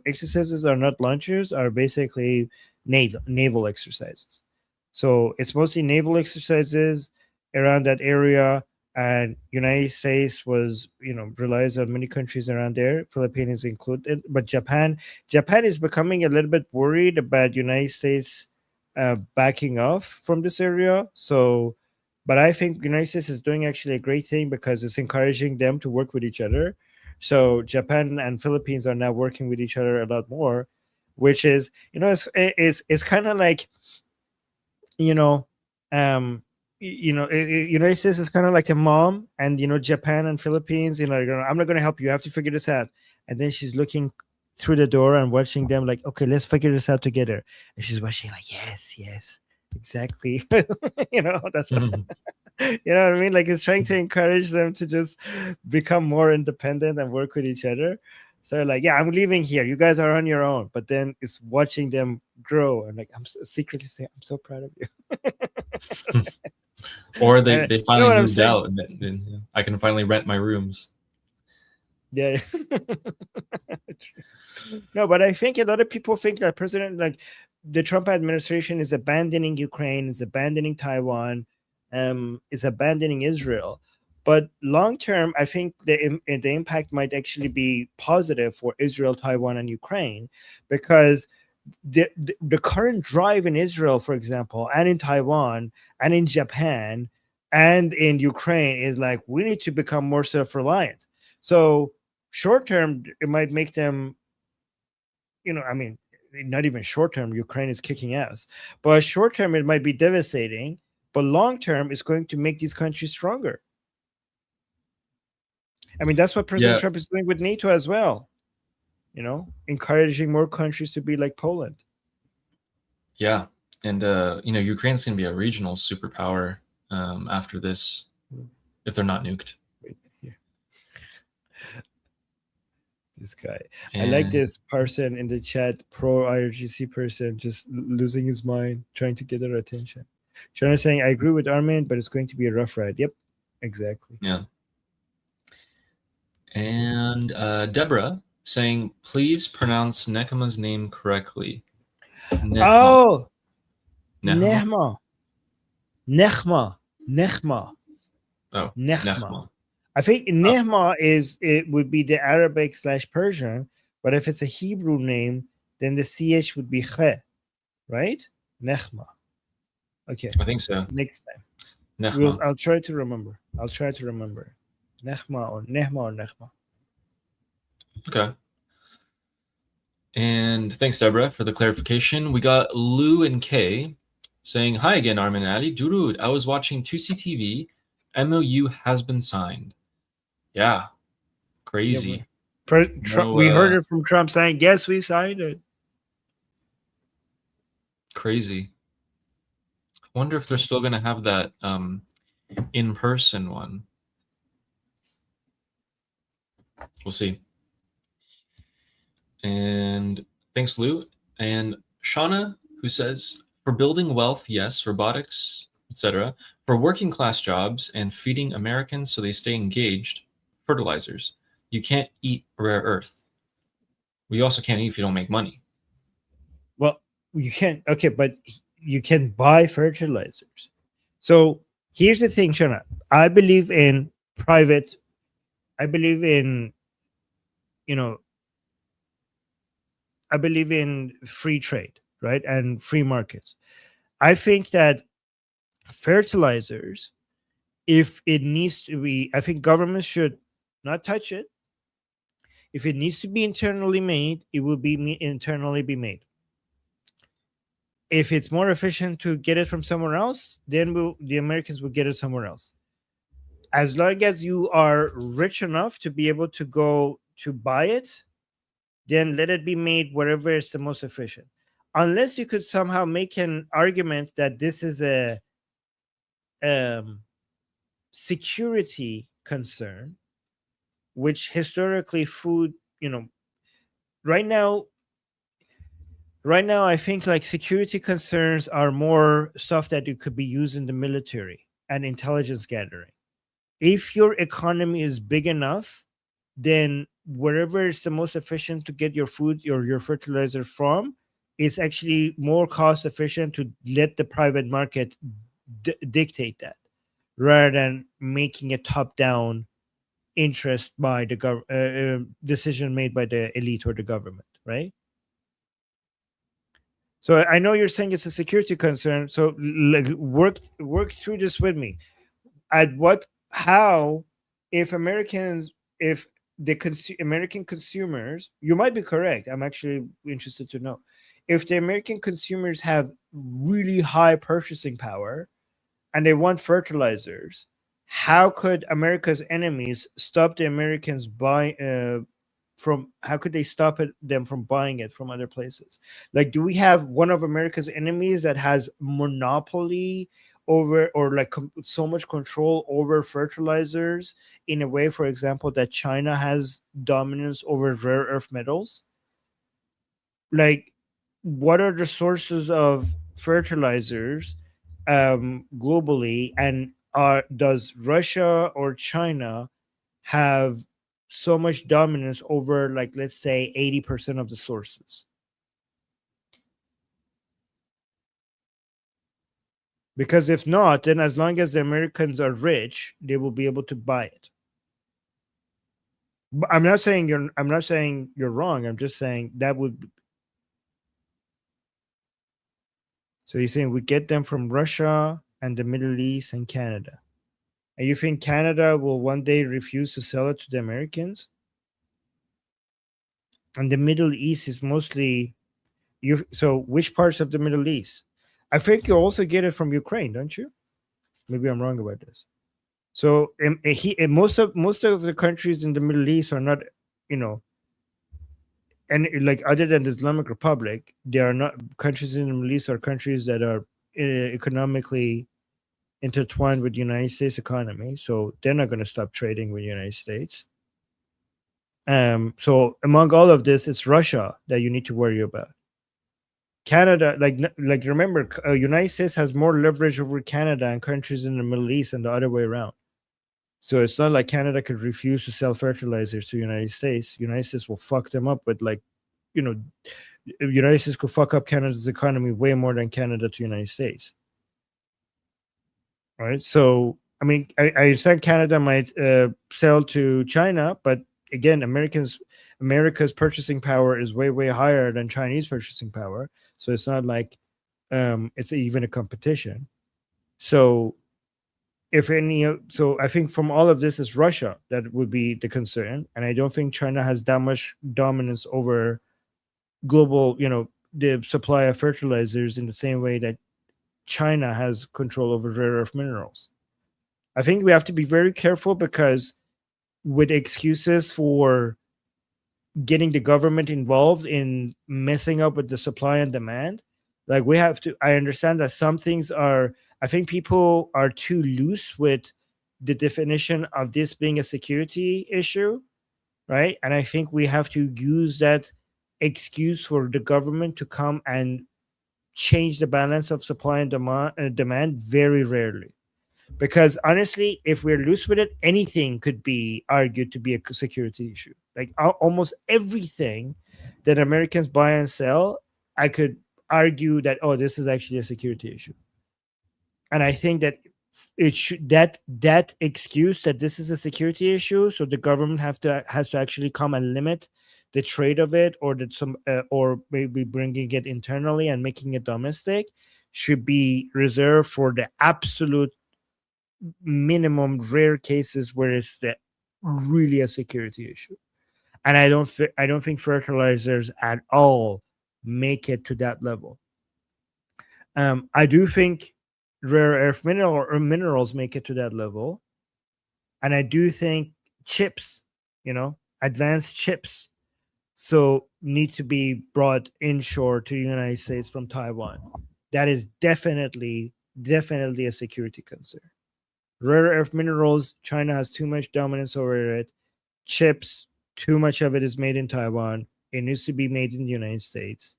exercises are not launchers, are basically naval exercises. So it's mostly naval exercises around that area. And United States relies on many countries around there, Philippines included. But Japan is becoming a little bit worried about United States backing off from this area. So, but I think United States is doing actually a great thing because it's encouraging them to work with each other. So Japan and Philippines are now working with each other a lot more, which is, it's kind of like, United States is kind of like a mom, and Japan and Philippines, I'm not going to help you. You have to figure this out. And then she's looking through the door and watching them like, okay, let's figure this out together. And she's watching like, yes, exactly. That's what, you know what I mean? Like it's trying to encourage them to just become more independent and work with each other. So like, yeah, I'm leaving here. You guys are on your own. But then it's watching them grow. And like, I'm secretly saying, I'm so proud of you. Or they finally moved out, and then I can finally rent my rooms. Yeah. No, but I think a lot of people think that the Trump administration is abandoning Ukraine, is abandoning Taiwan, is abandoning Israel. But long term, I think the impact might actually be positive for Israel, Taiwan, and Ukraine, because the current drive in Israel, for example, and in Taiwan, and in Japan, and in Ukraine is like, we need to become more self-reliant. So short term, it might make them, not even short term, Ukraine is kicking ass. But short term, it might be devastating. But long term, it's going to make these countries stronger. I mean, that's what President Trump is doing with NATO as well. Encouraging more countries to be like Poland. Yeah. And, Ukraine's going to be a regional superpower after this, if they're not nuked. This guy. I like this person in the chat, pro IRGC person, just losing his mind, trying to get their attention. Shana saying, I agree with Armin, but it's going to be a rough ride. Yep, exactly. Yeah. And Deborah saying, please pronounce Nekema's name correctly. Nehma. Nechma. Oh, Nechma. I think Nehma it would be the Arabic / Persian, but if it's a Hebrew name, then the ch would be khe, right? Nechma. Okay. I think so. Next time. Nechma. I'll try to remember. Nehma or Nechma. Okay. And thanks, Deborah, for the clarification. We got Lou and Kay saying, hi again, Armin and Ali. Durud, I was watching 2C TV. MOU has been signed. Yeah. Crazy. Yeah, we heard it from Trump saying, yes, we signed it. Crazy. I wonder if they're still going to have that in-person one. We'll see. And thanks, Lou. And Shauna, who says, for building wealth, yes, robotics, etc. For working class jobs and feeding Americans so they stay engaged, fertilizers. You can't eat rare earth. We also can't eat if you don't make money. Well, you can't. Okay, but you can buy fertilizers. So here's the thing, Shauna. I believe in private. I believe in, I believe in free trade, right? And free markets. I think that fertilizers, if it needs to be, I think governments should not touch it. If it needs to be internally made, it will be internally be made. If it's more efficient to get it from somewhere else, then the Americans will get it somewhere else. As long as you are rich enough to be able to go to buy it, then let it be made wherever is the most efficient. Unless you could somehow make an argument that this is a security concern, which historically food, right now I think like security concerns are more stuff that you could be used in the military and intelligence gathering. If your economy is big enough, then wherever is the most efficient to get your food or your fertilizer from, it's actually more cost efficient to let the private market dictate that, rather than making a top-down interest by the decision made by the elite or the government, right? So I know you're saying it's a security concern. So work through this with me. How, if the American consumers, you might be correct. I'm actually interested to know if the American consumers have really high purchasing power and they want fertilizers, how could America's enemies stop the Americans how could they stop them from buying it from other places? Like, do we have one of America's enemies that has monopoly over, or like so much control over fertilizers in a way, for example, that China has dominance over rare earth metals? Like, what are the sources of fertilizers globally, and does Russia or China have so much dominance over, like, let's say 80% of the sources? Because if not, then as long as the Americans are rich, they will be able to buy it. But I'm not saying you're wrong. I'm just saying that would. So you're saying we get them from Russia and the Middle East and Canada. And you think Canada will one day refuse to sell it to the Americans? And the Middle East is mostly so which parts of the Middle East? I think you also get it from Ukraine, don't you? Maybe I'm wrong about this. So most of the countries in the Middle East are not, and like other than the Islamic Republic, there are not countries in the Middle East are countries that are economically intertwined with the United States economy. So they're not going to stop trading with the United States. So among all of this, it's Russia that you need to worry about. Canada, like remember, United States has more leverage over Canada and countries in the Middle East and the other way around. So it's not like Canada could refuse to sell fertilizers to United States. United States will fuck them up with, like, United States could fuck up Canada's economy way more than Canada to United States. right? So, I mean, I understand Canada might sell to China, but again, America's purchasing power is way higher than Chinese purchasing power. So it's not like it's even a competition. So if any, so I think from all of this is Russia that would be the concern, and I don't think China has that much dominance over global, the supply of fertilizers in the same way that China has control over rare earth minerals. I think we have to be very careful because with excuses for getting the government involved in messing up with the supply and demand, like we have to, I understand that some things are, I think people are too loose with the definition of this being a security issue, right? And I think we have to use that excuse for the government to come and change the balance of supply and demand very rarely. Because honestly, if we're loose with it, anything could be argued to be a security issue. Like almost everything that Americans buy and sell, I could argue that, oh, this is actually a security issue. And I think that it should, that excuse that this is a security issue, so the government has to actually come and limit the trade of it, or that or maybe bringing it internally and making it domestic, should be reserved for the absolute minimum rare cases where it's really a security issue. And I don't think fertilizers at all make it to that level. I do think rare earth minerals make it to that level, and I do think chips, advanced chips, so need to be brought inshore to the United States from Taiwan. That is definitely a security concern. Rare earth minerals, China has too much dominance over it. Chips, too much of it is made in Taiwan. It needs to be made in the United States.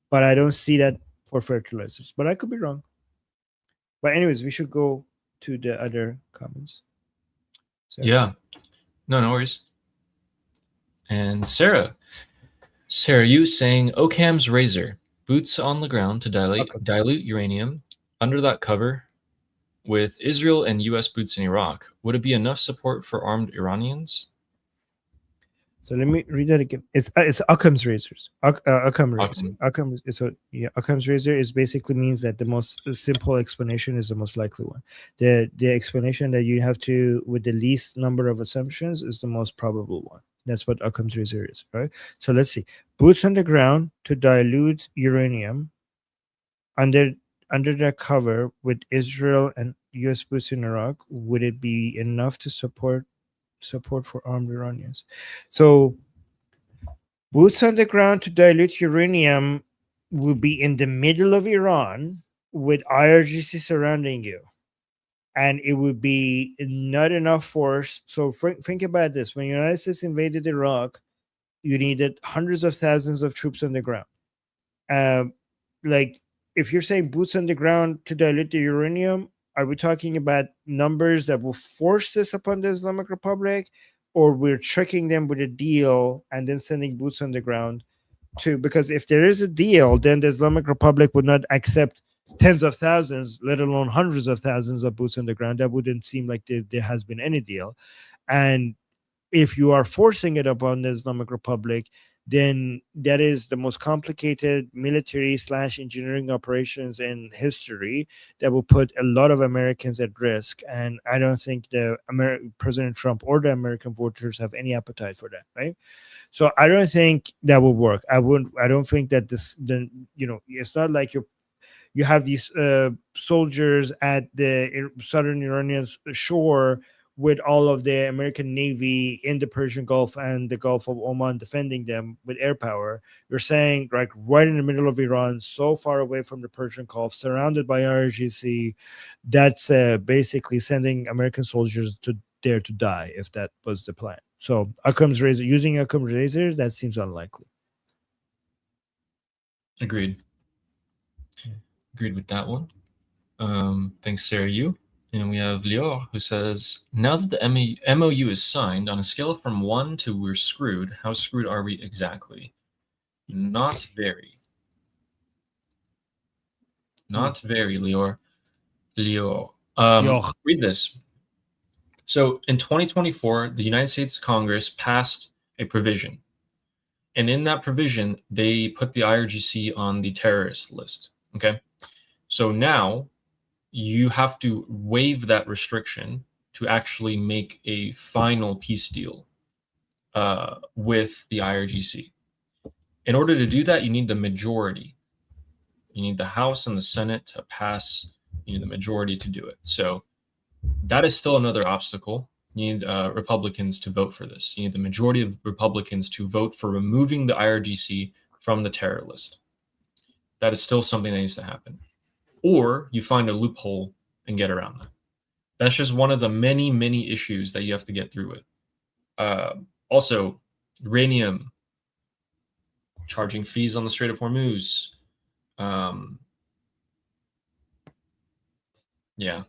But I don't see that for fertilizers. But I could be wrong. But anyways, we should go to the other comments. Yeah. No worries. And Sarah, you saying Occam's razor, boots on the ground to dilute uranium under that cover with Israel and U.S. boots in Iraq. Would it be enough support for armed Iranians? So let me read that again. It's Occam's razors. Occam razor. Occam's razor is basically means that the most simple explanation is the most likely one. The explanation that you have to with the least number of assumptions is the most probable one. That's what Occam's razor is, right? So let's see. Boots on the ground to dilute uranium under that cover with Israel and U.S. boots in Iraq. Would it be enough to support for armed Iranians? So boots on the ground to dilute uranium will be in the middle of Iran with IRGC surrounding you, and it would be not enough force. So think about this: when the United States invaded Iraq, you needed hundreds of thousands of troops on the ground. Like if you're saying boots on the ground to dilute the uranium, are we talking about numbers that will force this upon the Islamic Republic, or we're tricking them with a deal and then sending boots on the ground to? Because if there is a deal, then the Islamic Republic would not accept tens of thousands, let alone hundreds of thousands of boots on the ground. That wouldn't seem like there has been any deal. And if you are forcing it upon the Islamic Republic, then that is the most complicated military/engineering operations in history that will put a lot of Americans at risk. And I don't think President Trump or the American voters have any appetite for that, right? So I don't think that will work. I don't think that it's not like you have these soldiers at the southern Iranian shore with all of the American Navy in the Persian Gulf and the Gulf of Oman defending them with air power. You're saying like right in the middle of Iran, so far away from the Persian Gulf, surrounded by IRGC, that's basically sending American soldiers there to die, if that was the plan. So using Occam's razor, that seems unlikely. Agreed with that one. Thanks, Sarah. And we have Lior, who says, now that the MOU is signed, on a scale from 1 to we're screwed, how screwed are we exactly? Not very. Not very, Lior. Read this. So in 2024, the United States Congress passed a provision. And in that provision, they put the IRGC on the terrorist list. Okay. So now you have to waive that restriction to actually make a final peace deal with the IRGC. In order to do that, you need the majority. You need the House and the Senate to pass. You need the majority to do it. So that is still another obstacle. You need Republicans to vote for this. You need the majority of Republicans to vote for removing the IRGC from the terror list. That is still something that needs to happen. Or you find a loophole and get around that. That's just one of the many, many issues that you have to get through with. Also, uranium, charging fees on the Strait of Hormuz. Yeah.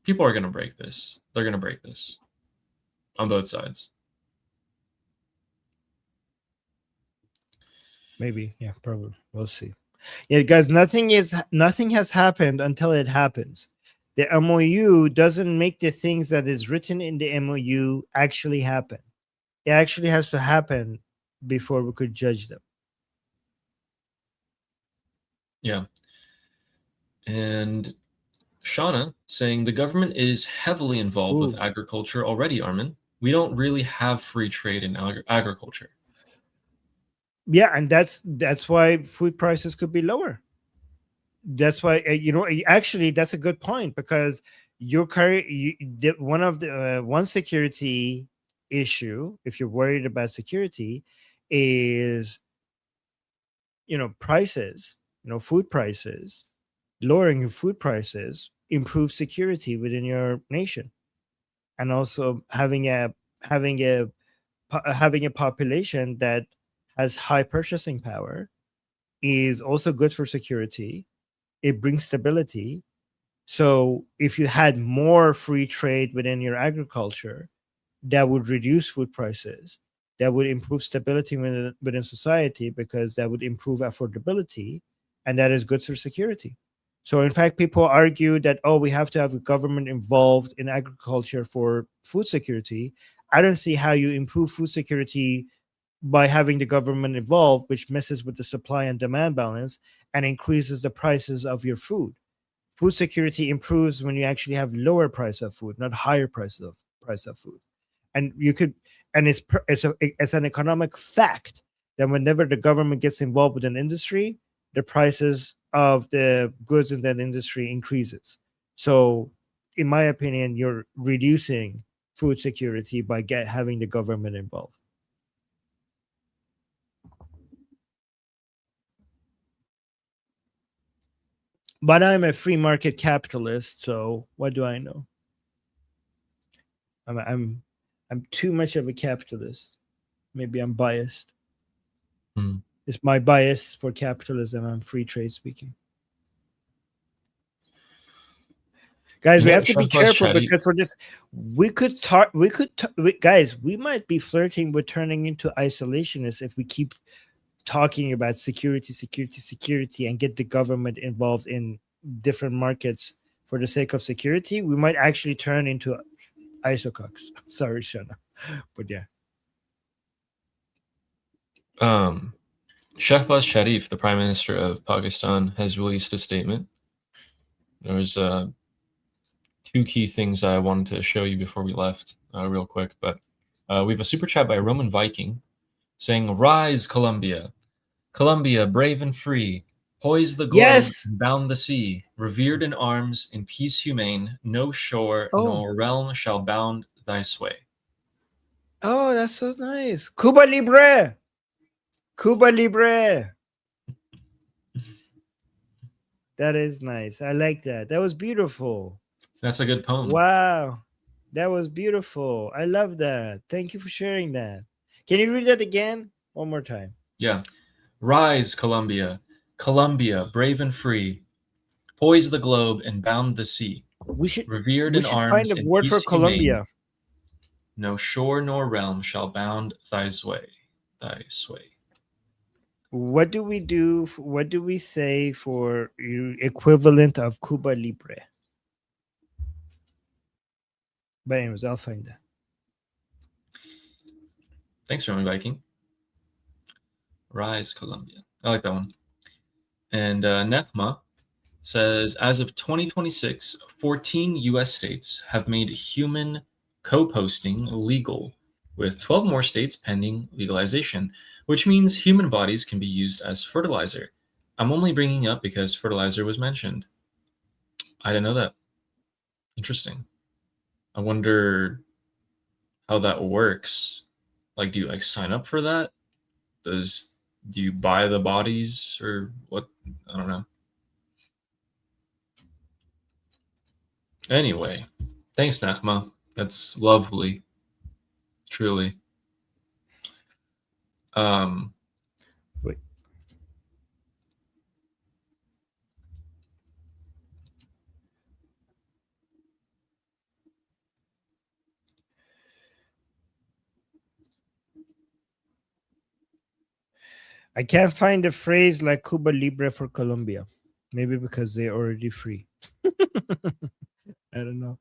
People are going to break this. They're going to break this on both sides. Maybe. Yeah, probably. We'll see. Yeah, guys, nothing has happened until it happens. The MOU doesn't make the things that is written in the MOU actually happen. It actually has to happen before we could judge them. Yeah. And Shauna saying the government is heavily involved with agriculture already, Armin. We don't really have free trade in agriculture. Yeah, and that's why food prices could be lower. That's why actually that's a good point, because one security issue, if you're worried about security, is prices. Food prices. Lowering your food prices improves security within your nation, and also having a population that has high purchasing power is also good for security. It brings stability. So if you had more free trade within your agriculture, that would reduce food prices. That would improve stability within society, because that would improve affordability, and that is good for security. So in fact, people argue that, we have to have a government involved in agriculture for food security. I don't see how you improve food security by having the government involved, which messes with the supply and demand balance and increases the prices of your food. Food security improves when you actually have lower price of food, not higher price of food. And it's an economic fact that whenever the government gets involved with an industry, the prices of the goods in that industry increases. So in my opinion, you're reducing food security by having the government involved. But I'm a free market capitalist, so what do I know? I'm too much of a capitalist. Maybe I'm biased. It's my bias for capitalism. I'm free trade speaking. Guys, we have to be careful, because guys, we might be flirting with turning into isolationists if we keep talking about security, and get the government involved in different markets for the sake of security. We might actually turn into isocox. Sorry, Shana, but yeah. Shehbaz Sharif, the Prime Minister of Pakistan, has released a statement. There's two key things I wanted to show you before we left, real quick. But we have a super chat by Roman Viking saying, "Rise, Colombia! Colombia, brave and free, poise the globe, and bound the sea, revered in arms, in peace humane, no shore nor realm shall bound thy sway." Oh, that's so nice. Cuba Libre! Cuba Libre! That is nice. I like that. That was beautiful. That's a good poem. Wow. That was beautiful. I love that. Thank you for sharing that. Can you read that again? One more time. Yeah. Rise, Colombia, Colombia, brave and free, poise the globe and bound the sea. Revered in arms, find a word for Colombia. No shore nor realm shall bound thy sway. What do we do? What do we say for equivalent of Cuba Libre? But anyways, I'll find that. Thanks, Roman Viking. Rise, Colombia. I like that one. And Nethma says, as of 2026, 14 U.S. states have made human co-posting legal, with 12 more states pending legalization, which means human bodies can be used as fertilizer. I'm only bringing up because fertilizer was mentioned. I didn't know that. Interesting. I wonder how that works. Like, do you like sign up for that? Do you buy the bodies or what? I don't know. Anyway, thanks, Nachma. That's lovely. Truly. Wait. I can't find a phrase like Cuba Libre for Colombia. Maybe because they're already free. I don't know.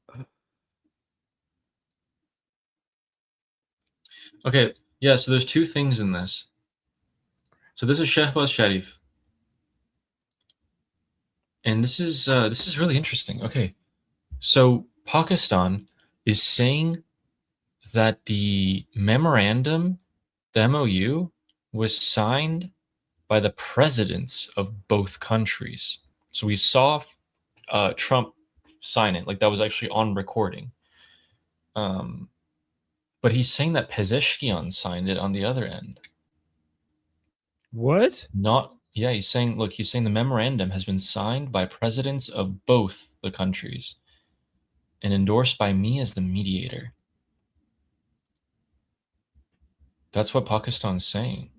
Okay, yeah, so there's two things in this. So this is Shehbaz Sharif. And this is really interesting. Okay. So Pakistan is saying that the memorandum, the MOU, was signed by the presidents of both countries. So we saw Trump sign it, like that was actually on recording. But he's saying that Pezeshkian signed it on the other end. What? He's saying the memorandum has been signed by presidents of both the countries and endorsed by me as the mediator. That's what Pakistan's saying.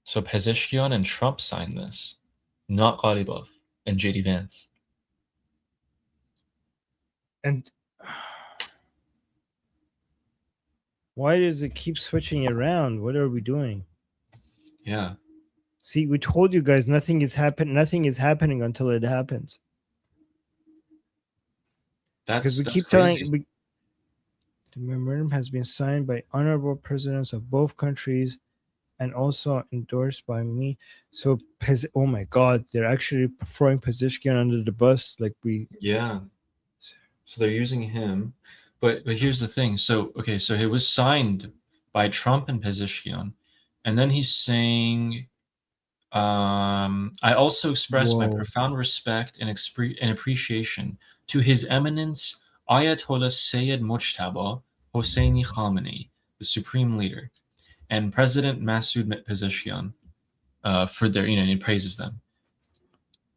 So Pezeshkian and Trump signed this, not Ghalibaf and JD Vance. And why does it keep switching around? What are we doing? Yeah. See, we told you guys nothing is happening until it happens. Because we keep crazy. telling the memorandum has been signed by honorable presidents of both countries and also endorsed by me. So oh my god, they're actually throwing Pezeshkian under the bus like we. Yeah. So they're using him, but here's the thing. So so it was signed by Trump and Pezeshkian, and then he's saying, I also express my profound respect and appreciation to His Eminence Ayatollah Sayyid Mujtaba Hosseini Khamenei, the Supreme Leader, and President Masoud Pezeshkian for their, he praises them.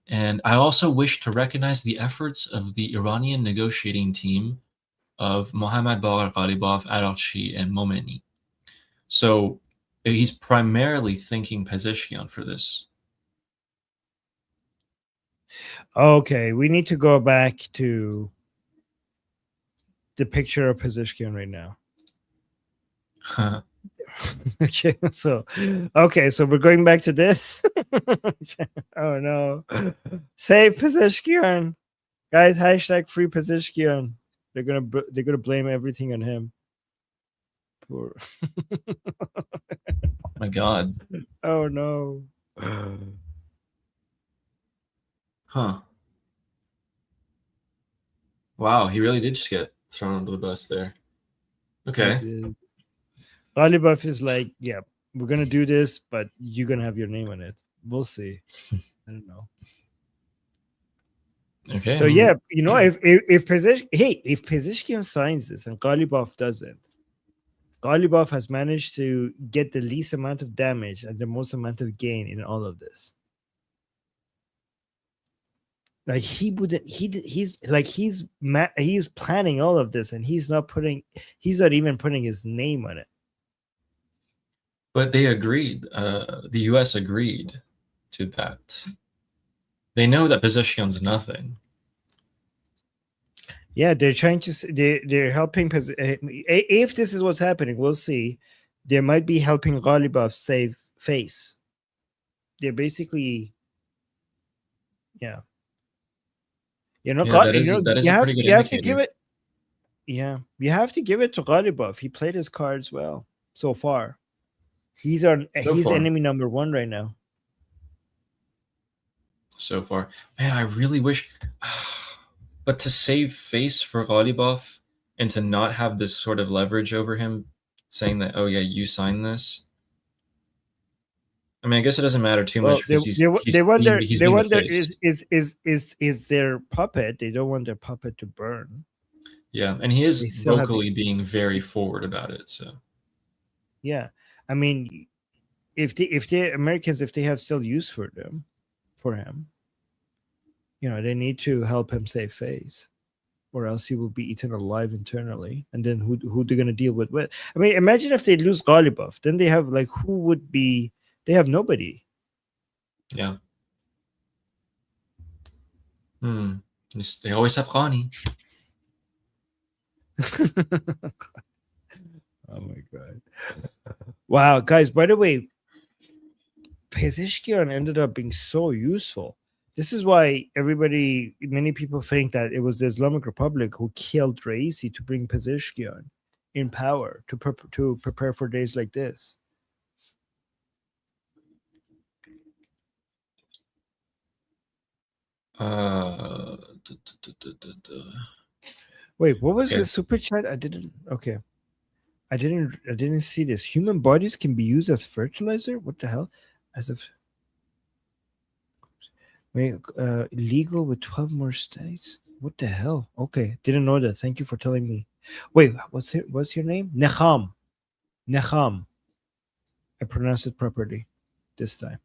And I also wish to recognize the efforts of the Iranian negotiating team of Mohammad Bagher Ghalibaf, Araghchi, and Momeni. So he's primarily thanking Pezeshkian for this. Okay, we need to go back to the picture of Pezeshkian right now. Okay, so we're going back to this. Oh no! Save Pezeshkian, guys! Hashtag free Pezeshkian. They're gonna blame everything on him. Poor. My God. Oh no. Huh. Wow, he really did just get thrown under the bus there. Okay. Ghalibaf is like, yeah, we're gonna do this, but you're gonna have your name on it. We'll see. I don't know. Okay. So yeah, if Pezeshkian signs this and Ghalibaf doesn't, Ghalibaf has managed to get the least amount of damage and the most amount of gain in all of this. Like he's planning all of this and he's not even putting his name on it. But they agreed. The U.S. agreed to that. They know that Pezeshkian's nothing. Yeah, they're trying to. They're helping. If this is what's happening, we'll see. They might be helping Ghalibaf save face. They're basically, yeah. You know, Yeah, that is a pretty good you have to give indicator. it. Yeah, you have to give it to Ghalibaf. He played his cards well so far. He's far. enemy number one right now. So far, man, I really wish, but to save face for Ghalibaf and to not have this sort of leverage over him, saying that, oh yeah, you signed this. I mean, I guess it doesn't matter too Well, much because he's they wonder he's they being wonder the face. is their puppet. They don't want their puppet to burn. Yeah, and he is They still have vocally being very forward about it. So Yeah, I mean, if the Americans, if they have still use for him, you know, they need to help him save face, or else he will be eaten alive internally. And then who they're gonna deal with? I mean, imagine if they lose Ghalibaf, then they have like who would be? They have nobody. yeah. They always have Ghani. Oh my god! Wow, guys. By the way, Pezeshkian ended up being so useful. This is why many people think that it was the Islamic Republic who killed Raisi to bring Pezeshkian in power to prepare for days like this. Wait, what was Okay. the super chat? I didn't see this. Human bodies can be used as fertilizer? What the hell? As if legal with 12 more states? What the hell? Okay, didn't know that. Thank you for telling me. Wait, what's your name? Necham. I pronounced it properly this time.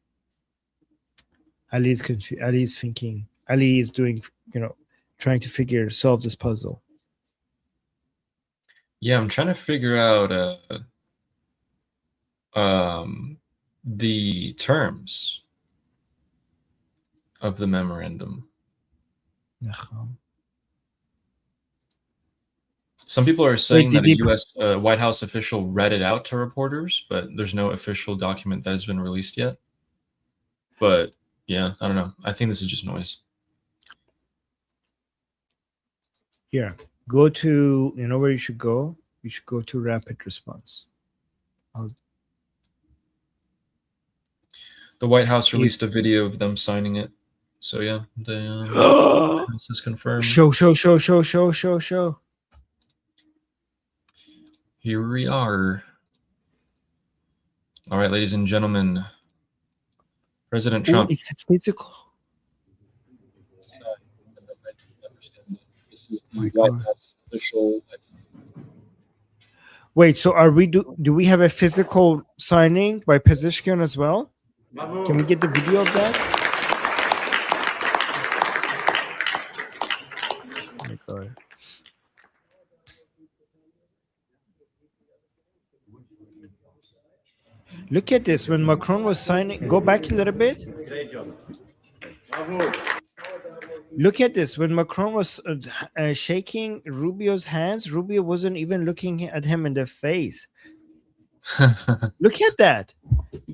Ali is confused. Ali is thinking. Ali is doing, trying to solve this puzzle. Yeah, I'm trying to figure out the terms of the memorandum. Some people are saying that a U.S. White House official read it out to reporters, but there's no official document that has been released yet. But yeah, I don't know. I think this is just noise. Here, go to, you know where you should go? You should go to rapid response. The White House released a video of them signing it. So yeah, this is confirmed. Show. Here we are. All right, ladies and gentlemen. President Trump. It's physical. This is the White House official. Wait, so are we do we have a physical signing by Pezeshkian as well? Can we get the video of that? Oh my god. Look at this. When Macron was signing, go back a little bit. Look at this. When Macron was shaking Rubio's hands, Rubio wasn't even looking at him in the face. Look at that.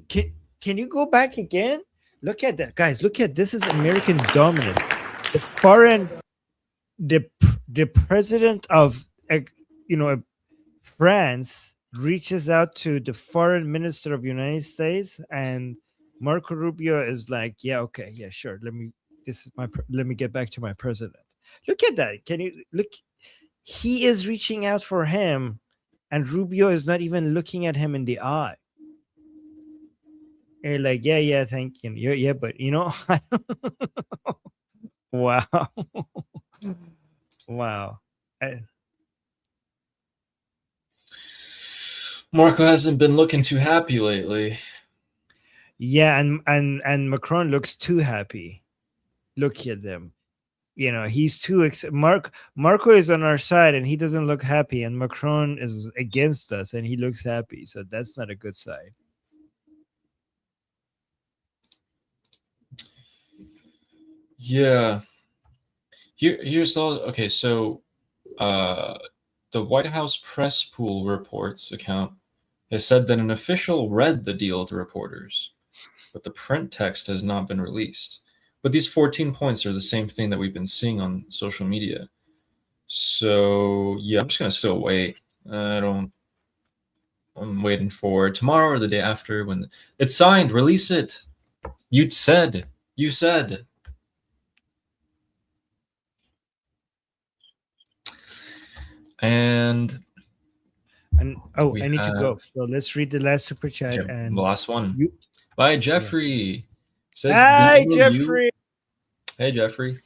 Can you go back again? Look at that, guys. Look at this. Is American dominance. The president of France reaches out to the foreign minister of the United States, and Marco Rubio is like, yeah, okay, yeah, sure. Let me get back to my president. Look at that. Can you look? He is reaching out for him, and Rubio is not even looking at him in the eye. And you're like, yeah, thank you. Yeah, but wow. Wow. Marco hasn't been looking too happy lately. Yeah, and Macron looks too happy. Look at them. He's too Marco is on our side and he doesn't look happy, and Macron is against us and he looks happy. So that's not a good sign. Yeah. Here's all. Okay, so the White House press pool reports account has said that an official read the deal to reporters, but the print text has not been released. But these 14 points are the same thing that we've been seeing on social media. So yeah, I'm just gonna still wait. I'm waiting for tomorrow or the day after when it's signed. Release it. You said. And oh, we I need to go. have- So let's read the last super chat. okay, And the last one you, by Jeffrey. Says hi, the MOU Jeffrey. Hey, Jeffrey.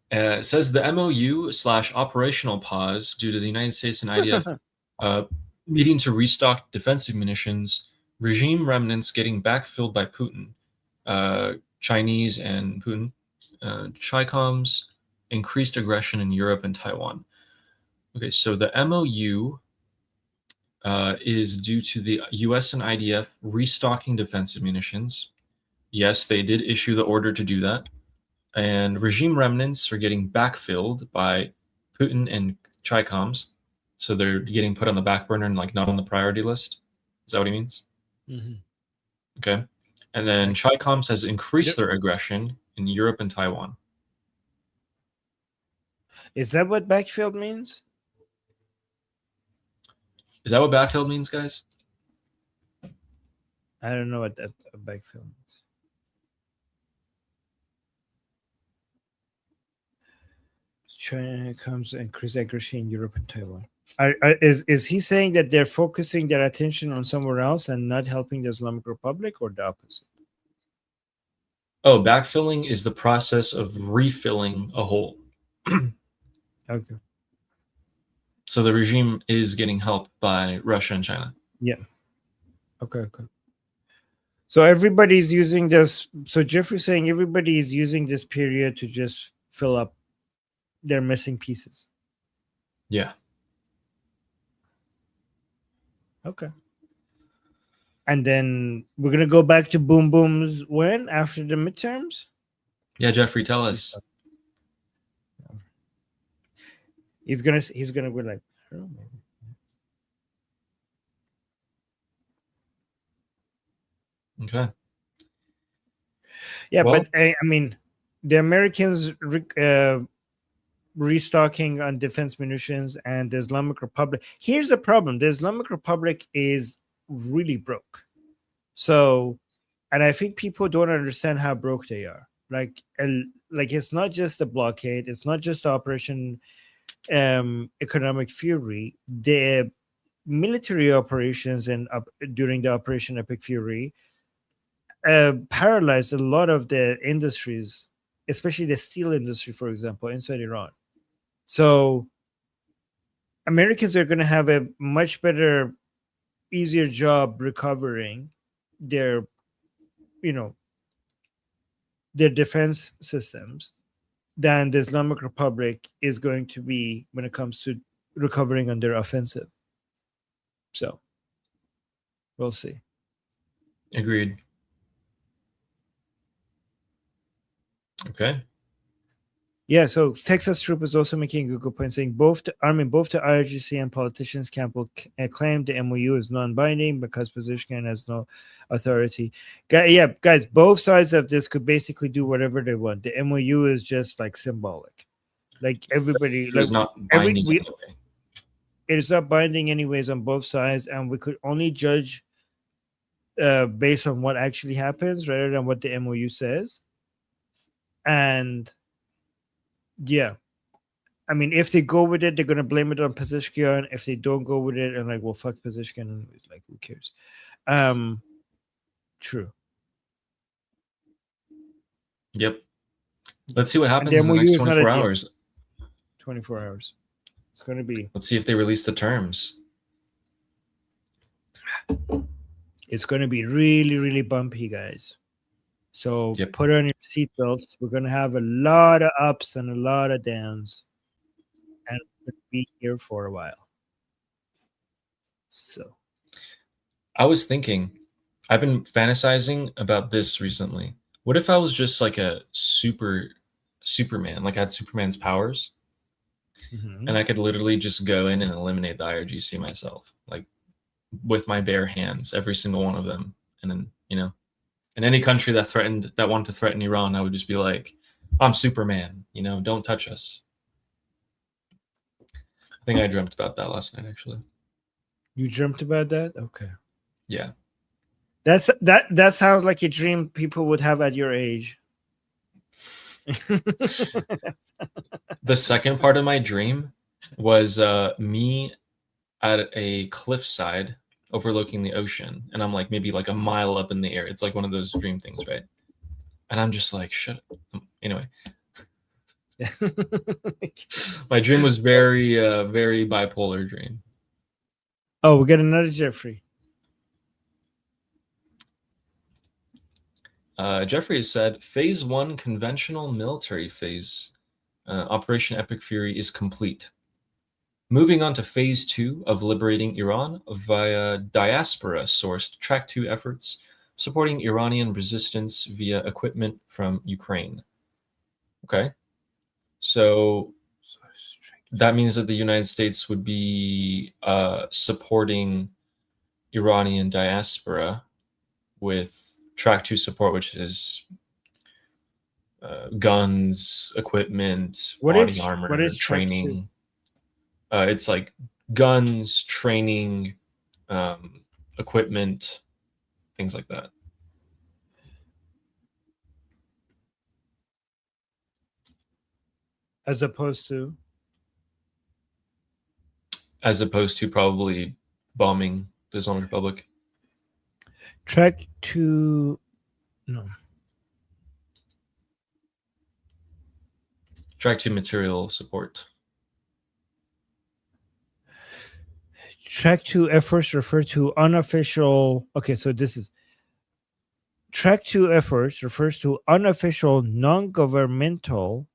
It says the MOU/operational pause due to the United States and IDF needing to restock defensive munitions, regime remnants getting backfilled by Putin, Chinese and Putin, Chicoms, increased aggression in Europe and Taiwan. Okay, so the MOU is due to the US and IDF restocking defensive munitions. Yes, they did issue the order to do that. And regime remnants are getting backfilled by Putin and Chicoms. So they're getting put on the back burner and like not on the priority list. Is that what he means? Mm-hmm. Okay. And then Chicoms has increased Yep. their aggression in Europe and Taiwan. Is that what backfield means? Is that what backfilled means, guys? I don't know what that backfield means. China comes and increase aggression in Europe and Taiwan. Is he saying that they're focusing their attention on somewhere else and not helping the Islamic Republic, or the opposite? Oh, backfilling is the process of refilling a hole. Okay. So the regime is getting help by Russia and China. Yeah. Okay. So everybody's using this. So Jeffrey's saying everybody is using this period to just fill up their missing pieces. Yeah. Okay. And then we're gonna go back to boom booms when after the midterms. Yeah, Jeffrey, tell us. He's gonna go like, I don't know. Okay. Yeah, Well- but I mean, the Americans restocking on defense munitions, and the Islamic Republic. Here's the problem: the Islamic Republic is really broke. So, and I think people don't understand how broke they are. Like it's not just the blockade; it's not just the Operation Economic Fury. The military operations and during the Operation Epic Fury paralyzed a lot of the industries, especially the steel industry, for example, inside Iran. So Americans are going to have a much better, easier job recovering their, their defense systems than the Islamic Republic is going to be when it comes to recovering on their offensive. So we'll see. Agreed. Okay. Yeah, so Texas Troop is also making a good point, saying both the IRGC and politicians camp will claim the MOU is non-binding because Pezeshkian has no authority. Yeah, guys, both sides of this could basically do whatever they want. The MOU is just like symbolic. Like everybody, It's not binding anyway. It is not binding anyways on both sides, and we could only judge based on what actually happens rather than what the MOU says. And yeah, I mean, if they go with it, they're gonna blame it on Pezeshkian. If they don't go with it, and like, well, fuck Pezeshkian, like, who cares? True. Yep. Let's see what happens the in the MOU next is not a 24 deal. hours. 24 hours. It's gonna be. Let's see if they release the terms. It's gonna be really, really bumpy, guys. So Yep. put on your seatbelts. We're gonna have a lot of ups and a lot of downs, and we're gonna be here for a while. So I was thinking, I've been fantasizing about this recently. What if I was just like a Superman, like I had Superman's powers, and I could literally just go in and eliminate the IRGC myself, like with my bare hands, every single one of them, and then And any country that wanted to threaten Iran, I would just be like, I'm Superman, you know, don't touch us. I think I dreamt about that last night, actually. You dreamt about that? Okay. Yeah. That sounds like a dream people would have at your age. The second part of my dream was me at a cliffside overlooking the ocean, and I'm like maybe like a mile up in the air. It's like one of those dream things, right? And I'm just like, shut up. Anyway, my dream was very very bipolar dream. Oh, we got another Jeffrey. Jeffrey has said, Phase 1 conventional military phase, Operation Epic Fury, is complete. Moving on to Phase 2 of liberating Iran via diaspora-sourced Track 2 efforts, supporting Iranian resistance via equipment from Ukraine. Okay. So that means that the United States would be supporting Iranian diaspora with Track 2 support, which is guns, equipment, body armor, what is training. It's like guns, training, equipment, things like that. As opposed to probably bombing the Islamic Republic. Track 2. No. Track 2 material support. Track 2 efforts refer to unofficial. Okay, so this is Track 2 efforts refers to unofficial, non-governmental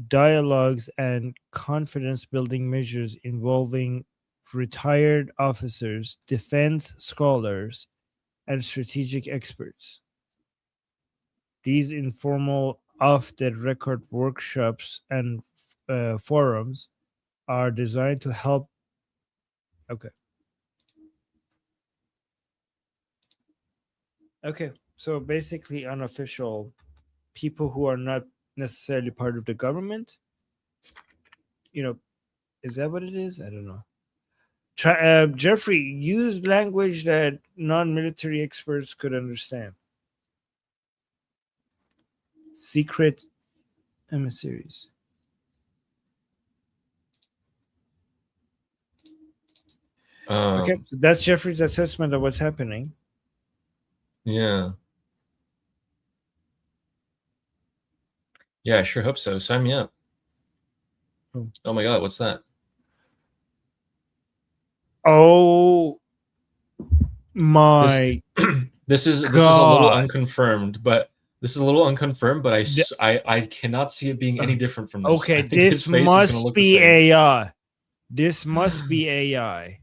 dialogues and confidence-building measures involving retired officers, defense scholars, and strategic experts. These informal, off-the-record workshops and forums are designed to help. Okay. Okay, so basically unofficial people who are not necessarily part of the government. You know, is that what it is? I don't know. Jeffrey, use language that non-military experts could understand. Secret emissaries. Okay, so that's Jeffrey's assessment of what's happening. Yeah. Yeah, I sure hope so. Sign me up. Oh my God, what's that? Oh my! This is a little unconfirmed, but I cannot see it being any different from this. Okay, this must be AI. This must be AI.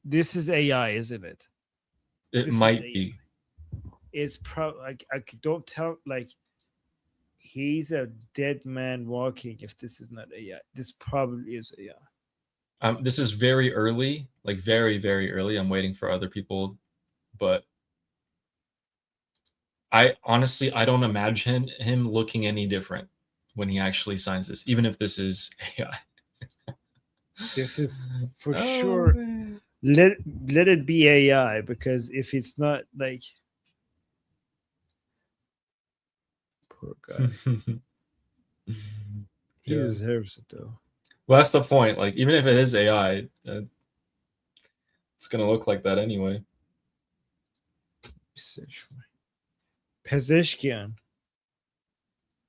This is AI, isn't it? It might be. It's probably I don't tell, like, he's a dead man walking. If this is not AI, this probably is AI. This is very early, like very, very early. I'm waiting for other people, but I don't imagine him looking any different when he actually signs this, even if this is AI. This is for sure. Man. Let it be AI, because if it's not, like, poor guy. He deserves it though. Well, that's the point. Like, even if it is AI, it's gonna look like that anyway. Search for Pezeshkian.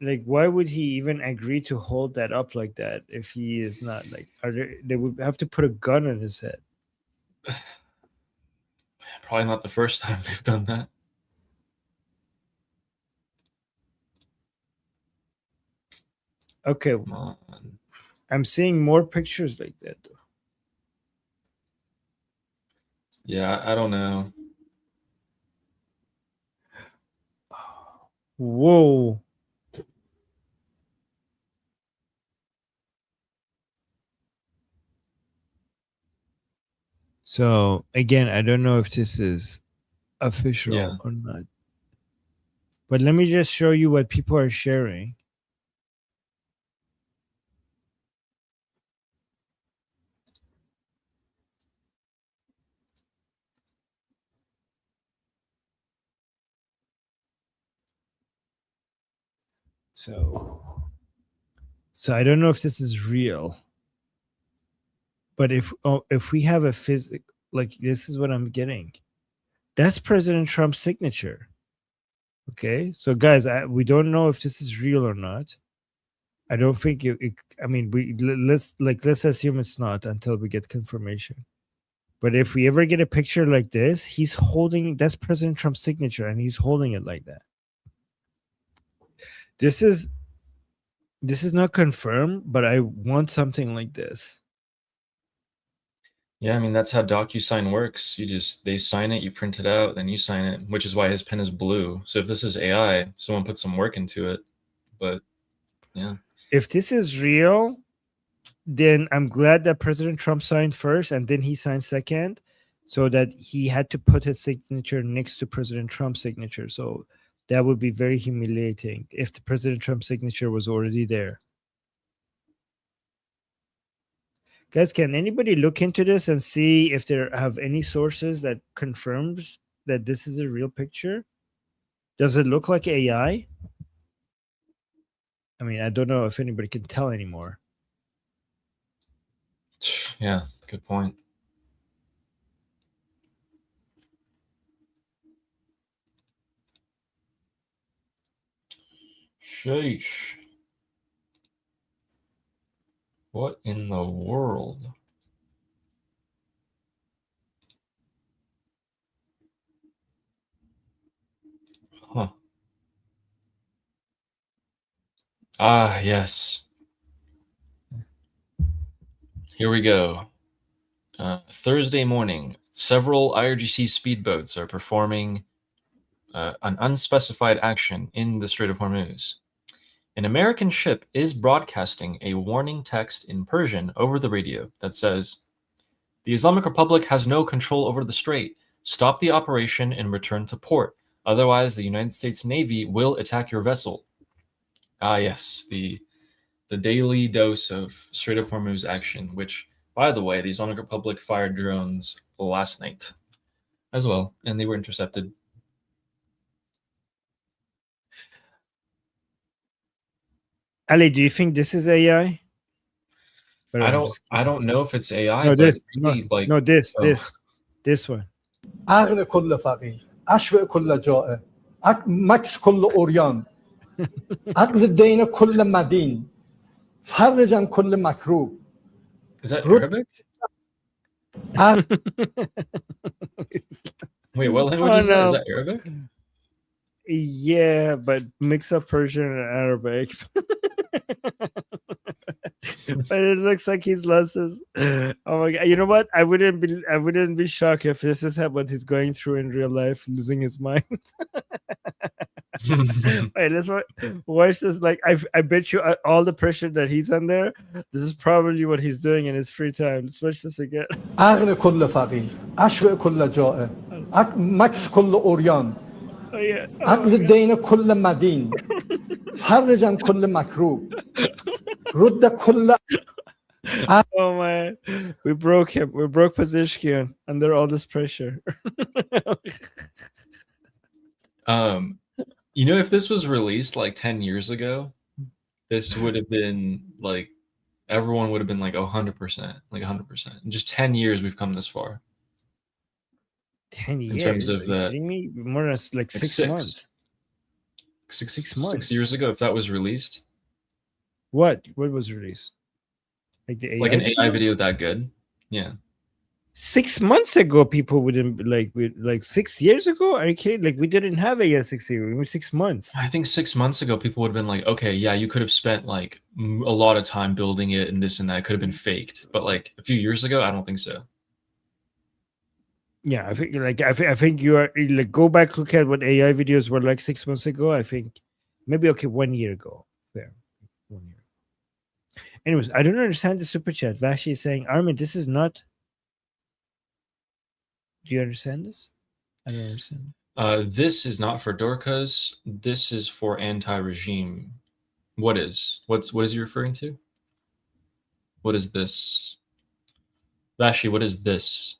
Like, why would he even agree to hold that up like that if he is not, like, they would have to put a gun on his head. Probably not the first time they've done that. Okay. Come on. I'm seeing more pictures like that though. Yeah, I don't know. Whoa. So again, I don't know if this is official Yeah. or not. But let me just show you what people are sharing. So I don't know if this is real, but if we have a like this is what I'm getting. That's President Trump's signature. Okay, so guys, we don't know if this is real or not. I don't think I mean, let's assume it's not until we get confirmation. But if we ever get a picture like this, he's holding, that's President Trump's signature, and he's holding it like that. This is not confirmed, but I want something like this. Yeah, I mean, that's how DocuSign works. They sign it, you print it out, then you sign it, which is why his pen is blue. So if this is AI, someone put some work into it. But yeah. If this is real, then I'm glad that President Trump signed first and then he signed second, so that he had to put his signature next to President Trump's signature. So that would be very humiliating if the President Trump signature was already there. Guys, can anybody look into this and see if there have any sources that confirms that this is a real picture? Does it look like AI? I mean, I don't know if anybody can tell anymore. Yeah, good point. Sheesh. What in the world? Huh. Ah, yes. Here we go. Thursday morning, several IRGC speedboats are performing an unspecified action in the Strait of Hormuz. An American ship is broadcasting a warning text in Persian over the radio that says, "The Islamic Republic has no control over the strait. Stop the operation and return to port. Otherwise, the United States Navy will attack your vessel." Ah, yes, the daily dose of Strait of Hormuz action, which, by the way, the Islamic Republic fired drones last night as well, and they were intercepted. Ali, do you think this is AI? I don't know if it's AI, No, but this, really, like, no, this one. عقل كل فقيه أشبع كل جائع مكس كل أوريان عقد الدين كل مدين فرج عن كل مكروه. Is that Arabic? Wait, what language is that? no. Is that Arabic? Yeah, but mix up Persian and Arabic. But it looks like he's lost his. Oh my god! You know what? I wouldn't be shocked if this is what he's going through in real life, losing his mind. Wait, let's watch this. Like, I bet you all the pressure that he's under, this is probably what he's doing in his free time. Let's watch this again. عقل كل فقيه أشبع كل جائع مكس كل أوريان Oh yeah. عقد الدين كل مدين فرج عن كل مكروه رد كل. Oh my, we broke him. We broke Pazishkian under all this pressure. You know, if this was released like 10 years ago, this would have been like, everyone would have been like 100%, like 100%. In just 10 years, we've come this far. 10 years? In terms of Are you the, kidding me? More than like 6 months. 6 months. 6 years ago, if that was released. What was released? Like the AI like an AI video that good? Yeah. 6 months ago, people wouldn't like 6 years ago. Are you kidding? Like, we didn't have AI 6 years. It was 6 months. I think 6 months ago, people would have been like, okay, yeah, you could have spent like a lot of time building it and this and that. It could have been faked. But like a few years ago, I don't think so. Yeah, I think I think you are like, go back, look at what AI videos were like 6 months ago. I think maybe 1 year ago. Fair. 1 year. Anyways, I don't understand the super chat. Vashi is saying, Armin, this is not. Do you understand this? I don't understand. This is not for Dorcas. This is for anti-regime. What is he referring to? What is this? Vashi, what is this?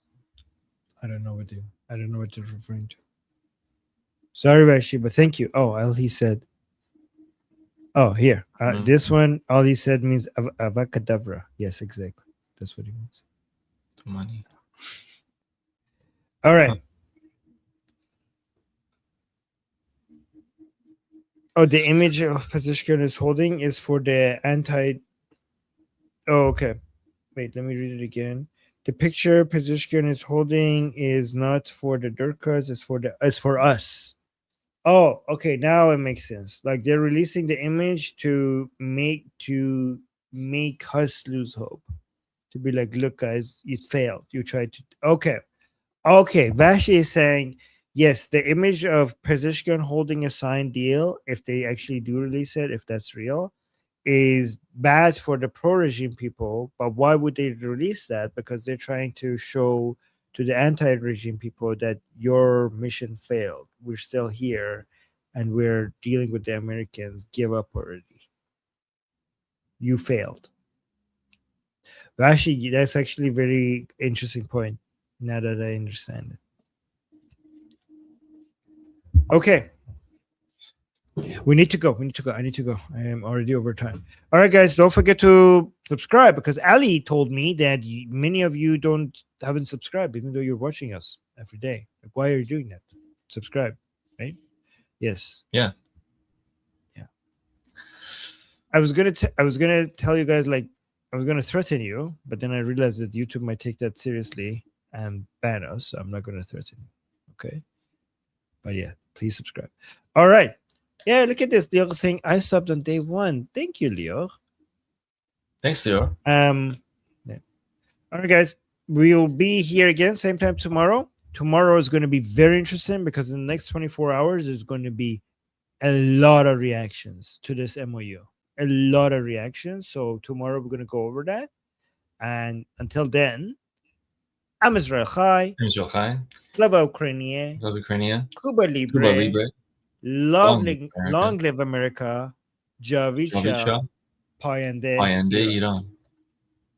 I don't know what you're referring to. Sorry, Vashi, but thank you. Oh, all he said. Oh, here. This one, all he said means avacadabra. Yes, exactly. That's what he means. Money. All right. Oh, the image of Pezeshkian is holding is for the anti. Oh, okay. Wait, let me read it again. The picture Pezeshkian is holding is not for the Durkas, it's for us. Oh, okay. Now it makes sense. Like they're releasing the image to make us lose hope. To be like, look, guys, you failed. You tried to. Okay. Vashi is saying, yes, the image of Pezeshkian holding a signed deal, if they actually do release it, if that's real, is bad for the pro-regime people. But why would they release that? Because they're trying to show to the anti-regime people that your mission failed. We're still here, and we're dealing with the Americans. Give up already. You failed. Vashi, that's actually a very interesting point. Now that I understand it. Okay. We need to go. I need to go. I am already over time. All right, guys. Don't forget to subscribe because Ali told me that many of you haven't subscribed, even though you're watching us every day. Like, why are you doing that? Subscribe, right? Yes. Yeah. I was gonna tell you guys, like, I was gonna threaten you, but then I realized that YouTube might take that seriously and ban us, so I'm not gonna threaten you. Okay. But yeah, please subscribe. All right. Yeah, look at this. Leo saying I subbed on day 1. Thank you, Leo. Thanks, Leo. Yeah. All right, guys. We'll be here again, same time tomorrow. Tomorrow is going to be very interesting because in the next 24 hours, there's going to be a lot of reactions to this MOU. A lot of reactions. So tomorrow we're going to go over that. And until then, I'm Israel Chai. I'm Israel Chai. Slava Ukrainie. Love Ukraine. Cuba Libre. Cuba Libre. Long live America. Javicha. Javicha. Payande. Payande Iran.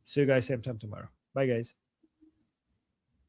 See you guys same time tomorrow. Bye, guys.